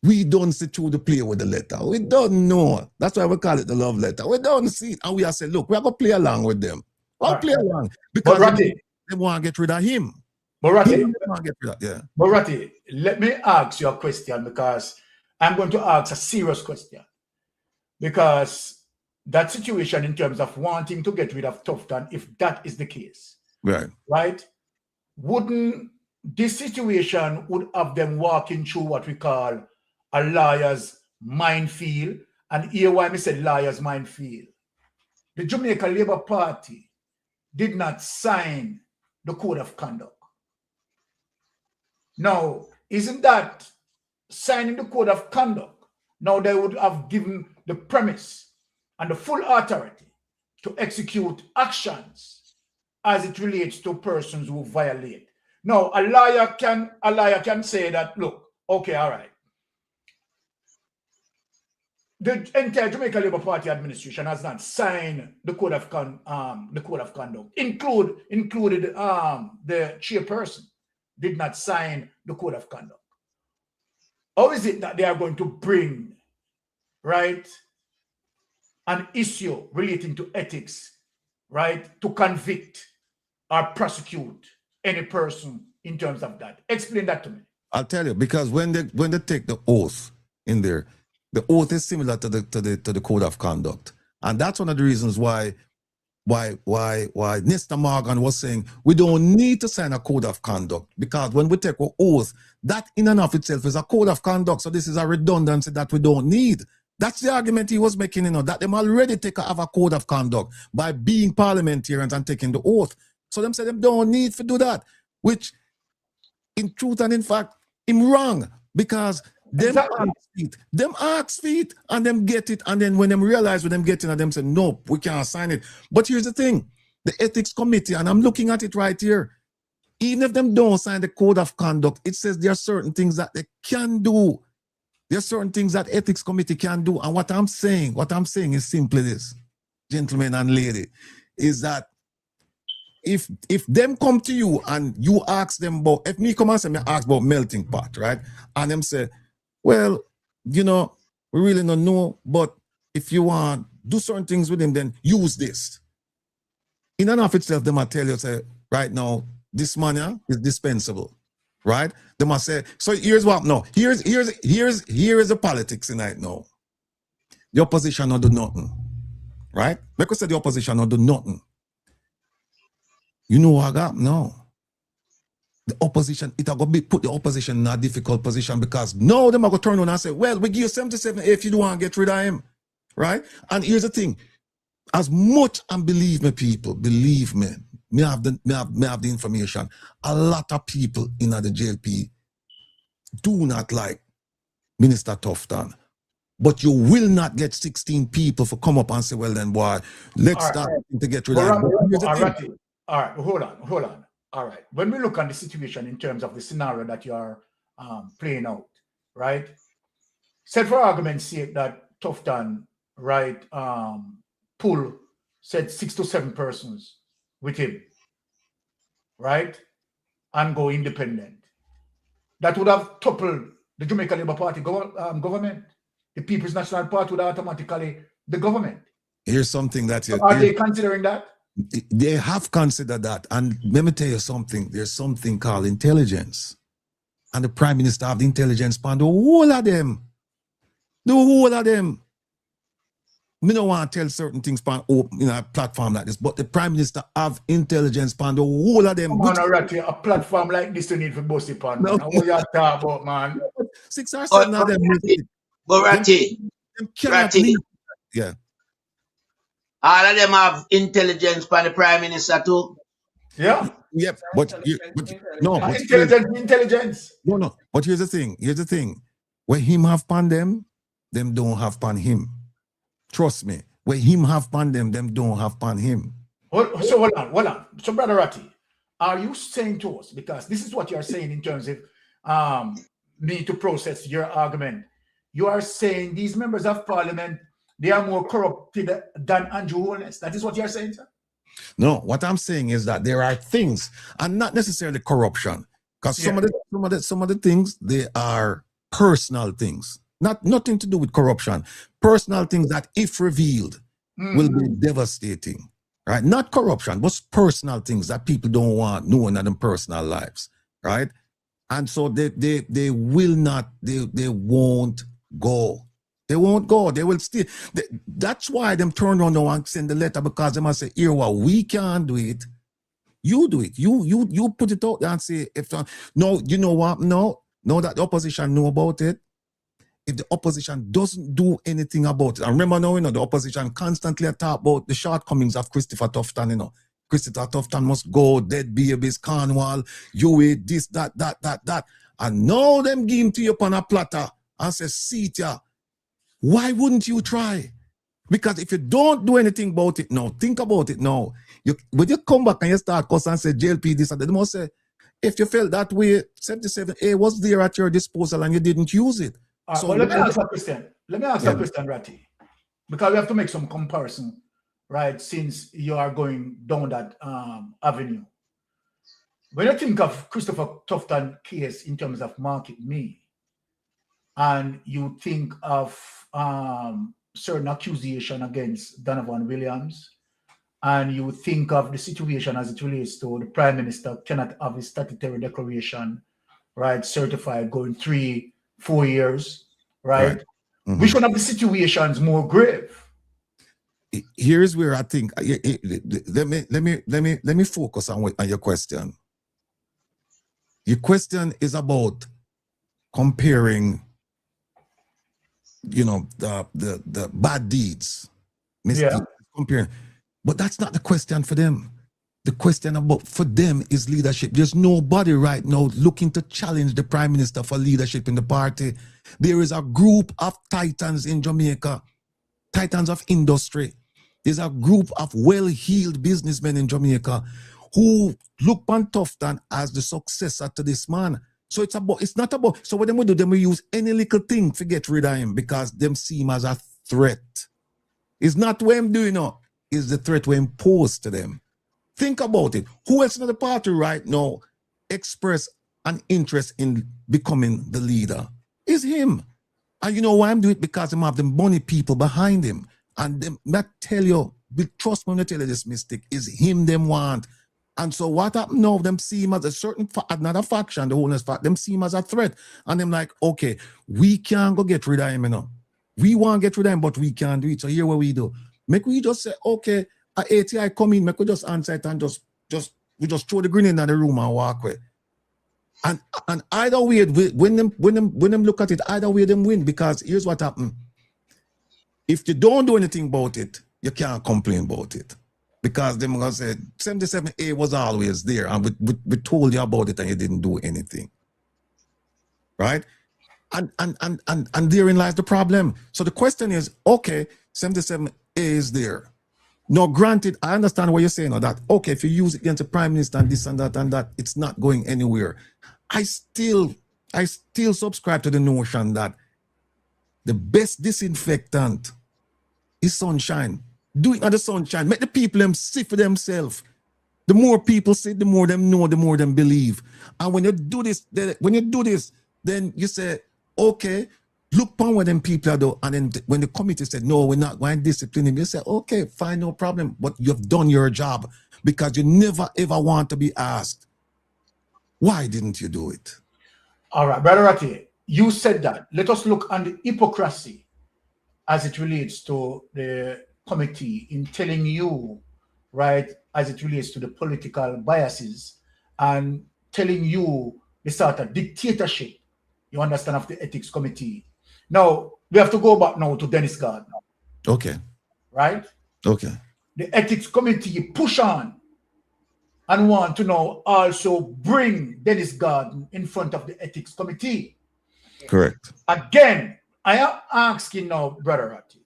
Speaker 6: We don't see through the play with the letter. We don't know. That's why we call it the love letter. We don't see it. And we are saying, look, we are going to play along with them. We'll play along. Because they want to get rid of him.
Speaker 4: Moratti,
Speaker 6: Moratti,
Speaker 4: let me ask you a question, because I'm going to ask a serious question. Because that situation in terms of wanting to get rid of Tufton, if that is the case, right? Wouldn't this situation would have them walking through what we call a liar's minefield? And here why I said liar's minefield. The Jamaica Labour Party did not sign the code of conduct. Now, isn't that signing the code of conduct? Now they would have given the premise and the full authority to execute actions as it relates to persons who violate. Now, a liar can say that, look, okay, all right. The entire Jamaica Labour Party administration has not signed the code of conduct. Included the chairperson did not sign the code of conduct. How is it that they are going to bring, right, an issue relating to ethics, right, to convict or prosecute any person in terms of that? Explain that to me.
Speaker 6: I'll tell you, because when they take the oath in there, the oath is similar to the code of conduct, and that's one of the reasons why Mr. Morgan was saying we don't need to sign a code of conduct, because when we take an oath, that in and of itself is a code of conduct. So this is a redundancy that we don't need. That's the argument he was making, that them already have a code of conduct by being parliamentarians and taking the oath. So them say them don't need to do that, which in truth and in fact, I'm wrong, because them ask feet and them get it, and then when them realize when them get it, and them say, nope, we can't sign it. But here's the thing, the ethics committee, and I'm looking at it right here, even if them don't sign the code of conduct, it says there are certain things that they can do. There are certain things that ethics committee can do. And what I'm saying is simply this, gentlemen and lady, is that if them come to you and you ask them about, if me come and say me ask about melting pot, right? And them say, well, we really don't know, but if you want do certain things with him, then use this. In and of itself, they might tell you, say, right now, this money is dispensable, right? They must say, so here's what, no, here's the politics tonight now. The opposition don't do nothing, right? Because the opposition don't do nothing. You know what I got? No. The opposition, it are going to put the opposition in a difficult position, because now them are going to turn around and say, well, we give you 77 if you don't want to get rid of him, right? And here's the thing, as much, and believe me, people, believe me, me have the information, a lot of people in the JLP do not like Minister Tufton, but you will not get 16 people to come up and say, well then, boy, let's start to get rid of him.
Speaker 4: All right, hold on. All right, when we look at the situation in terms of the scenario that you are playing out, right? Said for argument's sake that Tufton, right, Pull said 6 to 7 persons with him, right, and go independent. That would have toppled the Jamaica Labour Party government. The People's National Party would automatically the government.
Speaker 6: Here's something that
Speaker 4: are they considering that?
Speaker 6: They have considered that, and let me tell you something. There's something called intelligence, and the Prime Minister have the intelligence span. The whole of them. Me don't want to tell certain things on a platform like this, but the Prime Minister have intelligence span. The whole of them.
Speaker 4: Man, a platform like this you need for bossy pan. No. What you talk about, man?
Speaker 6: 6 or 7 of them.
Speaker 5: Ratty.
Speaker 6: Yeah.
Speaker 5: All of them have intelligence by the Prime Minister too.
Speaker 4: Yeah.
Speaker 6: Yep. But
Speaker 4: intelligence.
Speaker 6: No. But here's the thing. When him have pan them don't have pan him. Trust me. When him have pan them don't have pan him.
Speaker 4: So hold on. So Brother Ratty, are you saying to us, because this is what you're saying in terms of me to process your argument, you are saying these members of parliament, they are more corrupted than Andrew Holness. That is what you're saying, sir?
Speaker 6: No, what I'm saying is that there are things, and not necessarily corruption, because some of the things, they are personal things, nothing to do with corruption. Personal things that, if revealed, will be devastating. Right? Not corruption, but personal things that people don't want knowing in their personal lives. Right? And so they will not, they won't go. They won't go. They will still. That's why them turn around and send the letter, because they must say, here, what we can't do it. You do it. You put it out there and say, no, you know what? No, that the opposition know about it. If the opposition doesn't do anything about it, and remember now, the opposition constantly talk about the shortcomings of Christopher Tufton, Christopher Tufton must go, dead babies, Cornwall, this, that. And now them give him to you upon a platter and say, see it ya. Why wouldn't you try? Because if you don't do anything about it now, think about it now. When you come back and you start cussing and say JLP this and that, they must say, if you felt that way, 77A was there at your disposal and you didn't use it.
Speaker 4: So well, let me ask a question. Let me ask a question, Ratty. Because we have to make some comparison, right? Since you are going down that avenue. When you think of Christopher Tufton case in terms of market me, and you think of certain accusation against Donovan Williams, and you think of the situation as it relates to the Prime Minister cannot have his statutory declaration, right, certified going 3-4 years, right? Which one of the situations more grave?
Speaker 6: Here's where I think let me focus on your question. Your question is about comparing, the bad deeds, comparing, but that's not the question for them. The question for them is leadership. There's nobody right now looking to challenge the Prime Minister for leadership in the party. There is a group of titans in Jamaica, titans of industry. There's a group of well-heeled businessmen in Jamaica who look upon Tufton as the successor to this man. So it's not about, so what them we do, them we use any little thing to get rid of him because them see him as a threat. It's not what I'm doing now, it's the threat we impose to them. Think about it. Who else in the party right now express an interest in becoming the leader? It's him. And you know why I'm doing it? Because him have the money people behind him. And them, I tell you, trust me when I tell you this, Mystic, is him them want. And so what happened now, them see him as a certain, another faction, the wholeness fact, them see him as a threat. And them like, okay, we can't go get rid of him, We want to get rid of him, but we can't do it. So here what we do. Make we just say, okay, ATI come in, make we just answer it and we just throw the grenade in the room and walk away. And either way, when them look at it, either way them win, because here's what happened. If you don't do anything about it, you can't complain about it. Because them gonna say 77A was always there, and we told you about it and you didn't do anything. Right? And therein lies the problem. So the question is, okay, 77A is there. Now, granted, I understand what you're saying, or that, okay, if you use it against the Prime Minister and this and that, it's not going anywhere. I still subscribe to the notion that the best disinfectant is sunshine. Do it at the sunshine. Make the people them see for themselves. The more people see, the more them know, the more them believe. And when you do this, then you say, okay, look upon what them people are doing. And then when the committee said, no, we're not going to discipline him, you say, okay, fine, no problem. But you've done your job, because you never, ever want to be asked, why didn't you do it?
Speaker 4: All right, Brother Ratty, you said that. Let us look on the hypocrisy as it relates to the committee in telling you, right, as it relates to the political biases and telling you the sort of dictatorship, you understand, of the ethics committee. Now, we have to go back now to Dennis Garden.
Speaker 6: Okay.
Speaker 4: Right?
Speaker 6: Okay.
Speaker 4: The ethics committee push on and want to now also bring Dennis Garden in front of the ethics committee.
Speaker 6: Correct.
Speaker 4: Again, I am asking now, Brother Ratty,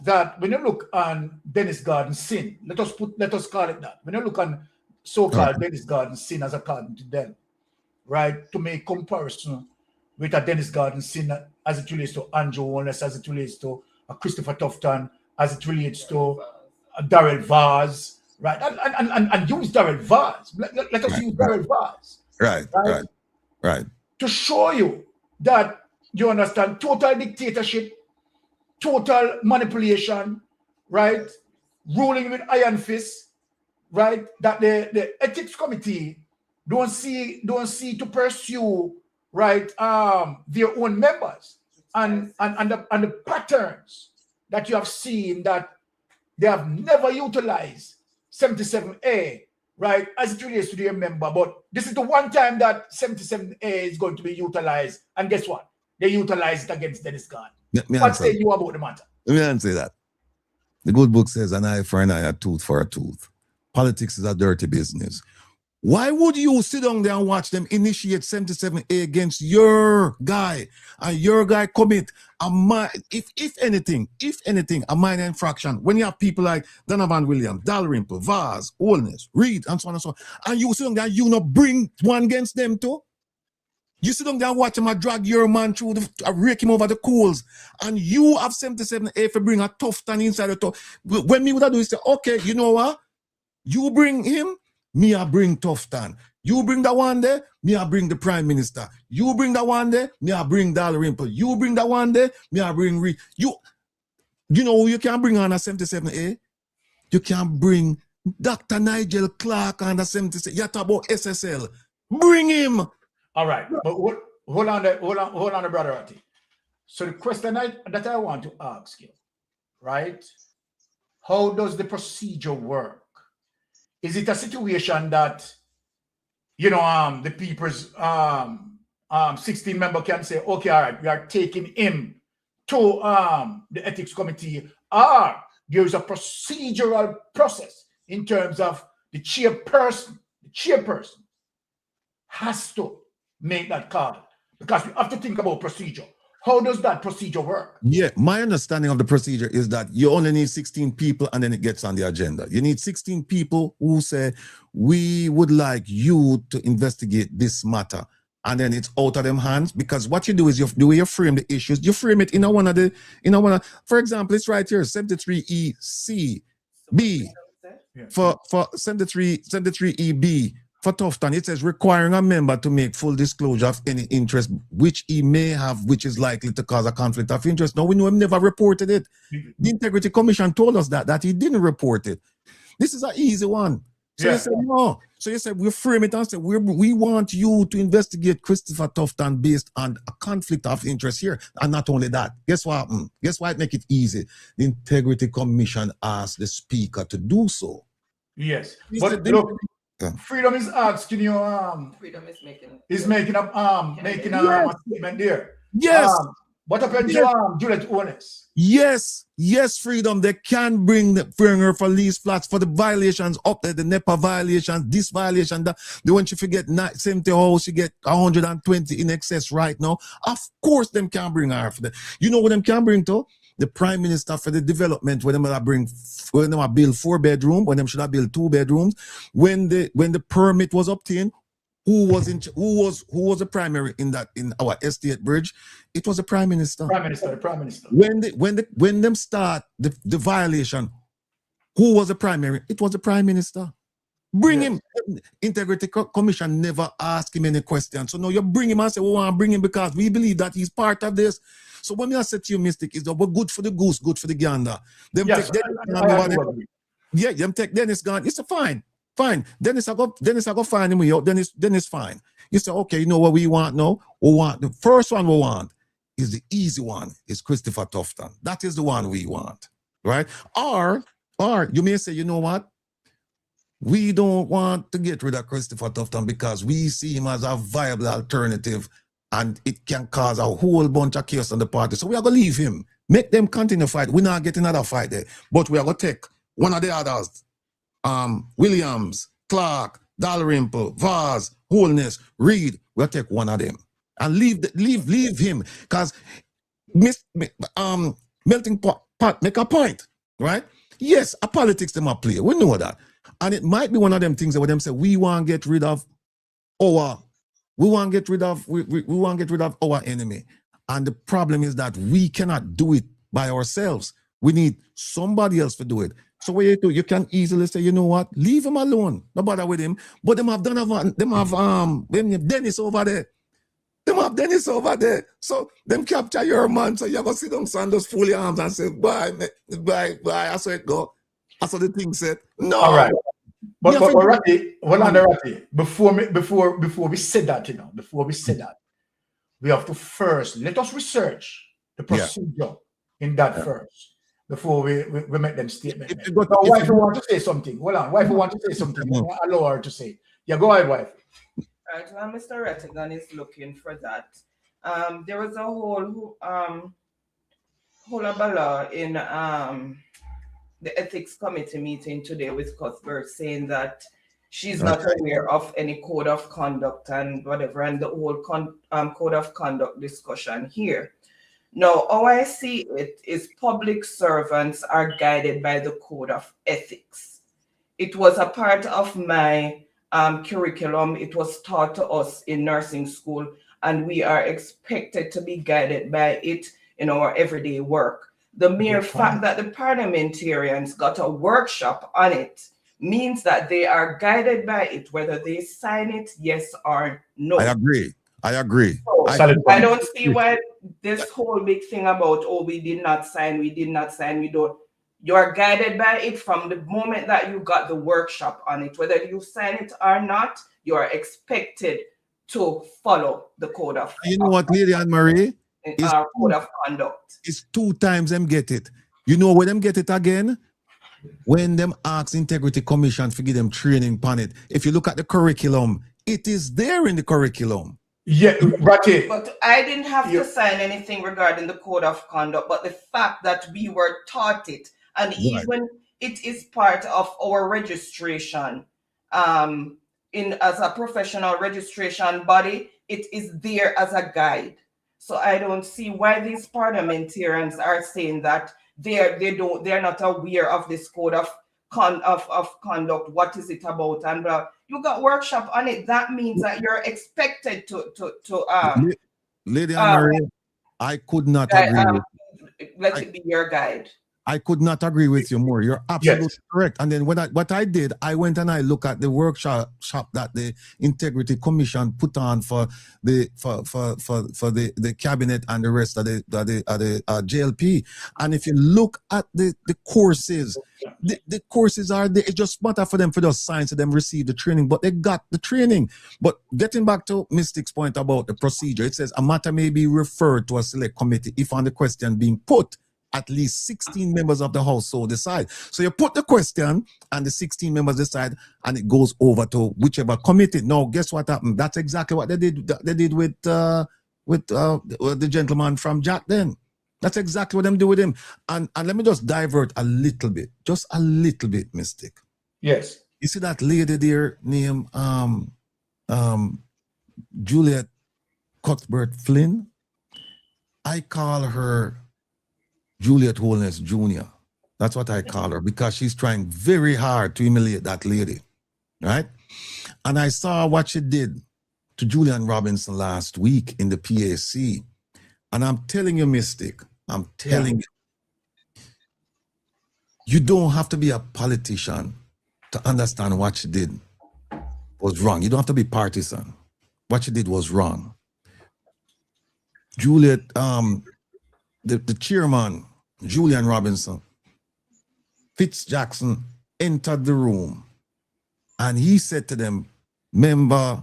Speaker 4: that when you look on Dennis Garden's sin, let us call it that. When you look on so-called Dennis Garden sin as according to them, right? To make comparison with a Dennis Garden sin as it relates to Andrew Wallace, as it relates to Christopher Tufton, as it relates to Darrell Vaz, right? And use Darrell Vaz. Let us use Darrell Vaz.
Speaker 6: Right.
Speaker 4: To show you that, you understand, total dictatorship, total manipulation, right? Ruling with iron fist, right? That the ethics committee don't see to pursue, right, their own members, and the patterns that you have seen, that they have never utilized 77A, right, as it relates to their member. But this is the one time that 77A is going to be utilized, and guess what? They utilize it against Dennis Garden. What say you about the matter?
Speaker 6: Let me answer that. The good book says an eye for an eye, a tooth for a tooth. Politics is a dirty business. Why would you sit down there and watch them initiate 77A against your guy, and your guy commit if anything, a minor infraction? When you have people like Donovan Williams, Dalrymple, Vaz, Holness, Reed, and so on and so on, and you sit down there and you not bring one against them too? You sit down there and watch him drag your man through, rake him over the coals, and you have 77A for bring a Tufton inside the top. When me would I do is say, okay, you know what? You bring him, me I bring Tufton. You bring the one there, me I bring the Prime Minister. You bring the one there, me I bring Dalrymple. You bring the one there, me I bring Reed. You know who you can bring on a 77A? You can bring Dr. Nigel Clark on the 77A. You talk about SSL. Bring him.
Speaker 4: All right, but hold on, brother Ati. So the question that I want to ask you, right? How does the procedure work? Is it a situation that, you know, the people's 16 member can say, okay, all right, we are taking him to the ethics committee, or there is a procedural process in terms of the chairperson has to make that call, because we have to think about procedure. How does that procedure work?
Speaker 6: Yeah, my understanding of the procedure is that you only need 16 people and then it gets on the agenda. You need 16 people who say, we would like you to investigate this matter. And then it's out of them hands, because what you do is the way you frame the issues, you frame it in for example, it's right here, 73EC B for 73EB. For Tufton, it says requiring a member to make full disclosure of any interest which he may have, which is likely to cause a conflict of interest. Now, we know he never reported it. The Integrity Commission told us that he didn't report it. This is an easy one. So you said no. So you said we frame it and say we want you to investigate Christopher Tufton based on a conflict of interest here. And not only that, guess what? Guess why it make it easy? The Integrity Commission asked the speaker to do so.
Speaker 4: Yes. But look, Freedom is asking you.
Speaker 3: Freedom is making
Speaker 4: a statement there.
Speaker 6: Yes.
Speaker 4: What happened to Juliet Owens?
Speaker 6: Yes, Freedom. They can bring her for lease flats for the violations up there, the NEPA violations, this violation, the one she forget 70 house, she get 120 in excess right now. Of course, them can bring her for that. You know what them can bring to? The Prime Minister for the development, when them build 4-bedroom, when them should have built 2 bedrooms, when the permit was obtained, who was the primary in our estate bridge? It was the Prime Minister.
Speaker 4: The Prime Minister.
Speaker 6: When them start the violation, who was the primary? It was the Prime Minister. Bring him. Integrity Commission never asked him any questions. So now you bring him and say, we want to bring him because we believe that he's part of this. So when I said to you, Mystic, is that we're good for the goose, good for the gander. Them take Dennis gone. You say, fine. Dennis I go find him out. Dennis fine. You say, okay, you know what we want now? We want the first one we want is the easy one, is Christopher Tufton. That is the one we want. Right? Or you may say, you know what? We don't want to get rid of Christopher Tufton because we see him as a viable alternative and it can cause a whole bunch of chaos on the party. So we are going to leave him. Make them continue fight. We're not getting another fight there. But we are going to take one of the others. Williams, Clark, Dalrymple, Vaz, Holness, Reed. We'll take one of them. And leave him. Because Melting Pot make a point. Right? Yes, a politics them a play. We know that. And it might be one of them things that where them say, we want to get rid of our, we want to get rid of, we want to get rid of our enemy. And the problem is that we cannot do it by ourselves. We need somebody else to do it. So what you do, you can easily say, you know what, leave him alone. No bother with him. But them have Dennis over there. Them have Dennis over there. So them capture your man. So you go sit down and just fold your arms and say, bye. I saw it go. I saw the thing said. No.
Speaker 4: All right. But Ratty, Ratty, before we say that, we have to first let us research the procedure in that first before we make them statement. Now, wife want to say something. Hold on, wife want to say something. Allow her to say. Yeah, go ahead, wife.
Speaker 3: Right, while Mr. Rettigan is looking for that, there was a whole hollaballa in the ethics committee meeting today with Cuthbert saying that she's not aware of any code of conduct and whatever, and the whole code of conduct discussion here. Now, how I see it is public servants are guided by the code of ethics. It was a part of my curriculum. It was taught to us in nursing school, and we are expected to be guided by it in our everyday work. The mere fact that the parliamentarians got a workshop on it means that they are guided by it, whether they sign it, yes or no.
Speaker 6: I agree.
Speaker 3: So, I don't see why this whole big thing about, oh, we did not sign, we don't. You are guided by it from the moment that you got the workshop on it. Whether you sign it or not, you are expected to follow the code of conduct.
Speaker 6: You know what, Lady Anne Marie?
Speaker 3: Code of conduct.
Speaker 6: It's 2 times them get it. You know when them get it again? When them ask Integrity Commission to give them training on it. If you look at the curriculum, it is there in the curriculum.
Speaker 4: Yeah, Ratty.
Speaker 3: But I didn't have to sign anything regarding the code of conduct, but the fact that we were taught it, and even it is part of our registration, as a professional registration body, it is there as a guide. So I don't see why these parliamentarians are saying that they're not aware of this code of conduct. What is it about? And you got workshop on it. That means that you're expected to
Speaker 6: Lady Anne Marie, I could not agree.
Speaker 3: Let it be your guide.
Speaker 6: I could not agree with you more. You're absolutely correct. And then what I did, I went and I looked at the workshop that the Integrity Commission put on for the cabinet and the rest of the JLP. And if you look at the courses, the courses are there. It's just matter for them for just sign so them receive the training, but they got the training. But getting back to Mystic's point about the procedure, it says a matter may be referred to a select committee if on the question being put, at least 16 members of the household decide. So you put the question and the 16 members decide and it goes over to whichever committee. Now, guess what happened? That's exactly what they did. They did with the gentleman from Jack then. That's exactly what them do with him. And let me just divert a little bit. Just a little bit, Mystic.
Speaker 4: Yes.
Speaker 6: You see that lady there named Juliet Cuthbert Flynn? I call her Juliet Holness Jr. That's what I call her because she's trying very hard to humiliate that lady, right? And I saw what she did to Julian Robinson last week in the PAC. And I'm telling you, Mystic, I'm telling you, you don't have to be a politician to understand what she did was wrong. You don't have to be partisan. What she did was wrong. Juliet, the chairman, Julian Robinson, Jackson entered the room and he said to them, member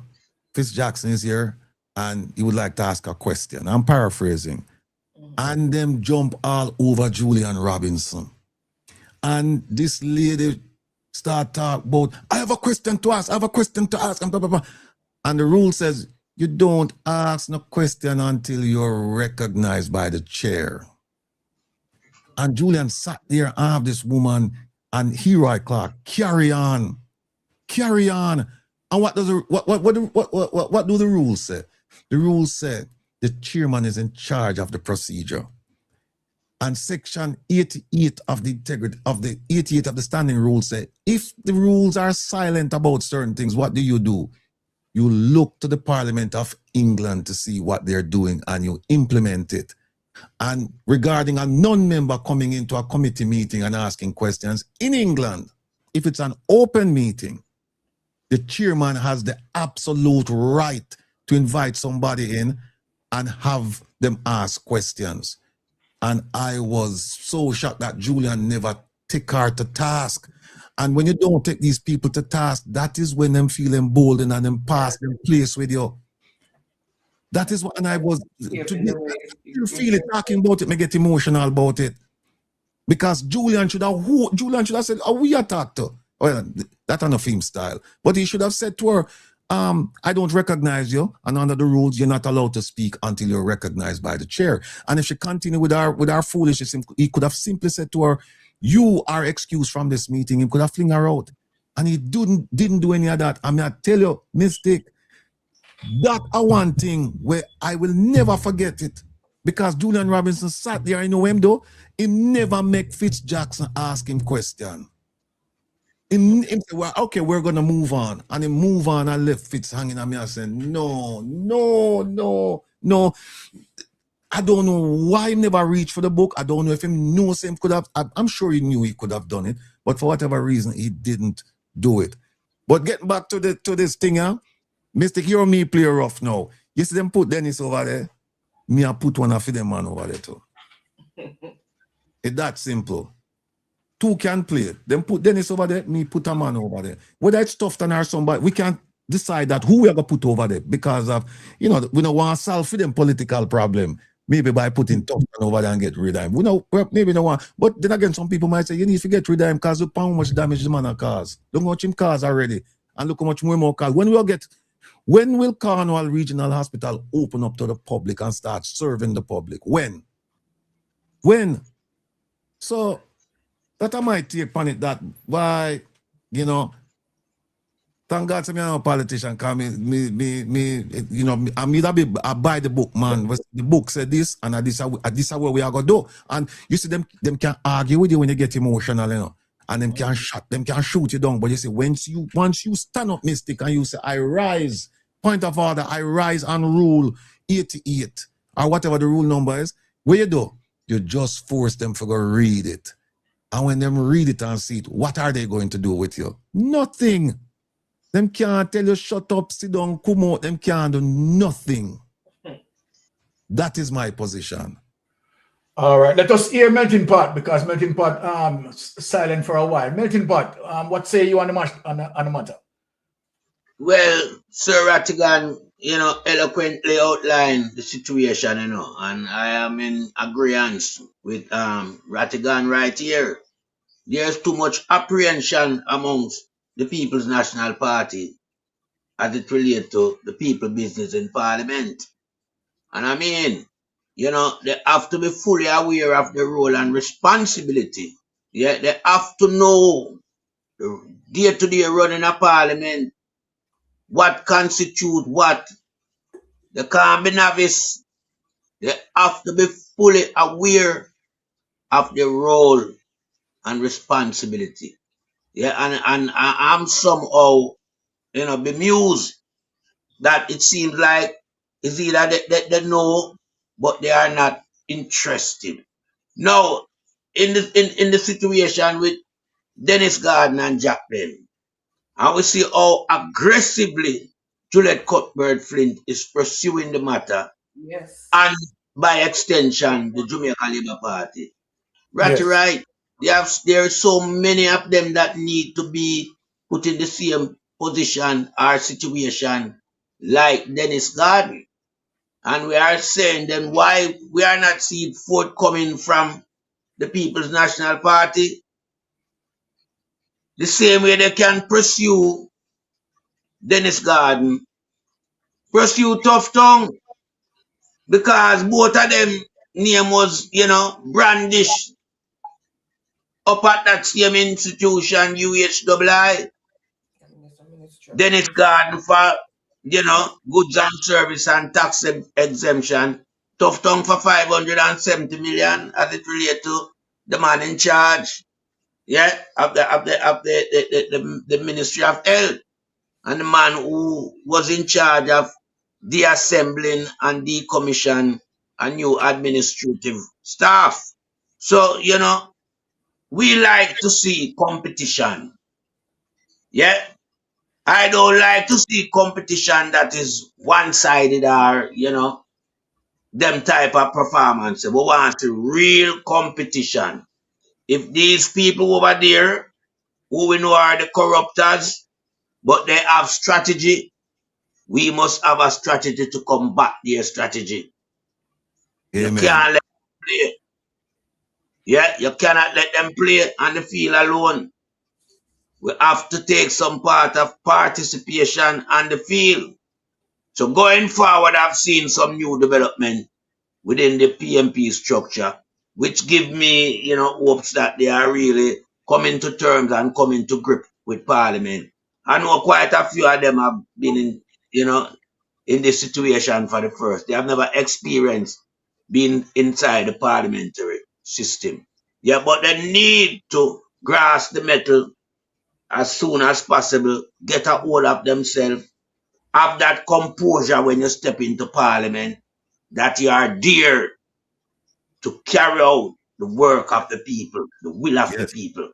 Speaker 6: Jackson is here and he would like to ask a question. I'm paraphrasing. And them jump all over Julian Robinson. And this lady start talking about, I have a question to ask, and blah, blah, blah. And the rule says, you don't ask no question until you're recognized by the chair. And Julian sat there and have this woman and Hero Clark carry on. And what does what do the rules say? The rules say the chairman is in charge of the procedure. And section 88 of the integrity of the 88 of the standing rules say, if the rules are silent about certain things, what do? You look to the Parliament of England to see what they're doing and you implement it. And regarding a non-member coming into a committee meeting and asking questions in England, if it's an open meeting, the chairman has the absolute right to invite somebody in and have them ask questions. And I was so shocked that Julian never took her to task. And when you don't take these people to task, that is when them feel emboldened and them pass them place with you. That is what, and I was, you feel it, talking about it, me get emotional about it. Because Julian should have said, we attacked her. Well, that's not a film style. But he should have said to her, I don't recognize you, and under the rules, you're not allowed to speak until you're recognized by the chair. And if she continued with our foolishness, he could have simply said to her, you are excused from this meeting. He could have flung her out. And he didn't do any of that. I mean, I tell you, Mystic, that one thing where I will never forget it. Because Julian Robinson sat there, I know him though, he never make Fitzjackson ask him question. Him say, well, okay, we're gonna move on. And he move on and left Fitz hanging at me and said, no. I don't know why he never reached for the book. I don't know if he knows him could have. I'm sure he knew he could have done it, but for whatever reason, he didn't do it. But getting back to this thing, Mystic, you or me play rough now. You see them put Dennis over there? Me, I put one of them man over there too. It's that simple. Two can play. Them put Dennis over there, me put a man over there. Whether it's Tufton or somebody, we can't decide that who we are going to put over there because of, we don't want to solve for them political problem. Maybe by putting Tufton over there and get rid of him. We know, maybe no one. But then again, some people might say, you need to get rid of him because look how much damage the man cause. Look how much him cause already. And look how much more cause. When will Cornwall Regional Hospital open up to the public and start serving the public? When? So, that I might take on it that why, thank God to me, I'm a politician, because I buy the book, man. The book said this, and this is what we are going to do. And you see, them can argue with you when you get emotional, and them can shoot you down. But you see, once you stand up, Mystic, and you say, I rise, point of order, I rise and rule 88, or whatever the rule number is, what you do? You just force them to go read it. And when them read it and see it, what are they going to do with you? Nothing. Them can't tell you, shut up, sit down, come out. Them can't do nothing. That is my position.
Speaker 4: All right, let us hear Melting Pot, because Melting Pot silent for a while. Melting Pot, what say you on the matter?
Speaker 5: Well, Sir Rattigan, eloquently outlined the situation, and I am in agreement with Rattigan right here. There's too much apprehension amongst the People's National Party as it relates to the people business in Parliament. And I mean, they have to be fully aware of their role and responsibility. Yeah, they have to know the day-to-day running of Parliament, what constitutes what. They can't be novice. They have to be fully aware of their role and responsibility. Yeah, and I'm somehow, bemused that it seems like it's either they know, but they are not interested. Now, in the situation with Dennis Garden and Jacqueline, and we see how aggressively Juliet Cuthbert Flint is pursuing the matter,
Speaker 3: Yes.
Speaker 5: and by extension, the Jamaica Labour Party. Right. There are so many of them that need to be put in the same position or situation like Dennis Garden. And we are saying then why we are not seeing forthcoming from the People's National Party. The same way they can pursue Dennis Garden, pursue Tough Tongue, because both of them name was, brandished up at that same institution, UHII. Dennis Garden for, goods and service and tax exemption. tough tongue for 570 million as it relates to the man in charge, yeah, of the Ministry of Health, and the man who was in charge of deassembling and decommission a new administrative staff. So, you know, we like to see competition. Yeah. I don't like to see competition that is one-sided or, you know, them type of performance. We want to real competition. If these people over there, who we know are the corruptors, but they have strategy, we must have a strategy to combat their strategy. You
Speaker 6: Amen.
Speaker 5: can't let them play. Yeah, you cannot let them play on the field alone. We have to take some part of participation on the field. So going forward, I've seen some new development within the PMP structure, which give me, you know, hopes that they are really coming to terms and coming to grip with Parliament. I know quite a few of them have been in, you know, in this situation for the first. They have never experienced being inside the parliamentary system. Yeah, but they need to grasp the metal as soon as possible, get a hold of themselves, have that composure when you step into Parliament, that you are there to carry out the work of the people, the will of the
Speaker 6: Yes.
Speaker 5: people.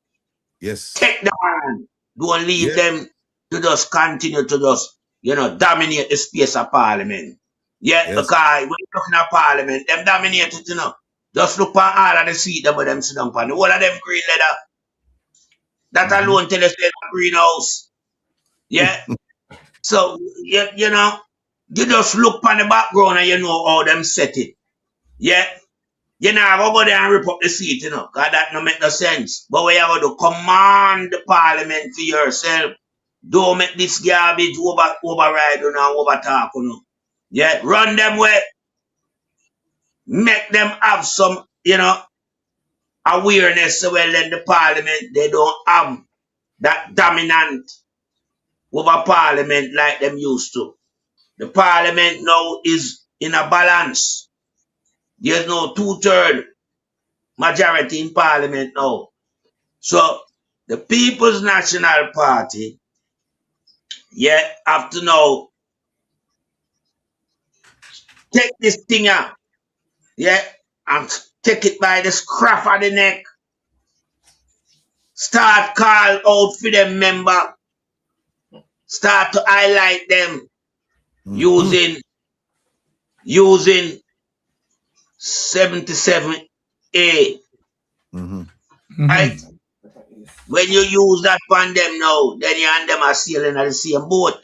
Speaker 6: Yes.
Speaker 5: Take them on. Don't leave
Speaker 6: Yes.
Speaker 5: them to just continue to just, you know, dominate the space of Parliament. Yeah,
Speaker 6: Yes.
Speaker 5: because when you're looking at Parliament, them dominate it, you know. Just look at all of the seat them with them sit down on. The whole of them green leather. That alone tell us they're greenhouse. Yeah. So, you know, you just look on the background and you know how them set it. Yeah. You know, go go there and rip up the seat, you know, because that no make no sense. But what you have to do, command the Parliament for yourself. Don't make this garbage override you know, overtalk you know. Yeah, run them way. Make them have some, you know, awareness so well then the Parliament, they don't have that dominant over Parliament like them used to. The Parliament now is in a balance. There's no 2/3 majority in Parliament now. So the People's National Party, yeah, have to now take this thing out, yeah, and take it by the scruff of the neck. Start call out for them member. Start to highlight them using 77A. Right? When you use that on them now, then you and them are sailing at the same boat.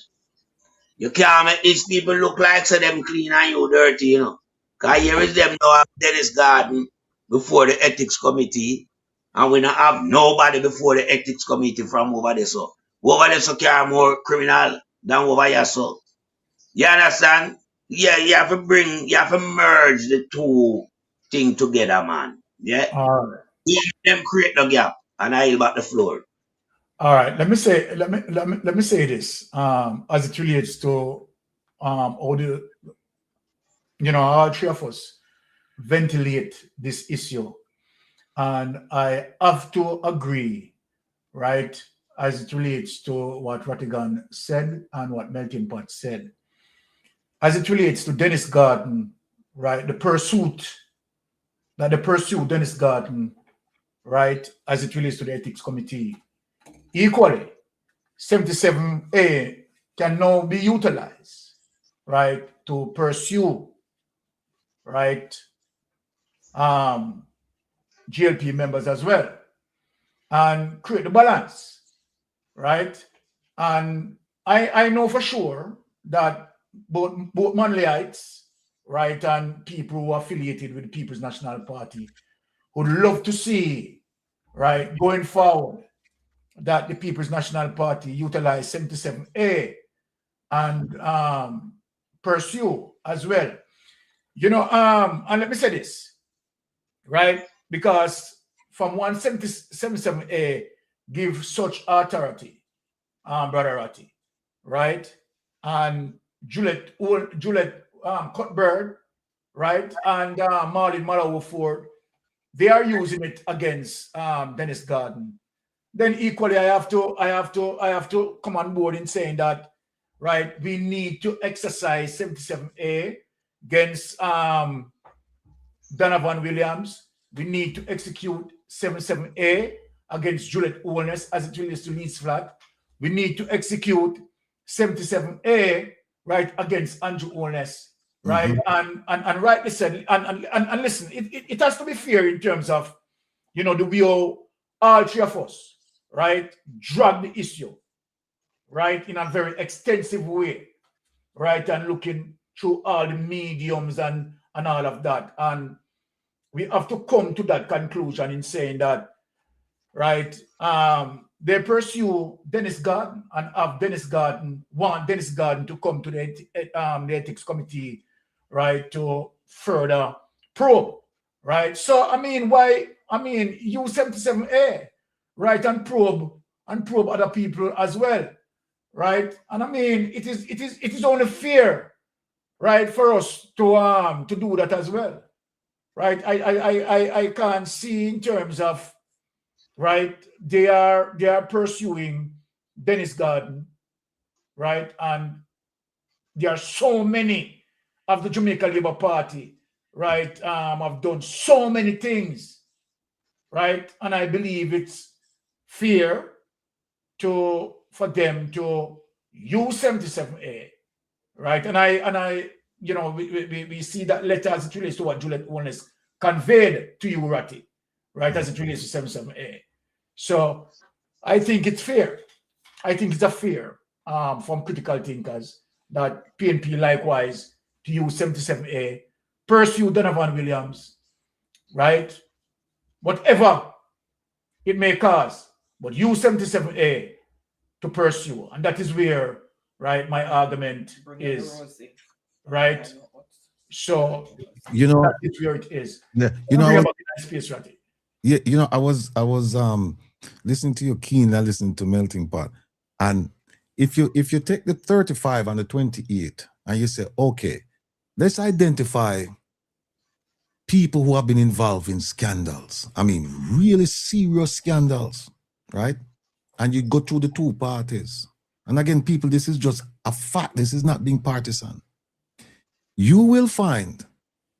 Speaker 5: You can't make these people look like so them clean and you dirty, you know. Because here is them now have Dennis Garden before the ethics committee. And we don't have nobody before the ethics committee from over there. So over there so carry more criminal than over here. So you understand? Yeah, you have to merge the two things together, man. Yeah.
Speaker 4: All right.
Speaker 5: Them create the gap and I will back the floor.
Speaker 4: All right. Let me say this. As it relates to all the, you know, all three of us ventilate this issue, and I have to agree, right, as it relates to what Rattigan said and what Melting Pot said. As it relates to Dennis Garden, right, the pursuit Dennis Garden, right, as it relates to the ethics committee, equally, 77A can now be utilized, right, to pursue, right, GLP members as well, and create the balance, right? And I know for sure that both Manleyites, right, and people who are affiliated with the People's National Party would love to see, right, going forward, that the People's National Party utilize 77A and pursue as well. You know, and let me say this, right? Because from 177A give such authority, Brother Ratty, right? And Juliet Cuthbert, right? And Marlon Malawi Ford, they are using it against Dennis Garden. Then equally, I have to come on board in saying that, right, we need to exercise 77A against Donovan Williams. We need to execute 77A against Juliet Owens as it relates to Leeds Flat. We need to execute 77A, right, against Andrew Owens, right? And rightly said, and listen, it has to be fair in terms of, you know, we all three of us, right, drag the issue, right, in a very extensive way, right, and looking through all the mediums and all of that. And we have to come to that conclusion in saying that, right, they pursue Dennis Garden and have want Dennis Garden to come to the ethics committee, right, to further probe, right? So I mean, use 77A, right, and probe other people as well, right? And I mean, it is only fair, right, for us to do that as well, right? I can't see in terms of, right, they are pursuing Dennis Garden, right, and there are so many of the Jamaica Labour Party, right, have done so many things, right, and I believe it's fair for them to use 77A, right, and I you know, we see that letter as it relates to what Juliet Owens conveyed to you, Ratty, right, as it relates to 77A. So I think it's fair. I think it's a fair from critical thinkers that PNP likewise to use 77A, pursue Donovan Williams, right? Whatever it may cause, but use 77A to pursue. And that is where, right, my argument is, right? So,
Speaker 6: you know,
Speaker 4: that is where it is.
Speaker 6: Yeah, you know,
Speaker 4: space, Ratty.
Speaker 6: Yeah, you know, I was listening to your keen, I listened to Melting Pot, and if you take the 35 and the 28 and you say, okay, let's identify people who have been involved in scandals. I mean, really serious scandals, right? And you go through the two parties. And again, people, this is just a fact. This is not being partisan. You will find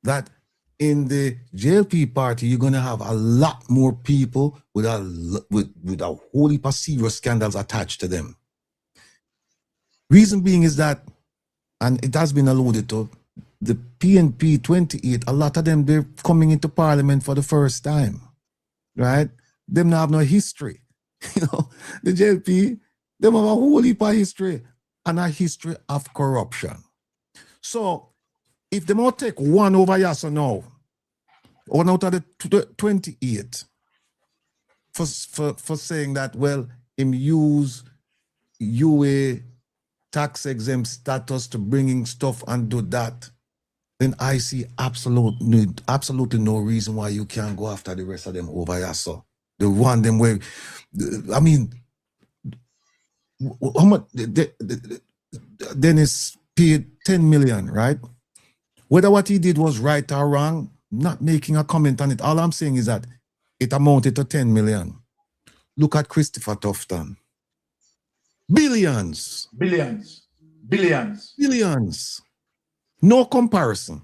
Speaker 6: that in the JLP party, you're going to have a lot more people with a whole heap of serious scandals attached to them. Reason being is that, and it has been alluded to, the PNP 28, a lot of them, they're coming into parliament for the first time, right? Them not have no history. You know, the JLP, them have a whole heap of history and a history of corruption. So, if they might take one over yes or no, one out of the 28 for saying that, well, him use UA tax exempt status to bringing stuff and do that, then I see absolutely no reason why you can't go after the rest of them over here. So the one them where, I mean, how much Dennis paid 10 million, right? Whether what he did was right or wrong, not making a comment on it. All I'm saying is that it amounted to 10 million. Look at Christopher Tufton. Billions. No comparison.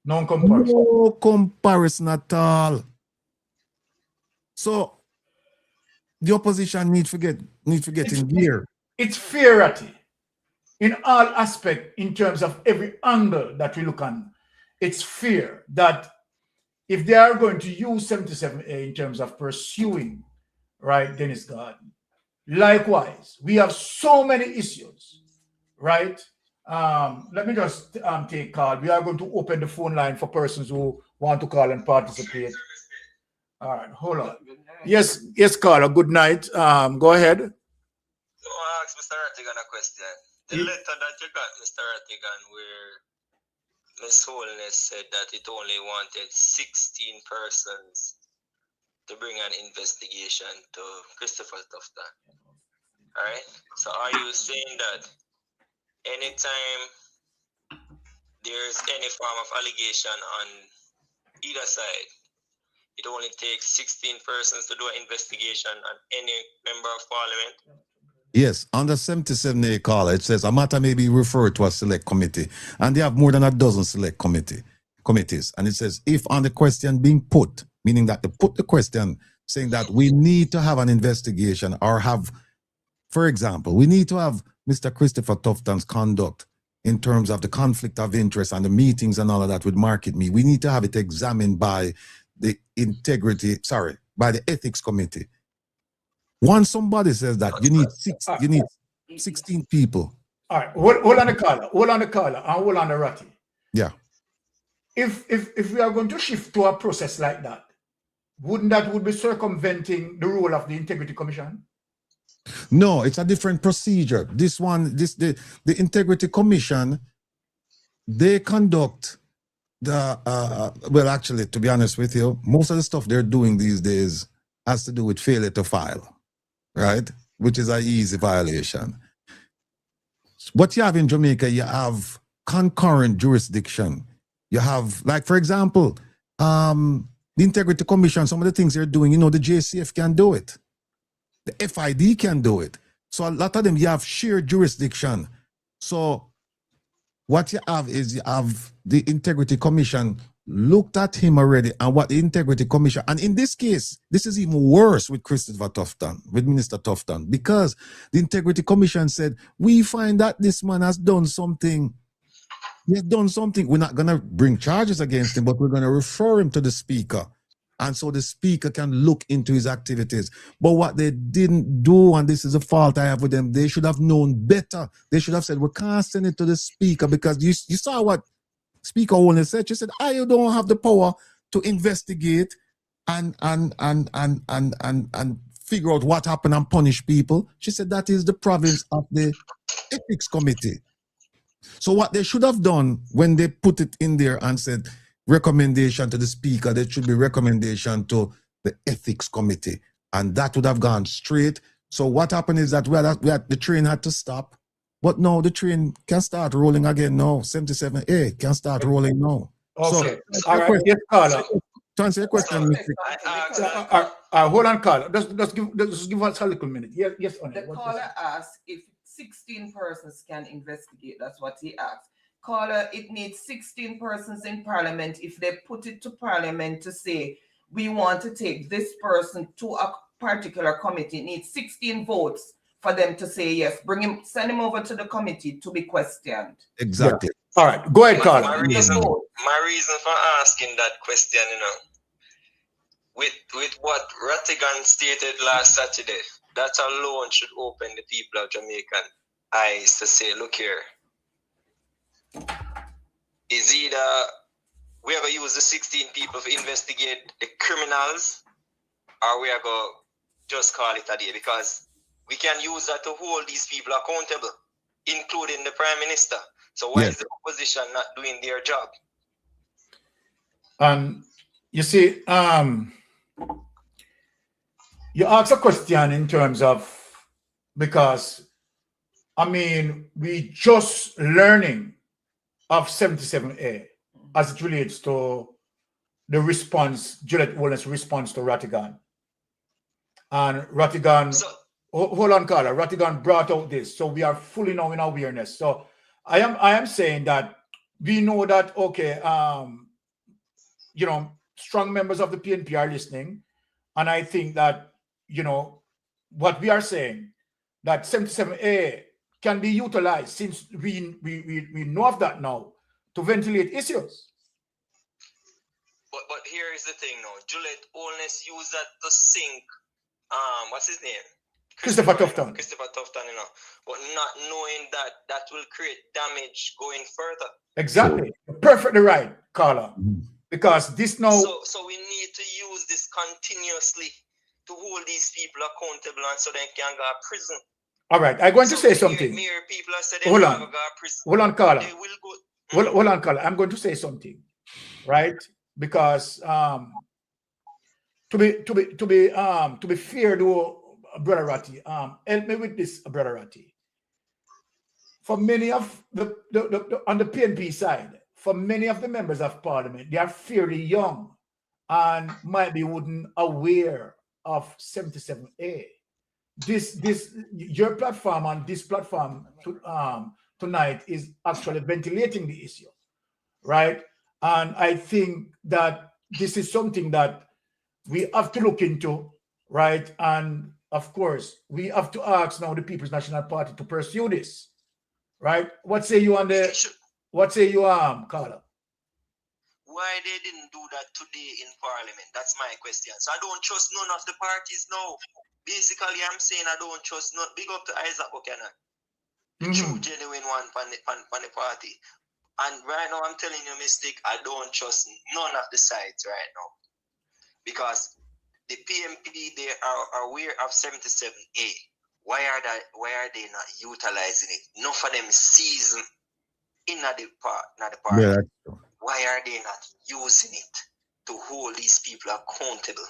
Speaker 4: No comparison.
Speaker 6: No comparison at all. So the opposition need to get in gear.
Speaker 4: It's fairity in all aspects, in terms of every angle that we look on. It's fair that if they are going to use 77A in terms of pursuing, right, Dennis Garden, likewise, we have so many issues, right? Let me just take call. We are going to open the phone line for persons who want to call and participate. All right, hold on. Yes, caller. Good night. Go ahead.
Speaker 12: So I ask Mr. Rattigan a question. The letter that you got, Mr. Rattigan, where Miss Holness said that it only wanted 16 persons to bring an investigation to Christopher Tufton. All right. So are you saying that anytime there's any form of allegation on either side, it only takes 16 persons to do an investigation on any member of parliament.
Speaker 6: Yes, under 77A caller, it says a matter may be referred to a select committee, and they have more than a dozen select committees. And it says, if on the question being put, meaning that they put the question saying that we need to have an investigation or have, for example, we need to have Mr. Christopher Tufton's conduct in terms of the conflict of interest and the meetings and all of that with Market Me. We need to have it examined by the by the ethics committee. Once somebody says that, you need 16 people.
Speaker 4: All right, hold on the caller, and hold on the Ratty.
Speaker 6: Yeah.
Speaker 4: If we are going to shift to a process like that, wouldn't that be circumventing the role of the Integrity Commission?
Speaker 6: No, it's a different procedure. The Integrity Commission, they conduct the well, actually, to be honest with you, most of the stuff they're doing these days has to do with failure to file, right? Which is an easy violation. What you have in Jamaica, you have concurrent jurisdiction. You have, like, for example, the Integrity Commission, some of the things they're doing, the JCF can do it. The FID can do it. So a lot of them, you have shared jurisdiction. So what you have is you have the Integrity Commission looked at him already, and what the Integrity Commission, and in this case, this is even worse with Christopher Tufton, with Minister Tufton, because the Integrity Commission said, we find that this man has done something. He has done something. We're not going to bring charges against him, but we're going to refer him to the Speaker. And so the Speaker can look into his activities. But what they didn't do, and this is a fault I have with them, they should have known better. They should have said, we can't send it to the Speaker, because you saw what Speaker Holness said. She said, I don't have the power to investigate and figure out what happened and punish people. She said that is the province of the Ethics Committee. So what they should have done when they put it in there and said recommendation to the Speaker, there should be recommendation to the Ethics Committee, and that would have gone straight. So what happened is that the train had to stop, but no, the train can start rolling again now. 77A can start rolling now.
Speaker 4: Okay.
Speaker 6: So,
Speaker 4: all right. Yes, caller.
Speaker 6: To answer your question,
Speaker 4: hold on, caller. Just give us a little minute. Yes,
Speaker 3: the caller asked if 16 persons can investigate. That's what he asked. Caller, it needs 16 persons in Parliament. If they put it to Parliament to say, we want to take this person to a particular committee, it needs 16 votes for them to say yes. Send him over to the committee to be questioned.
Speaker 6: Exactly.
Speaker 4: Yeah. All right, go ahead, caller.
Speaker 12: My reason for asking that question, with what Rattigan stated last Saturday, that alone should open the people of Jamaican eyes to say, look here, is either we are going to use the 16 people to investigate the criminals, or we are going to just call it a day, because we can use that to hold these people accountable, including the Prime Minister. So why is the opposition not doing their job?
Speaker 4: You see, you ask a question in terms of, because, I mean, we just learning of 77A as it relates to the response, Juliet Wallace's response to Rattigan. And Rattigan, hold on, Carla, Rattigan brought out this. So we are fully now in awareness. So I am saying that we know that, okay, strong members of the PNP are listening. And I think that, what we are saying, that 77A can be utilized, since we know of that now, to ventilate issues.
Speaker 12: But here is the thing now. Juliet Holness used that to sink, what's his name?
Speaker 4: Christopher Tufton.
Speaker 12: Christopher Tufton, but not knowing that will create damage going further.
Speaker 4: Exactly. Perfectly right, Carla. Because this now...
Speaker 12: So we need to use this continuously to hold these people accountable, and so they can go to prison.
Speaker 4: All right, I'm going to say something.
Speaker 12: People are saying they will go to prison.
Speaker 4: Hold on, Carla.
Speaker 12: They will go.
Speaker 4: Hold on, Carla. I'm going to say something, right? Because to be fair to Brother Ratty, help me with this, Brother Ratty. For many of the on the PNP side, for many of the members of parliament, they are fairly young and might be wouldn't aware of 77A. Your platform and this platform tonight is actually ventilating the issue, right? And I think that this is something that we have to look into, right? And of course, we have to ask now the People's National Party to pursue this, right? What say you on the? What say you, Carla?
Speaker 12: Why they didn't do that today in Parliament? That's my question. So I don't trust none of the parties now. Basically, I'm saying I don't trust none. Big up to Isaac Buchanan, the true genuine one on the party. And right now, I'm telling you, Mystic, I don't trust none of the sides right now. Because the PMP, they are aware of 77A. Why are they not utilizing it? None of them season in the party.
Speaker 6: Yeah.
Speaker 12: Why are they not using it to hold these people accountable?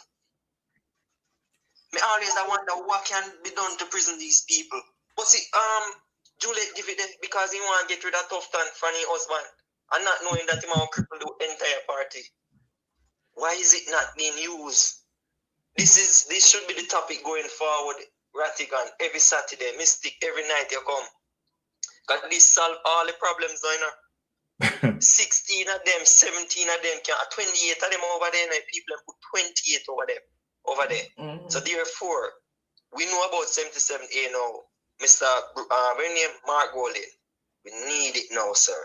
Speaker 12: I wonder what can be done to prison these people. But see, Juliet give it them because he want to get rid of Tufton from his husband and not knowing that he want to cripple the entire party. Why is it not being used? This should be the topic going forward, Ratigan, every Saturday, Mystic, every night you come. Because this solve all the problems, you know. 16 of them, 17 of them, 28 of them over there, and people put 28 over there. So therefore, we know about 77A now. Mr. Mark Golden. We need it now, sir.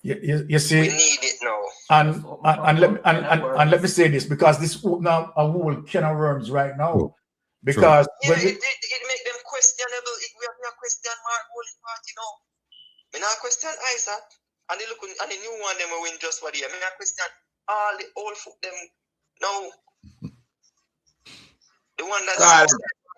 Speaker 4: You see,
Speaker 12: we need it now.
Speaker 4: And let me say this, because this now a whole can of worms right now. Because
Speaker 12: it make them questionable. We have to question Mark Golden party now. We not question Isaac. And they look and the new one them will win just for the year. I mean, I question all the old folk them now. The one that's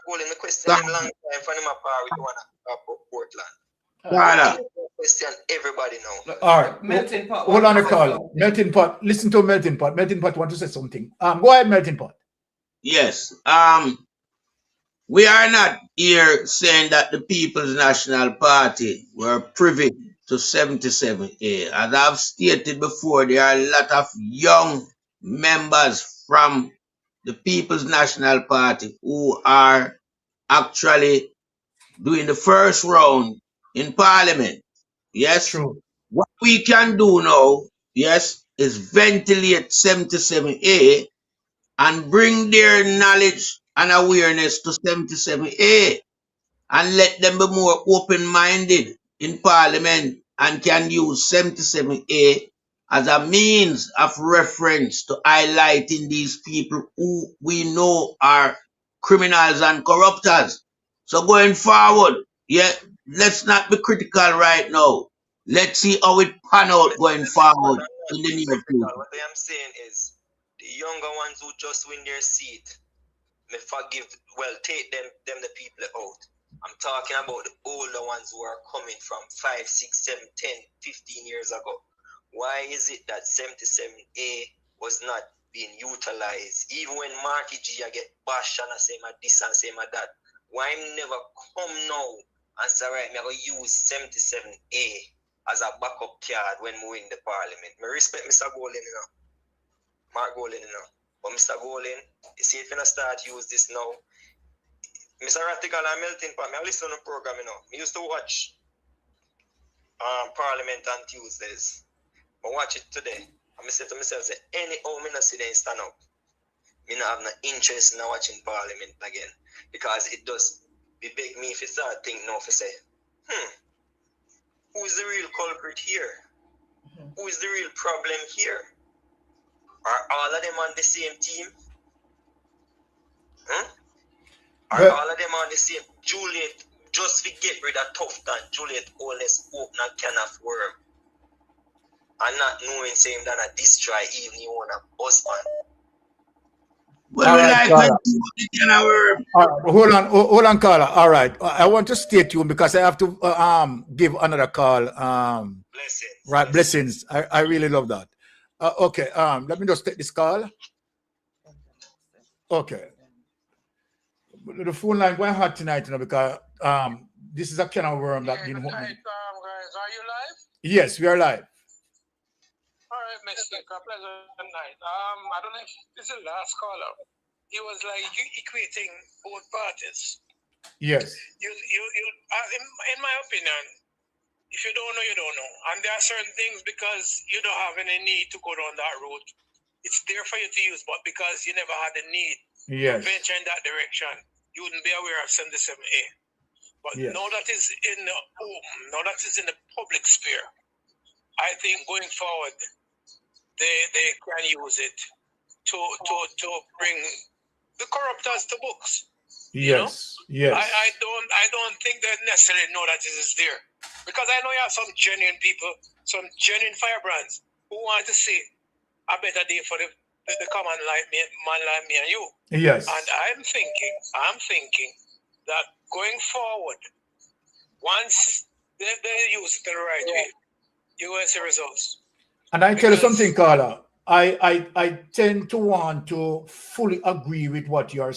Speaker 12: holding the question them long time for them apart with the one at Portland. Question everybody now.
Speaker 4: All right.
Speaker 3: Melting Pot.
Speaker 4: Hold on a call. Melting Pot. Listen to Melting Pot. Melting Pot want to say something. Go ahead, Melting Pot.
Speaker 5: Yes. We are not here saying that the People's National Party were privy to 77A. As I've stated before, there are a lot of young members from the People's National Party who are actually doing the first round in Parliament. Yes?
Speaker 4: True.
Speaker 5: What we can do now, yes, is ventilate 77A and bring their knowledge and awareness to 77A and let them be more open-minded in Parliament and can use 77A as a means of reference to highlighting these people who we know are criminals and corruptors. So going forward, let's not be critical right now. Let's see how it pan out going forward in the near future.
Speaker 12: What I am saying is, the younger ones who just win their seat, may forgive, take them the people out. I'm talking about the older ones who are coming from 5, 6, 7, 10, 15 years ago. Why is it that 77A was not being utilized? Even when Marky G get bashed and I say my this and say my that, why never come now and say, right, I'm going to use 77A as a backup card when we win the Parliament? I respect Mr. Golden, you know. Mark Golden, you know. But Mr. Golden, you see, if you start use this now, Mr. Ratigal and Melting Pot, I listen to the program, you know. I used to watch Parliament on Tuesdays. I watch it today. I say to myself, say, any how I see them stand up, I don't have no interest in watching Parliament again. Because it does beg me if you start thinking now, if you say, who is the real culprit here? Who is the real problem here? Are all of them on the same team? Are all of them on the same? Juliet, just to get rid of Tufton, Juliet always open a can of worm. And not knowing saying that I destroy even you want a husband.
Speaker 5: Well,
Speaker 4: hold on, Carla. All right. I want to stay tuned because I have to give another call.
Speaker 12: Blessings.
Speaker 4: Right, blessings. I really love that. Okay, let me just take this call. Okay. The phone line going hot tonight, you know, because this is a can of worm that didn't hold me.
Speaker 13: Guys, are you live?
Speaker 4: Yes, we are live.
Speaker 13: Mr. Pleasant night. I don't know if this is the last caller. He was like equating both parties.
Speaker 4: Yes.
Speaker 13: In my opinion, if you don't know, you don't know. And there are certain things because you don't have any need to go down that route. It's there for you to use, but because you never had the need to venture in that direction, you wouldn't be aware of 77A. But now that is in the open, now that is in the public sphere, I think going forward, they can use it to bring the corruptors to books.
Speaker 4: Yes.
Speaker 13: I don't think they necessarily know that this is there. Because I know you have some genuine people, some genuine firebrands who want to see a better day for the common man like me and you.
Speaker 4: Yes.
Speaker 13: And I'm thinking that going forward, once they use it the right way, you will see results.
Speaker 4: And I tell you something, Carla. I tend to want to fully agree with what you have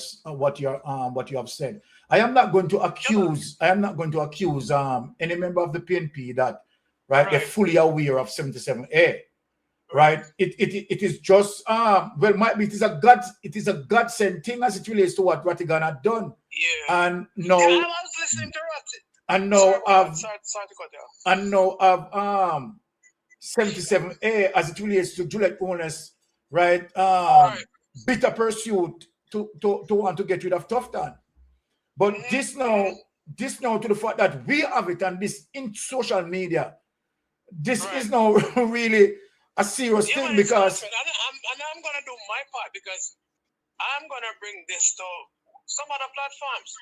Speaker 4: said. I am not going to accuse any member of the PNP that they're fully aware of 77A. Right? It is just it is a godsend thing as it relates to what Rattigan had done.
Speaker 13: Yeah.
Speaker 4: And no,
Speaker 13: I was listening to Ratty.
Speaker 4: And no,
Speaker 13: sorry to cut you off.
Speaker 4: And no, 77A as it relates to Juliet owners, right? Bitter pursuit to want to get rid of Tufton. But this now to the fact that we have it and this in social media, this is now really a serious thing because
Speaker 13: I'm gonna do my part because I'm gonna bring this to some other platforms.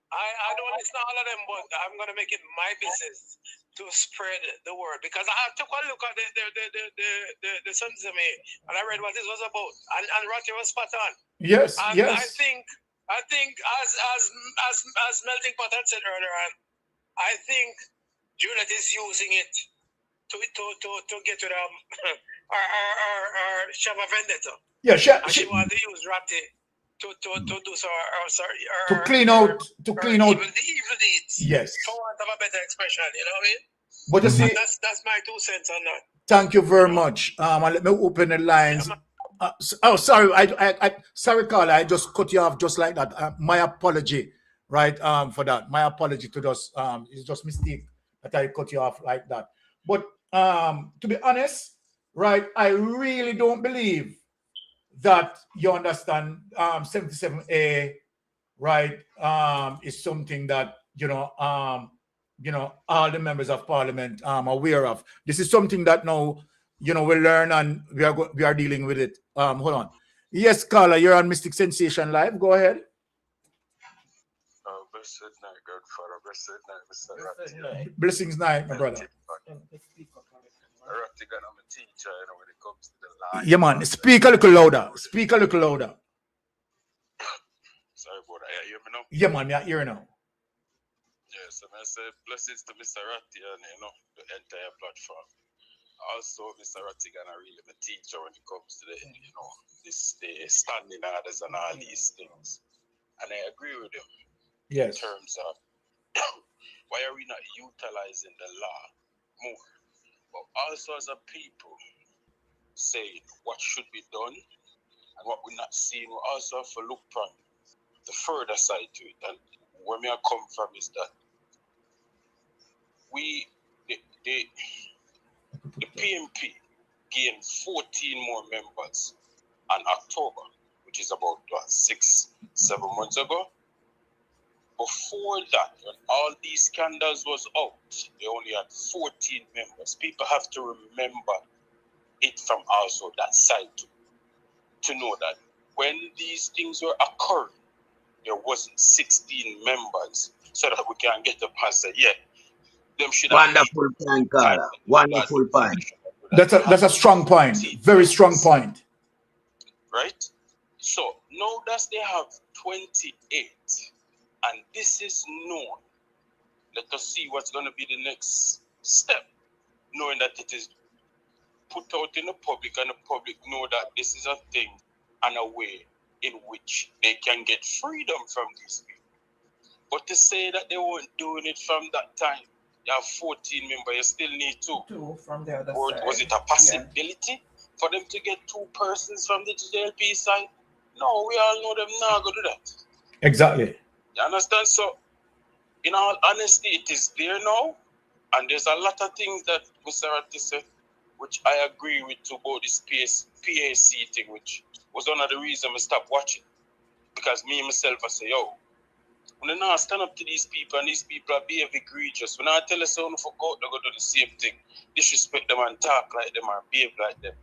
Speaker 13: I don't listen to all of them, but I'm gonna make it my business to spread the word because I took a look at the Sunzame and I read what this was about, and Ratty was spot on.
Speaker 4: Yes,
Speaker 13: and
Speaker 4: yes.
Speaker 13: I think as Melting Pot had said earlier on, I think Juliet is using it to get rid of our Shava Vendetta.
Speaker 4: Yeah,
Speaker 13: she wants to use Ratty to do so
Speaker 4: to clean out
Speaker 13: evil deeds.
Speaker 4: Yes.
Speaker 13: For want of a better expression, you know what I mean?
Speaker 4: But you see,
Speaker 13: that's my 2 cents on that.
Speaker 4: Thank you very much. And let me open the lines. Sorry, sorry, Carla, I just cut you off just like that. My apology, right? For that. My apology to those. It's just mistake that I cut you off like that. But to be honest, right, I really don't believe that you understand 77A, right, is something that all the members of Parliament are aware of. This is something that now we learn and we are dealing with it. Hold on. Yes, Carla, you're on Mystic Sensation Live. Go ahead.
Speaker 14: Blessed night, Godfather. Blessed night, Mr. Ratty.
Speaker 4: Blessings night, my brother.
Speaker 14: Rattigan, I'm a teacher, when it comes to the line.
Speaker 4: Yeah, man. Speak a little louder. Speak a little louder.
Speaker 14: Sorry, brother. You hear me now?
Speaker 4: Yeah, man. Yeah, hear now.
Speaker 14: Yes, and I say blessings to Mr. Ratty and the entire platform. Also, Mr. Rattigan, I really am a teacher when it comes to the the standing orders and all these things. And I agree with him.
Speaker 4: Yes.
Speaker 14: In terms of why are we not utilizing the law more? But also as a people saying what should be done and what we're not seeing, we also have to look from the further side to it. And where me I come from is that the PMP gained 14 more members in October, which is about 6-7 months ago. Before that, when all these scandals was out, they only had 14 members. People have to remember it from also that side to know that when these things were occurring, there wasn't 16 members, so that we can get up and say, yeah, them should have.
Speaker 5: Wonderful point, Carla. Wonderful point.
Speaker 4: That's a strong point. Very strong point.
Speaker 14: Right? So now that they have 28, and this is known, let us see what's going to be the next step, knowing that it is put out in the public and the public know that this is a thing and a way in which they can get freedom from these people. But to say that they weren't doing it from that time, you have 14 members, you still need 2.
Speaker 3: 2 from the other
Speaker 14: or
Speaker 3: side.
Speaker 14: was it a possibility? For them to get 2 persons from the JLP side, no, we all know them not going to do that.
Speaker 4: Exactly.
Speaker 14: You understand? So, in all honesty, it is there now, and there's a lot of things that Mr. Ratti said, which I agree with about this PAC thing, which was one of the reasons I stopped watching. Because me myself, I say, yo, when I stand up to these people and these people are behave egregious, when I tell us someone for God, they're going to do the same thing. Disrespect them and talk like them and behave like them.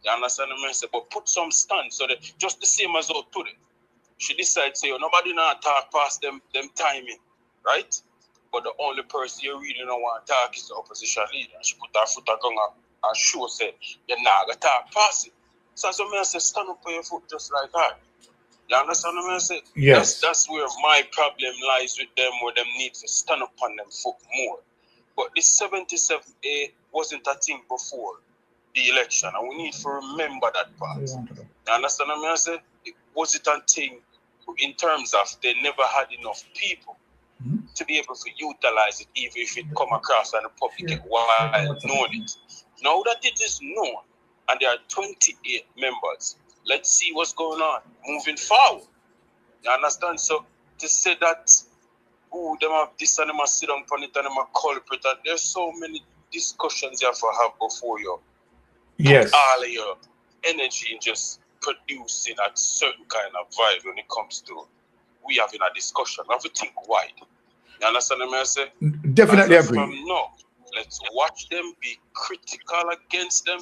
Speaker 14: You understand what I say? But put some stand so that just the same as out to them. She decides, say, oh, nobody not talk past them timing, right? But the only person you really don't want to talk is the opposition leader. She put her foot on and show, say, you're not going to talk past it. So as I say, stand up on your foot just like that. You understand what I say?
Speaker 4: Yes.
Speaker 14: That's where my problem lies with them, where them need to stand up on them foot more. But this 77A wasn't a thing before the election, and we need to remember that part. You understand what I say? It wasn't a thing in terms of they never had enough people to be able to utilize it, even if it come across and the public get wild known it. Now that it is known, and there are 28 members, let's see what's going on moving forward. You understand? So to say that, oh, them have this and them have sit down on it and them are culprit, and there's so many discussions you have to have before you
Speaker 4: Yes.
Speaker 14: put all of your energy in just producing a certain kind of vibe when it comes to we having a discussion. We have to think wide. You understand what I say?
Speaker 4: Definitely
Speaker 14: As of
Speaker 4: agree.
Speaker 14: from now, let's watch them, be critical against them,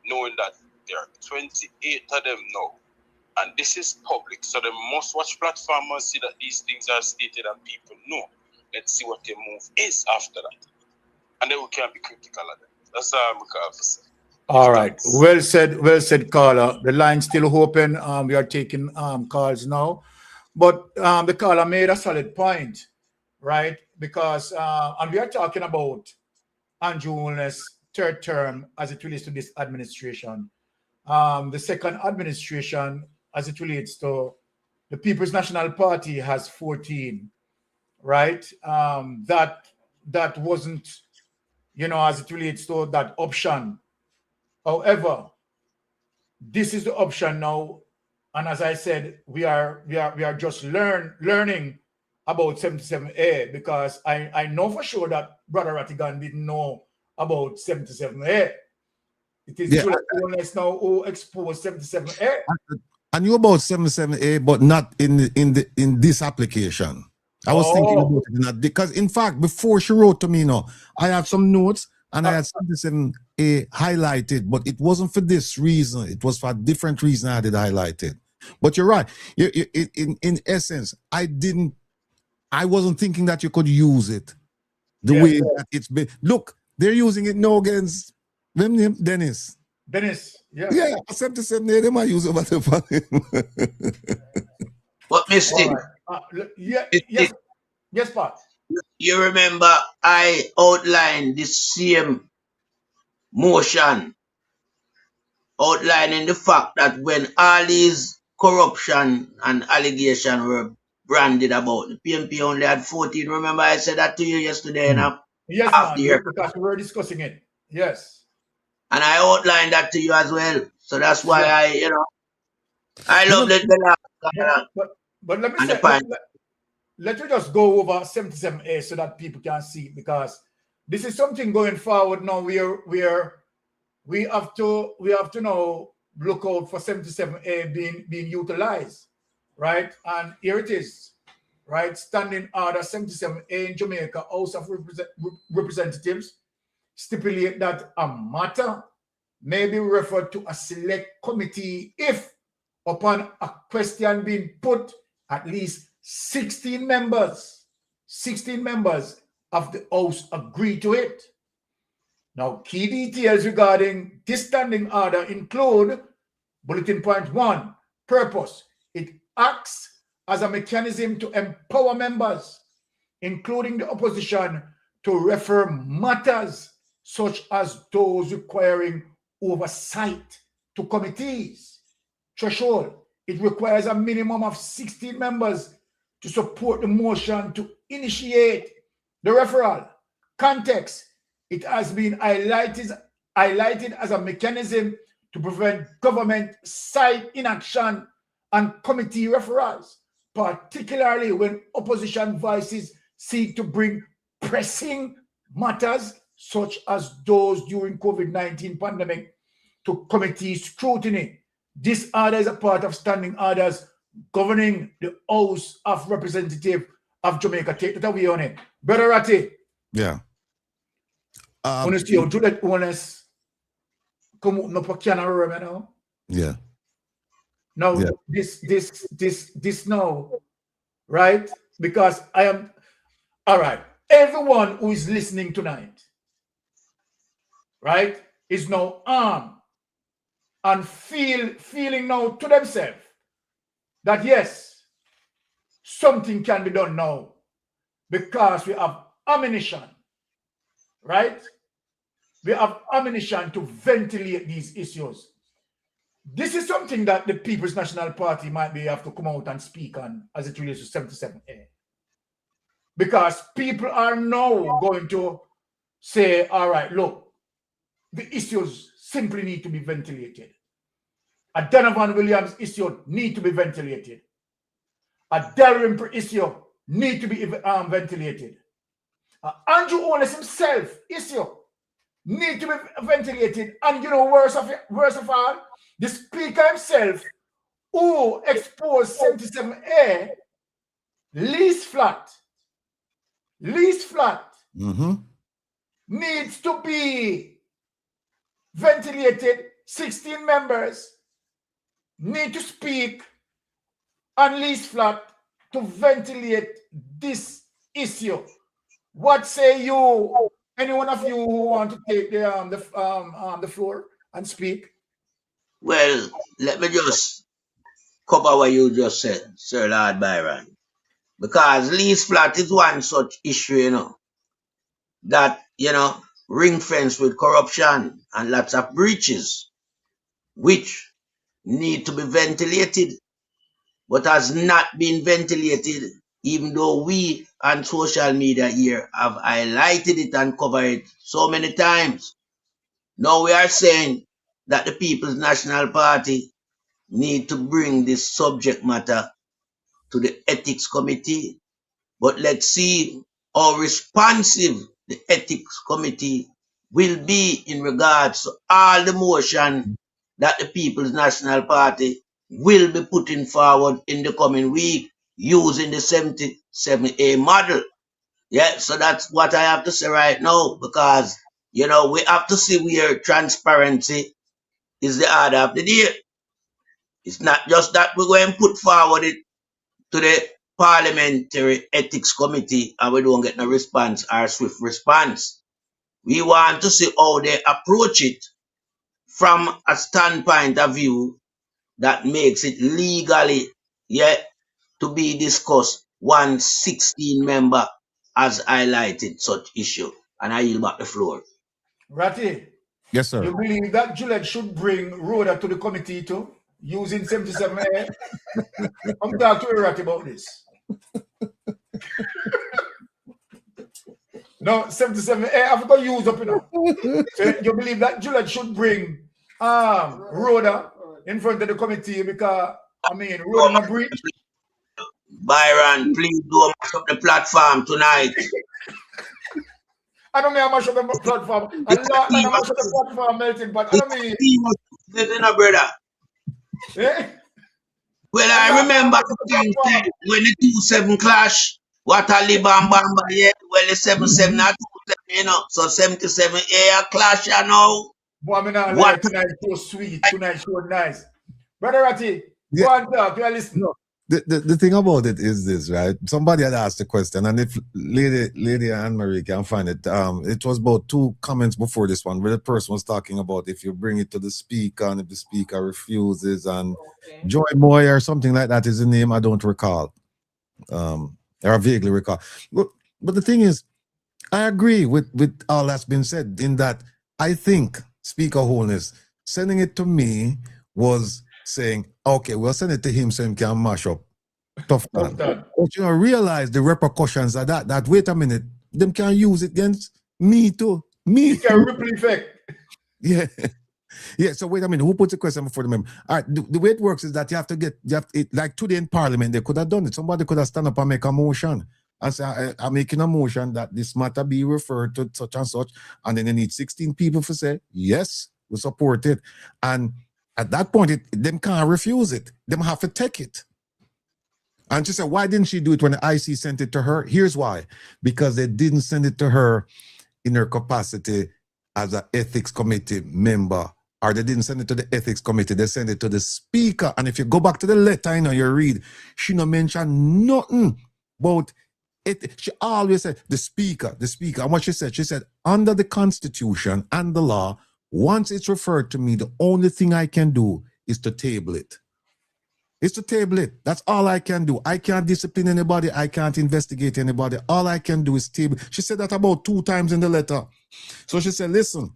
Speaker 14: knowing that there are 28 of them now. And this is public, so they must watch platform and see that these things are stated and people know. Let's see what their move is after that. And then we can be critical of them. That's all I'm going to say.
Speaker 4: All right. Well said, caller. The line's still open. We are taking calls now. But the caller made a solid point, right? Because and we are talking about Andrew Woolness' third term as it relates to this administration. The second administration, as it relates to the People's National Party, has 14, right? That wasn't, as it relates to that option. However, this is the option now, and as I said, we are just learning about 77A, because I know for sure that Brother Rattigan didn't know about 77A. It is Julius now who exposed 77A.
Speaker 6: I knew about 77A, but not in this application. I was thinking about it in that, because in fact, before she wrote to me, I have some notes and I had 77A highlighted, but it wasn't for this reason. It was for a different reason I did highlight it. But you're right. In essence, I wasn't thinking that you could use it the way that it's been. Look, they're using it now against Dennis.
Speaker 4: Yeah.
Speaker 6: Yeah, 77A, they might use it over the
Speaker 5: But Mystic,
Speaker 4: yes, Pat.
Speaker 5: You remember I outlined this same motion, outlining the fact that when all these corruption and allegations were branded about, the PNP only had 14. Remember I said that to you yesterday?
Speaker 4: Yes, man, because we were discussing it. Yes.
Speaker 5: And I outlined that to you as well. So that's why I love the
Speaker 4: But let me say, let me just go over 77A so that people can see, because this is something going forward now. We have to now look out for 77A being utilized, right? And here it is, right? Standing Order 77A in Jamaica House of Representatives stipulate that a matter may be referred to a select committee if, upon a question being put, at least 16 members of the House agree to it. Now, key details regarding this standing order include bulletin point 1, purpose. It acts as a mechanism to empower members, including the opposition, to refer matters such as those requiring oversight to committees. Threshold. It requires a minimum of 16 members to support the motion to initiate the referral. Context. It has been highlighted as a mechanism to prevent government side inaction and committee referrals, particularly when opposition voices seek to bring pressing matters such as those during COVID-19 pandemic to committee scrutiny. This order is a part of standing orders governing the House of Representatives of Jamaica. Take that away on it. Brother Ratty.
Speaker 6: Yeah.
Speaker 4: Honestly, you do that honest. Come up no Canada now.
Speaker 6: Yeah.
Speaker 4: Now
Speaker 6: Yeah.
Speaker 4: this now, right? Because I am all right. Everyone who is listening tonight, right, is now armed and feeling now to themselves that yes, something can be done now because we have ammunition, right? We have ammunition to ventilate these issues. This is something that the People's National Party might be have to come out and speak on as it relates to 77A. Because people are now going to say, all right, look, the issues simply need to be ventilated. A Donovan Williams issue need to be ventilated. A Darren issue need to be ventilated. Andrew Owens himself issue need to be ventilated. And you know, worst of all, the speaker himself who exposed 77A least flat needs to be ventilated. 16 members need to speak on least flat to ventilate this issue. What say you? Any one of you who want to take the floor and speak?
Speaker 5: Well, let me just cover what you just said, Sir Lord Byron. Because lease flat is one such issue, you know, that, you know, ring fence with corruption and lots of breaches, which need to be ventilated, but has not been ventilated, even though we on social media here have highlighted it and covered it so many times. Now we are saying that the People's National Party need to bring this subject matter to the Ethics Committee, but let's see how responsive the Ethics Committee will be in regards to all the motion that the People's National Party will be putting forward in the coming week using the 77A model. Yeah, so that's what I have to say right now, because, you know, we have to see where transparency is the order of the day. It's not just that we're going to put forward it to the Parliamentary Ethics Committee and we don't get no response or swift response. We want to see how they approach it from a standpoint of view that makes it legally, yeah, to be discussed. 116 member has highlighted such issue. And I yield back the floor.
Speaker 4: Ratty.
Speaker 6: Yes, sir.
Speaker 4: You believe that Juliet should bring Rhoda to the committee too, using 77A? I'm talking to Ratty about this. No, 77A, I've got to use up, you know. So you believe that Juliet should bring Rhoda in front of the committee because, I mean, Rhoda not breach.
Speaker 5: Byron, please don't mash up the platform tonight.
Speaker 4: I don't mean I mash up the platform. I mash up the platform, melting, but I don't mean...
Speaker 5: brother.
Speaker 4: Eh?
Speaker 5: Well, I remember when the 2-7 clash, what a live and bamba, yeah. Well, the 7-7 not 2-7, you know. So 77A a clash, you know.
Speaker 4: Boy, I mean, like, tonight so sweet, tonight so nice. Brother Ratty, go on talk, you're listening.
Speaker 6: No. The thing about it is this, right? Somebody had asked the question, and if Lady Anne-Marie can find it, it was about 2 comments before this one, where the person was talking about if you bring it to the speaker, and if the speaker refuses, and Joy Moy or something like that is the name, I don't recall. Or I vaguely recall. But the thing is, I agree with all that's been said, in that I think Speaker Holness sending it to me was saying, okay, we'll send it to him so he can mash up. Tough time. But you know, realize the repercussions of that wait a minute, them can use it against me too. Me.
Speaker 4: It's a ripple effect.
Speaker 6: Yeah. Yeah, so wait a minute. Who puts the question before the member? All right, the way it works is that like today in Parliament, they could have done it. Somebody could have stand up and make a motion and say, I'm making a motion that this matter be referred to such and such. And then they need 16 people to say, yes, we support it. And at that point, them can't refuse it. Them have to take it. And she said, why didn't she do it when the IC sent it to her? Here's why. Because they didn't send it to her in her capacity as an ethics committee member, or they didn't send it to the ethics committee, they sent it to the speaker. And if you go back to the letter, you read, she no mentioned nothing about it. She always said, the speaker. And what she said, under the Constitution and the law, once it's referred to me, the only thing I can do is to table it. It's to table it. That's all I can do. I can't discipline anybody. I can't investigate anybody. All I can do is table. She said that about 2 times in the letter. So she said, listen.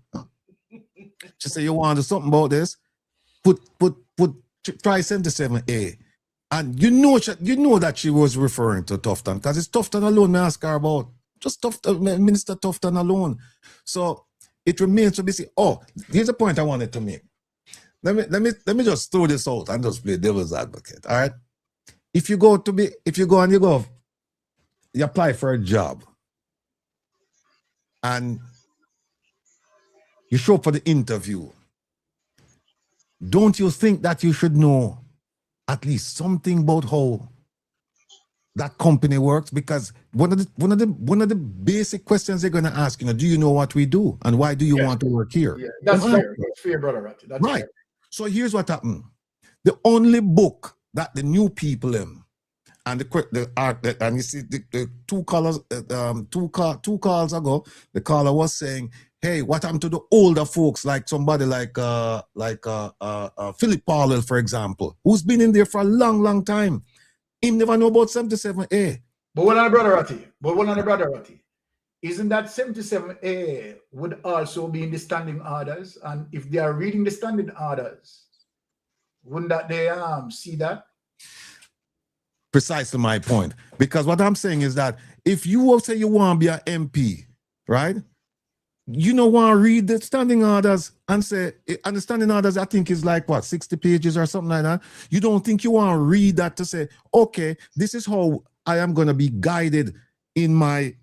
Speaker 6: She said, you want to do something about this? Try 77A. And you know that she was referring to Tufton, because it's Tufton alone I ask her about. Just Tufton, Minister Tufton alone. So it remains to be seen. Oh, here's a point I wanted to make. Let me just throw this out and just play devil's advocate. All right. If you apply for a job and you show up for the interview, don't you think that you should know at least something about how that company works? Because one of the basic questions they're gonna ask, do you know what we do and why do you want to work here?
Speaker 4: Yeah, that's fair. That's fair, brother Ratty. That's
Speaker 6: right.
Speaker 4: Fair.
Speaker 6: So here's what happened. The only book that the new people and and you see the two calls ago, the caller was saying, hey, what happened to the older folks, like somebody like Philip Powell, for example, who's been in there for a long time. He never know about 77A.
Speaker 4: But one on the brother Ratty. Isn't that 77A would also be in the standing orders? And if they are reading the standing orders, wouldn't that they see that?
Speaker 6: Precisely my point. Because what I'm saying is that if you will say you want to be an MP, right? You don't want to read the standing orders and say, and the standing orders I think is like what, 60 pages or something like that. You don't think you want to read that to say, okay, this is how I am going to be guided in my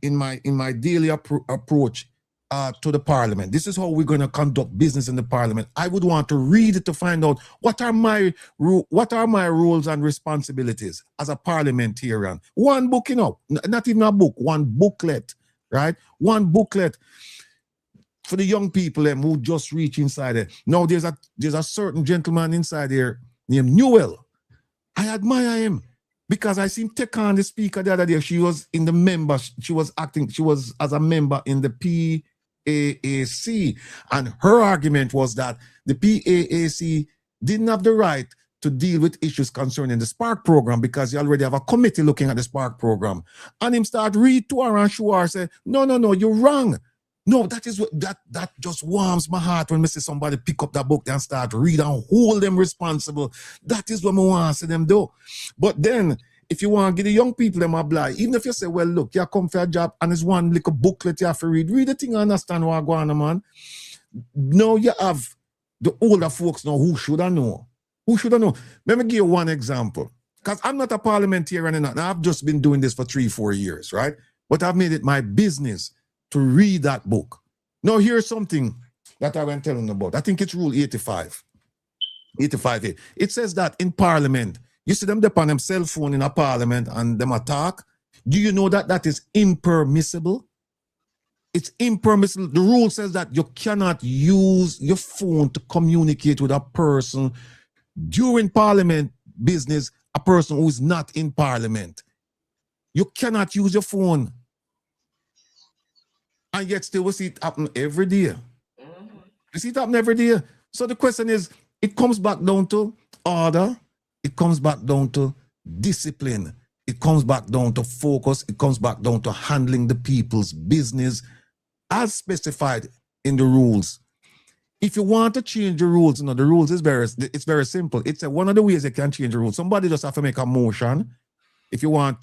Speaker 6: daily approach to the Parliament. This is how we're going to conduct business in the Parliament. I would want to read it to find out what are my roles and responsibilities as a parliamentarian. One book, not even a book, one booklet, right? One booklet for the young people who just reach inside there. Now there's a certain gentleman inside here named Newell. I admire him. Because I seen take on the speaker the other day. She was in the member. She was as a member in the PAAC. And her argument was that the PAAC didn't have the right to deal with issues concerning the Spark program because you already have a committee looking at the Spark program. And him start read to her and show her, say, no, you're wrong. No, that is what that just warms my heart when I see somebody pick up that book and start read and hold them responsible. That is what I want to see them do. But then, if you want to give the young people them a blind, even if you say, well, look, you come for a job and it's one little booklet you have to read the thing and understand what going on, man. Now you have the older folks now who should have know. Let me give you one example. Because I'm not a parliamentarian and I've just been doing this for 3-4 years, right? But I've made it my business to read that book. Now, here's something that I went telling about. I think it's Rule 85. 85A. It says that in Parliament, you see them depend on them cell phone in a Parliament and them attack. Do you know that is impermissible? It's impermissible. The rule says that you cannot use your phone to communicate with a person during Parliament business, a person who is not in Parliament. You cannot use your phone. And yet still we see it happen every day. You see it happen every day. So the question is, it comes back down to order. It comes back down to discipline. It comes back down to focus. It comes back down to handling the people's business as specified in the rules. If you want to change the rules, the rules is very simple. It's one of the ways you can change the rules. Somebody just have to make a motion. If you want,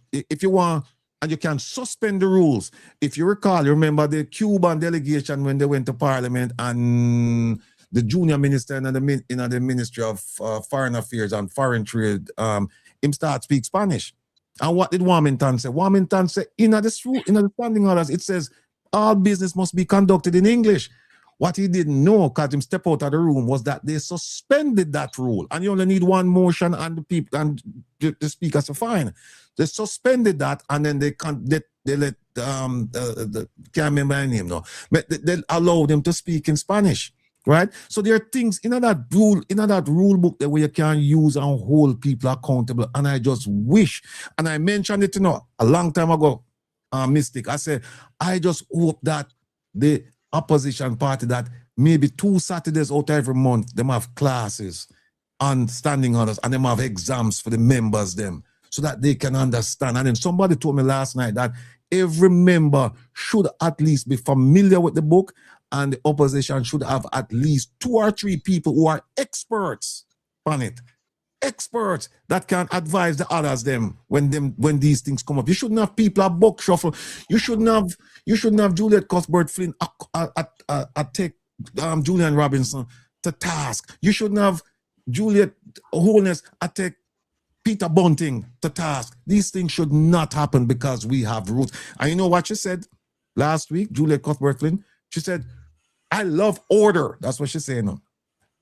Speaker 6: and you can suspend the rules. If you recall, you remember the Cuban delegation when they went to Parliament and the junior minister in the Ministry of Foreign Affairs and Foreign Trade, him start speak Spanish. And what did Warmington say? Warmington said, in the standing orders, it says all business must be conducted in English. What he didn't know, because him step out of the room, was that they suspended that rule. And you only need one motion and the people and the speakers are fine. They suspended that, and then they let can't remember my name now. But they allowed them to speak in Spanish. Right? So there are things in that rule book that you can use and hold people accountable. And I just wish, and I mentioned it, a long time ago, Mystic. I said, I just hope that the opposition party, that maybe 2 Saturdays out every month, them have classes on standing orders and them have exams for the members them, so that they can understand. And then somebody told me last night that every member should at least be familiar with the book, and the opposition should have at least 2 or 3 people who are experts on it. Experts that can advise the others them when these things come up. You shouldn't have people at buck shuffle. You shouldn't have Juliet Cuthbert Flynn take Julian Robinson to task. You shouldn't have Juliet Holness take Peter Bunting to task. These things should not happen because we have rules. And you know what she said last week, Juliet Cuthbert Flynn? She said, I love order. That's what she's saying now.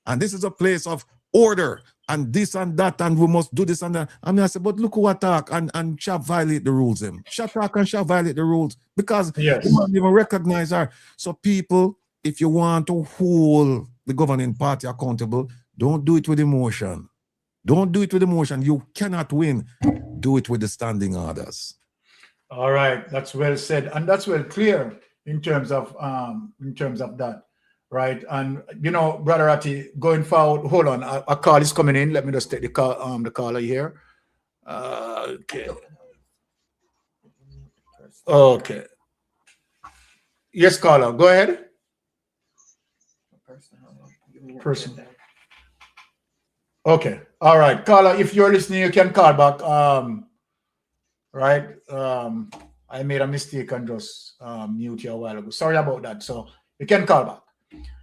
Speaker 6: And this is a place of order and this and that, and we must do this and that. I mean, I said, but look who attack and shall violate the rules. Shall attack and shall violate the rules because
Speaker 4: yes,
Speaker 6: you don't even recognize her. So people, if you want to hold the governing party accountable, don't do it with emotion. Don't do it with emotion. You cannot win. Do it with the standing orders.
Speaker 4: All right, that's well said, and that's well clear in terms of that. Right, and Brother Ratti, going forward, hold on, a call is coming in. Let me just take the call, the caller here. Okay. Yes, caller, go ahead. Person. Okay, all right, caller. If you're listening, you can call back. Right. I made a mistake and just mute you a while ago. Sorry about that. So you can call back.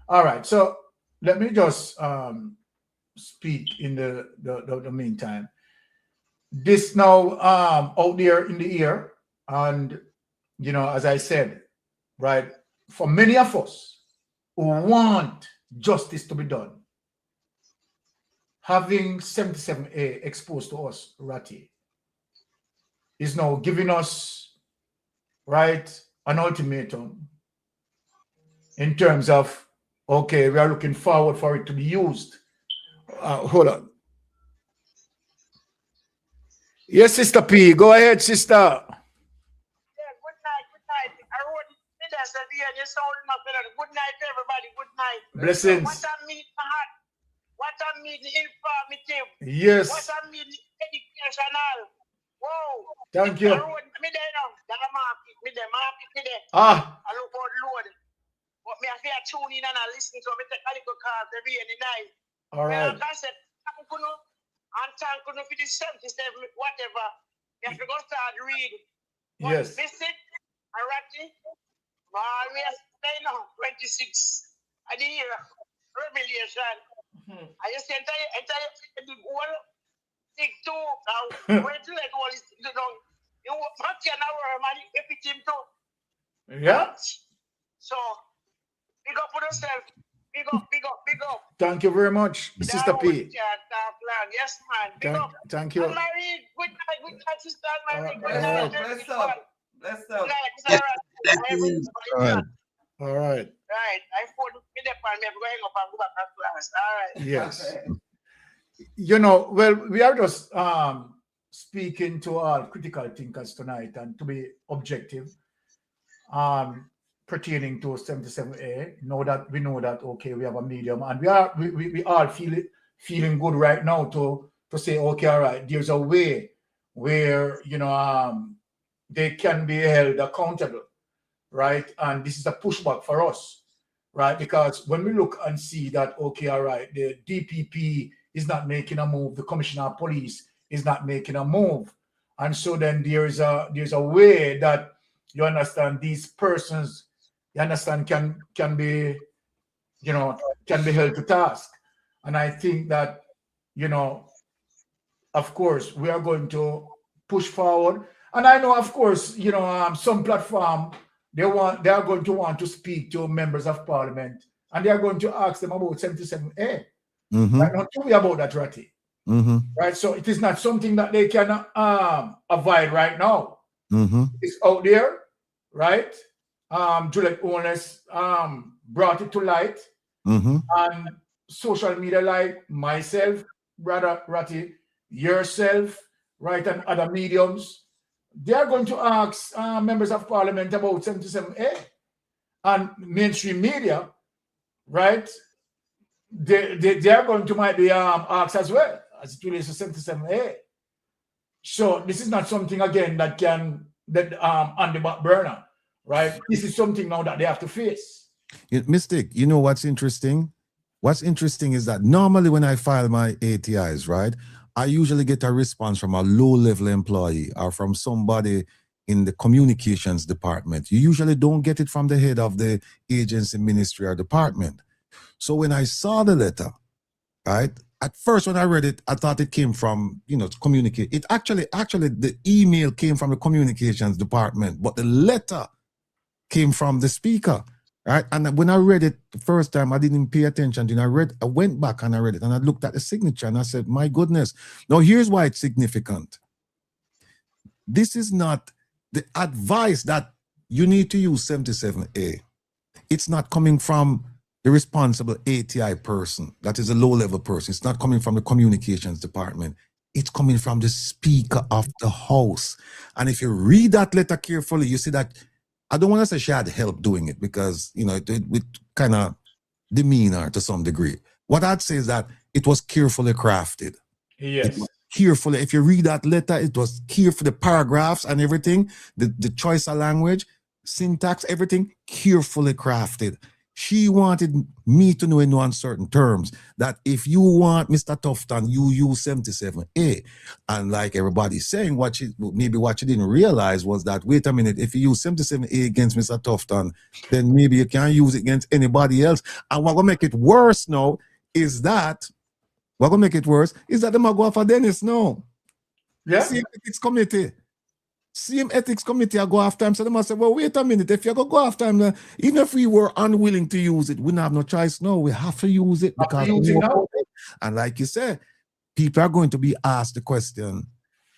Speaker 4: All right, so let me just speak in the meantime. This now out there in the air, and as I said, right, for many of us who want justice to be done, having 77A exposed to us, Ratti, is now giving us, right, an ultimatum in terms of, okay, we are looking forward for it to be used. Hold on. Yes, Sister P. Go ahead, sister.
Speaker 13: Yeah, good night, good night. I wrote it as a dear, you sound nothing. Good night, everybody. Good night.
Speaker 4: Blessings.
Speaker 13: What I mean, what I mean, informative.
Speaker 4: Yes.
Speaker 13: What I mean, educational. Whoa.
Speaker 4: Thank you.
Speaker 13: I wrote me there now. Market me there. I look for load. But me I feel tune in and I listen to me take a little call every night.
Speaker 4: All right.
Speaker 13: Like I said, and thank you for the 77, whatever. You have to go start read.
Speaker 4: Yes.
Speaker 13: Visit, Ratti, always stay now, 26. I did hear revelation. I just entire the whole thing too. Wait till it all is done. You want to know money, everything too.
Speaker 4: Yeah.
Speaker 13: So, big up for yourself. Big up, big up, big up.
Speaker 4: Thank you very much, Sister P.
Speaker 13: Yes, man. Big up.
Speaker 4: Thank you.
Speaker 13: Good night, sister. Bless up.
Speaker 3: Bless up.
Speaker 4: All right.
Speaker 13: Right. I phone me there and I'm going up and go back to class. All right.
Speaker 4: Yes. Well, we are just speaking to all critical thinkers tonight, and to be objective, pertaining to 77A. We know that okay, we have a medium, and we all feeling good right now to say, okay, all right, there's a way where they can be held accountable, right? And this is a pushback for us, right? Because when we look and see that, okay, all right, the DPP is not making a move, the Commissioner of Police is not making a move, and so then there's a way that you understand these persons, you understand, can be you know, can be held to task. And I think that, you know, of course, we are going to push forward. And I know, of course, you know, some platform, they are going to want to speak to members of parliament, and they are going to ask them about 77A. Right? Not to be about that, Ratty. Right? So it is not something that they can avoid right now. It's out there, right? Juliet Owners brought it to light. And social media like myself, Brother Ratty, yourself, right, and other mediums, they are going to ask members of parliament about 77A. And mainstream media, right, they are going to might be asked as well, as it relates to 77A. So this is not something, again, that can, on the back burner, right? This is something now that they have to face.
Speaker 6: Mystic, you know what's interesting? What's interesting is that normally when I file my ATIs, right, I usually get a response from a low-level employee or from somebody in the communications department. You usually don't get it from the head of the agency, ministry, or department. So when I saw the letter, right, at first when I read it, I thought it came from, you know, to communicate. It actually, the email came from the communications department, but the letter came from the speaker. Right. And when I read it the first time, I didn't pay attention. Then I went back and I read it and I looked at the signature and I said, my goodness. Now, here's why it's significant. This is not the advice that you need to use 77A. It's not coming from the responsible ATI person. That is a low-level person. It's not coming from the communications department. It's coming from the Speaker of the House. And if you read that letter carefully, you see that I don't want to say she had help doing it because, you know, it kind of demean her to some degree. What I'd say is that it was carefully crafted.
Speaker 4: Yes.
Speaker 6: Carefully. If you read that letter, it was careful, the paragraphs and everything, the choice of language, syntax, everything carefully crafted. She wanted me to know in uncertain terms that if you want Mr. Tufton, you use 77A. And like everybody's saying, what she didn't realize was that, wait a minute, if you use 77A against Mr. Tufton, then maybe you can't use it against anybody else. And what will make it worse now is that, they might go after Dennis now.
Speaker 4: Yeah.
Speaker 6: Same ethics committee I go after him. So they must say, well, wait a minute. If you go after him, even if we were unwilling to use it, we don't have no choice. No, we have to use it because and like you said, people are going to be asked the question,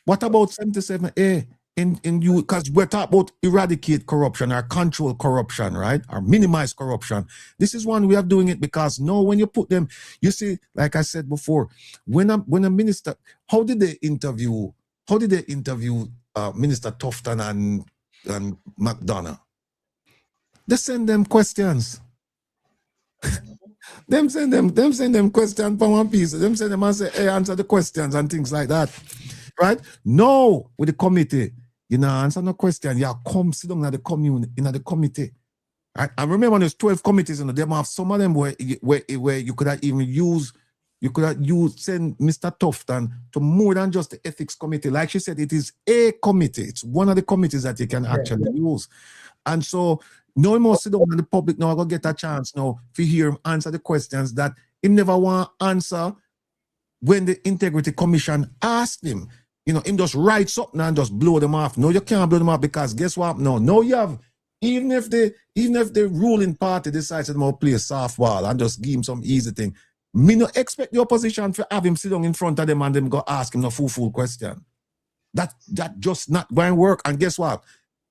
Speaker 6: what about 77A in you? Because we're talking about eradicate corruption or control corruption, right? Or minimize corruption. This is one way of doing it because no, when you put them, you see, like I said before, when a minister, how did they interview Minister Tufton and McDonough? They send them questions. them send them questions for one piece. Them send them and say, hey, answer the questions and things like that. Right? No, with the committee, you know, answer no question. You come sit down in the committee. Right? And remember, there's 12 committees, and them have some of them where you could have even used. You could have send Mr. Tufton to more than just the ethics committee. Like she said, it is a committee. It's one of the committees that you can actually use. And so, no more sit down in the public now, I go get a chance now to hear him answer the questions that he never want to answer when the Integrity Commission asked him. You know, him just write something and just blow them off. No, you can't blow them off because guess what? No, you have, even if the ruling party decides to play softball and just give him some easy thing, me no expect the opposition to have him sit down in front of them and them go ask him a full question. That just not going to work. And guess what?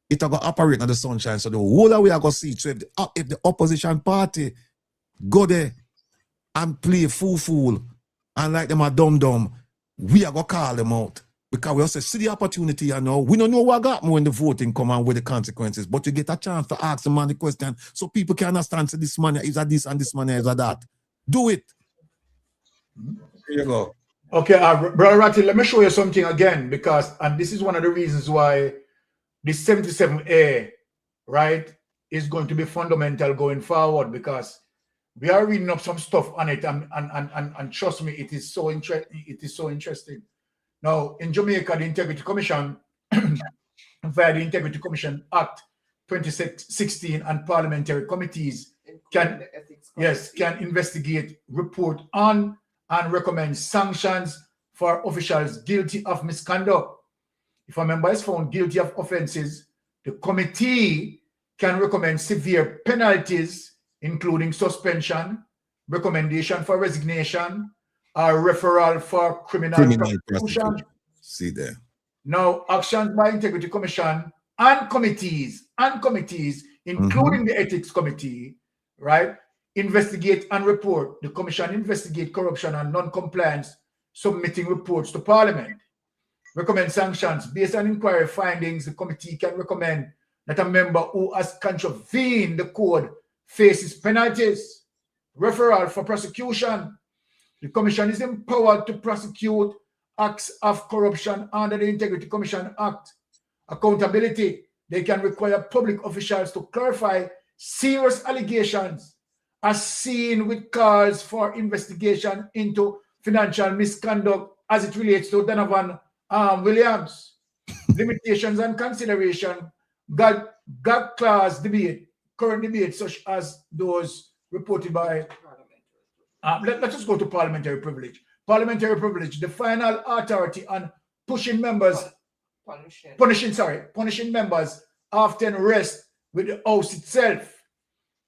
Speaker 6: It'll go operate in the sunshine. So the whole way I go see. So if the opposition party go there and play fool and like them a dumb, we are going to call them out. Because we also see the opportunity, you know. We don't know what got when the voting come and with the consequences. But you get a chance to ask the man the question so people can understand, so this money is a this and this money is a that. Do it. Here you go.
Speaker 4: Okay, Brother Ratty, let me show you something again, because, and this is one of the reasons why this 77A, right, is going to be fundamental going forward, because we are reading up some stuff on it, and trust me, it is so interesting. Now, in Jamaica, the Integrity Commission, via the Integrity Commission Act 2016 and Parliamentary Committees can investigate, report on, and recommend sanctions for officials guilty of misconduct. If a member is found guilty of offenses, the committee can recommend severe penalties, including suspension, recommendation for resignation, or referral for criminal prosecution.
Speaker 6: See there.
Speaker 4: Now, actions by Integrity Commission and committees, including the Ethics Committee, right, investigate and report. The Commission investigate corruption and non-compliance, submitting reports to Parliament. Recommend sanctions. Based on inquiry findings, the committee can recommend that a member who has contravened the code faces penalties. Referral for prosecution. The Commission is empowered to prosecute acts of corruption under the Integrity Commission Act. Accountability. They can require public officials to clarify serious allegations as seen with calls for investigation into financial misconduct as it relates to Donovan Williams. Limitations and consideration. God class debate, current debate such as those reported by let's just go to parliamentary privilege. Parliamentary privilege, the final authority on punishing members often rests with the House itself.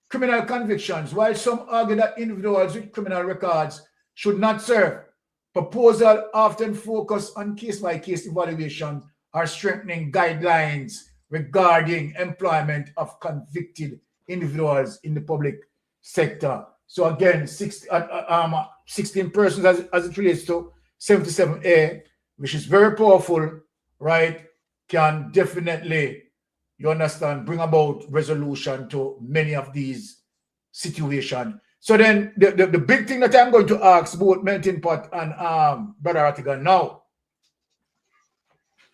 Speaker 4: Criminal convictions, while some argue that individuals with criminal records should not serve, proposal often focus on case-by-case evaluation or strengthening guidelines regarding employment of convicted individuals in the public sector. So again, 16 persons as it relates to 77A, which is very powerful, right, can definitely, you understand, bring about resolution to many of these situations. So then the big thing that I'm going to ask both Melting Pot and Brother Rattigan now.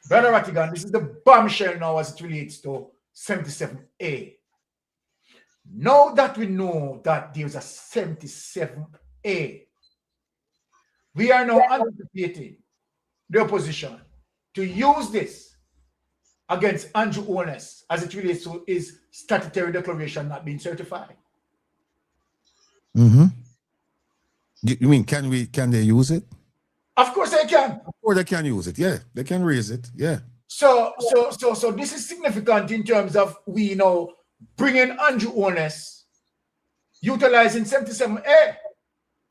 Speaker 4: Brother Rattigan, this is the bombshell now as it relates to 77A. Now that we know that there's a 77A, we are now anticipating the opposition to use this against Andrew Holness as it relates to his statutory declaration not being certified.
Speaker 6: You mean can they use it?
Speaker 4: Of course they can.
Speaker 6: Of course they can use it. Yeah, they can raise it. Yeah.
Speaker 4: So this is significant in terms of we know bringing Andrew Holness, utilizing 77A.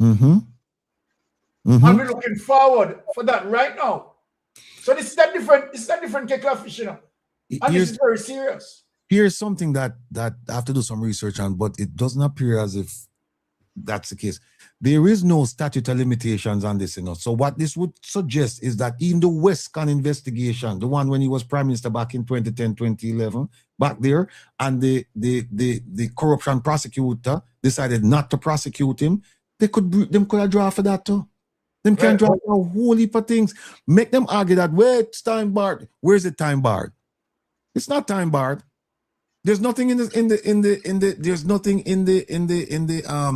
Speaker 4: And we're looking forward for that right now. So this is that different kettle of fish, you know. And this is very serious.
Speaker 6: Here's something that I have to do some research on, but it doesn't appear as if that's the case. There is no statute of limitations on this, you know. So what this would suggest is that even the Westcon investigation, the one when he was prime minister back in 2010, 2011, back there, and the corruption prosecutor decided not to prosecute him, them could have drawn for that too. Them can draw a whole heap of things. Make them argue that, wait, it's time barred. Where's it time barred? It's not time barred. There's nothing in the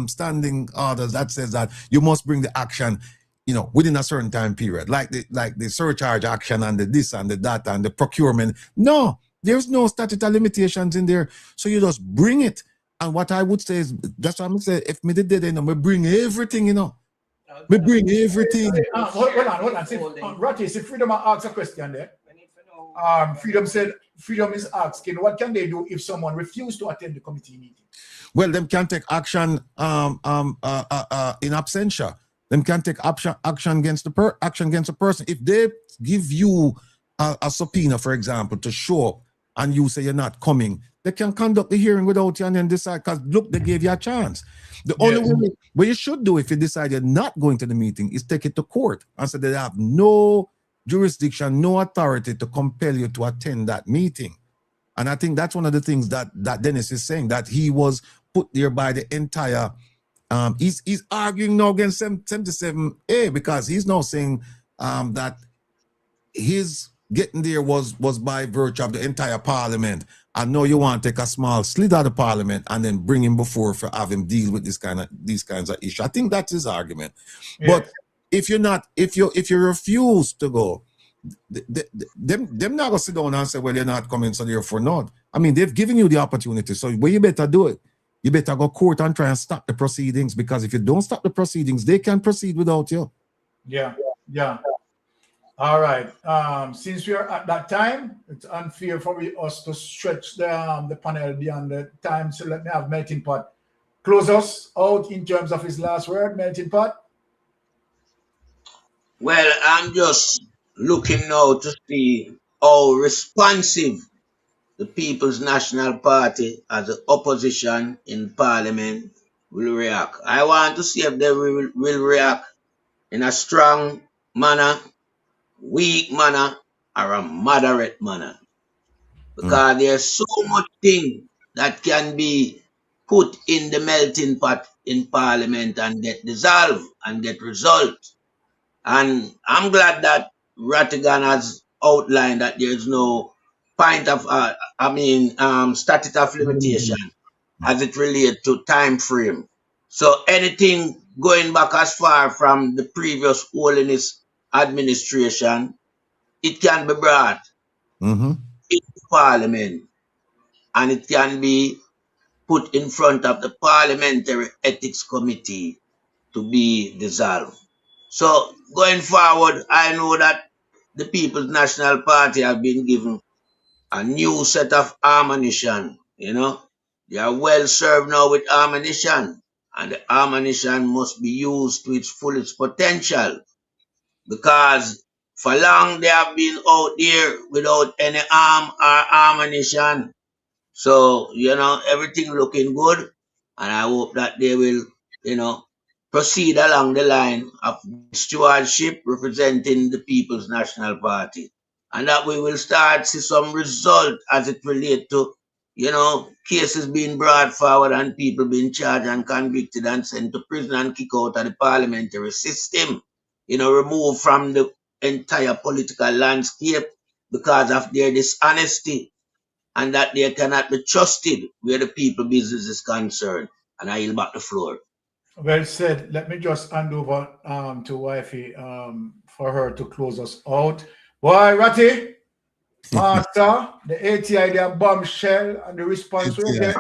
Speaker 6: standing orders that says that you must bring the action, you know, within a certain time period, like the surcharge action and the this and the that and the procurement. No, there's no statute of limitations in there. So you just bring it. And what I would say is, that's what I'm saying, if me did that, you know, we bring everything, you know. We bring everything.
Speaker 4: Hold on. Ratty, see, Freedom asked a question there. Freedom is asking, what can they do if someone refuses to attend the committee meeting?
Speaker 6: Well, them can take action in absentia. Them can take action against a person. If they give you a subpoena, for example, to show up and you say you're not coming, they can conduct the hearing without you and then decide, because look, they gave you a chance. The only way what you should do if you decide you're not going to the meeting is take it to court and say they have no jurisdiction, no authority to compel you to attend that meeting. And I think that's one of the things that Dennis is saying, that he was put there by the entire, he's arguing now against 77A, because he's now saying that his getting there was by virtue of the entire parliament. And now you want to take a small slit of the parliament and then bring him before for have him deal with these kinds of issues. I think that's his argument. Yeah. But if you refuse to go, them not gonna sit down and say, well, you're not coming, so therefore not. I mean, they've given you the opportunity, so well, you better do it. you better go court and try and stop the proceedings, because if you don't stop the proceedings, they can proceed without you.
Speaker 4: Yeah. All right. Since we are at that time, it's unfair for us to stretch the panel beyond the time. So let me have Melting Pot close us out in terms of his last word. Melting Pot.
Speaker 5: Well, I'm just looking now to see how responsive the People's National Party as the opposition in Parliament will react. I want to see if they will react in a strong manner, weak manner, or a moderate manner. Because there's so much thing that can be put in the melting pot in Parliament and get dissolved and get results. And I'm glad that Rattigan has outlined that there's no point of, statute of limitation as it relates to time frame. So anything going back as far from the previous Holiness administration, it can be brought into Parliament and it can be put in front of the Parliamentary Ethics Committee to be dissolved. So going forward, I know that the People's National Party have been given a new set of ammunition, you know. They are well served now with ammunition, and the ammunition must be used to its fullest potential, because for long they have been out there without any arm or ammunition. So, you know, everything looking good, and I hope that they will, you know, proceed along the line of stewardship representing the People's National Party, and that we will start see some result as it relates to, you know, cases being brought forward and people being charged and convicted and sent to prison and kicked out of the parliamentary system, you know, removed from the entire political landscape because of their dishonesty, and that they cannot be trusted where the people business is concerned. And I yield back the floor.
Speaker 4: Well said. Let me just hand over to Wifey for her to close us out. Boy, Ratty, Master, the ATI, the bombshell, and the response we get.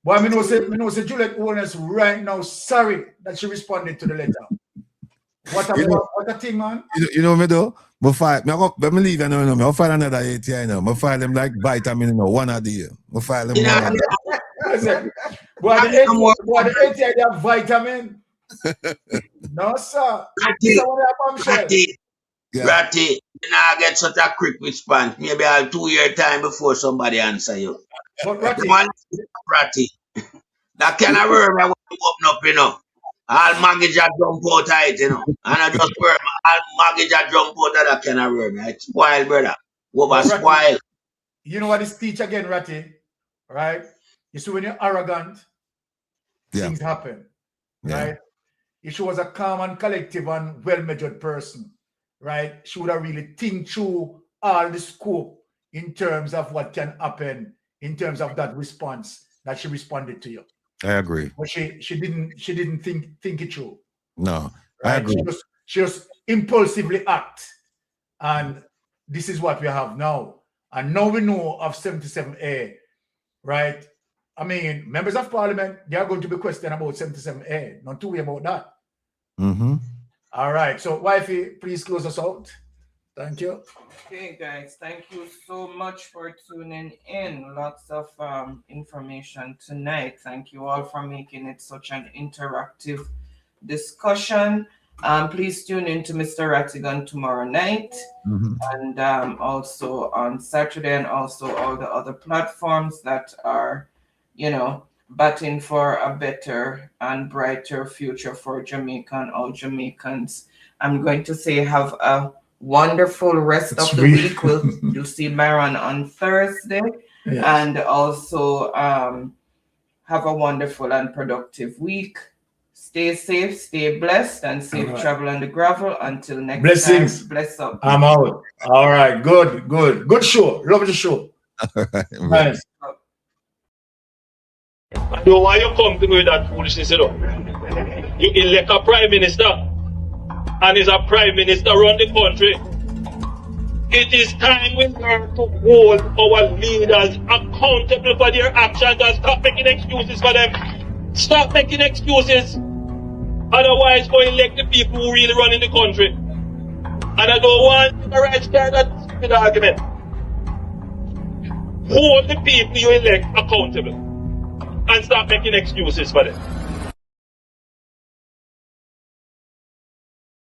Speaker 4: Boy, me know say Juliet Owens right now sorry that she responded to the letter. What a thing, man.
Speaker 6: You know me though? Let me leave you know. I'll find another ATI now. I'll find them like vitamin, you know, one a day. I'll find them one a day.
Speaker 4: Boy, the ATI, they have vitamin. No, sir.
Speaker 5: Ratty, you now get such a quick response. Maybe I'll 2 year time before somebody answer you.
Speaker 4: But
Speaker 5: Ratty, that kind of word I want to open up, you know. All mortgage a jump out of it, you know. And I just word, all mortgage a jump out of that kind of word. It's spoiled, brother. Over spoiled.
Speaker 4: You know what this teach again, Ratty? Right? You see, when you're arrogant, things happen. Right? If she was a calm and collective and well-measured person, right? She would have really think through all the scope in terms of what can happen, in terms of that response that she responded to you.
Speaker 6: I agree.
Speaker 4: But she didn't think it through.
Speaker 6: No,
Speaker 4: right?
Speaker 6: I agree.
Speaker 4: She just impulsively act. And this is what we have now. And now we know of 77A, right? I mean, members of parliament, they are going to be questioned about 77A. Not too worry about that. All right. So, Wifey, please close us out. Thank you.
Speaker 3: Okay, guys. Thank you so much for tuning in. Lots of information tonight. Thank you all for making it such an interactive discussion. Please tune in to Mr. Rattigan tomorrow night and also on Saturday, and also all the other platforms that are, you know, batting for a better and brighter future for Jamaica and all Jamaicans. I'm going to say have a wonderful rest of the week. You'll see Myron on Thursday. Yes. And also have a wonderful and productive week. Stay safe, stay blessed, and safe travel on the gravel. Until next
Speaker 4: Blessings.
Speaker 3: time. Bless up.
Speaker 4: I'm out. All right. Good show. Love the show.
Speaker 6: All right.
Speaker 4: Nice.
Speaker 2: So why you come to me with that foolishness, you know? You elect a prime minister, and is a prime minister run the country. It is time we learn to hold our leaders accountable for their actions and stop making excuses for them. Stop making excuses. Otherwise, go elect the people who really run in the country. And I don't want the right kind of stupid argument. Hold the people you elect accountable. And stop making excuses for them.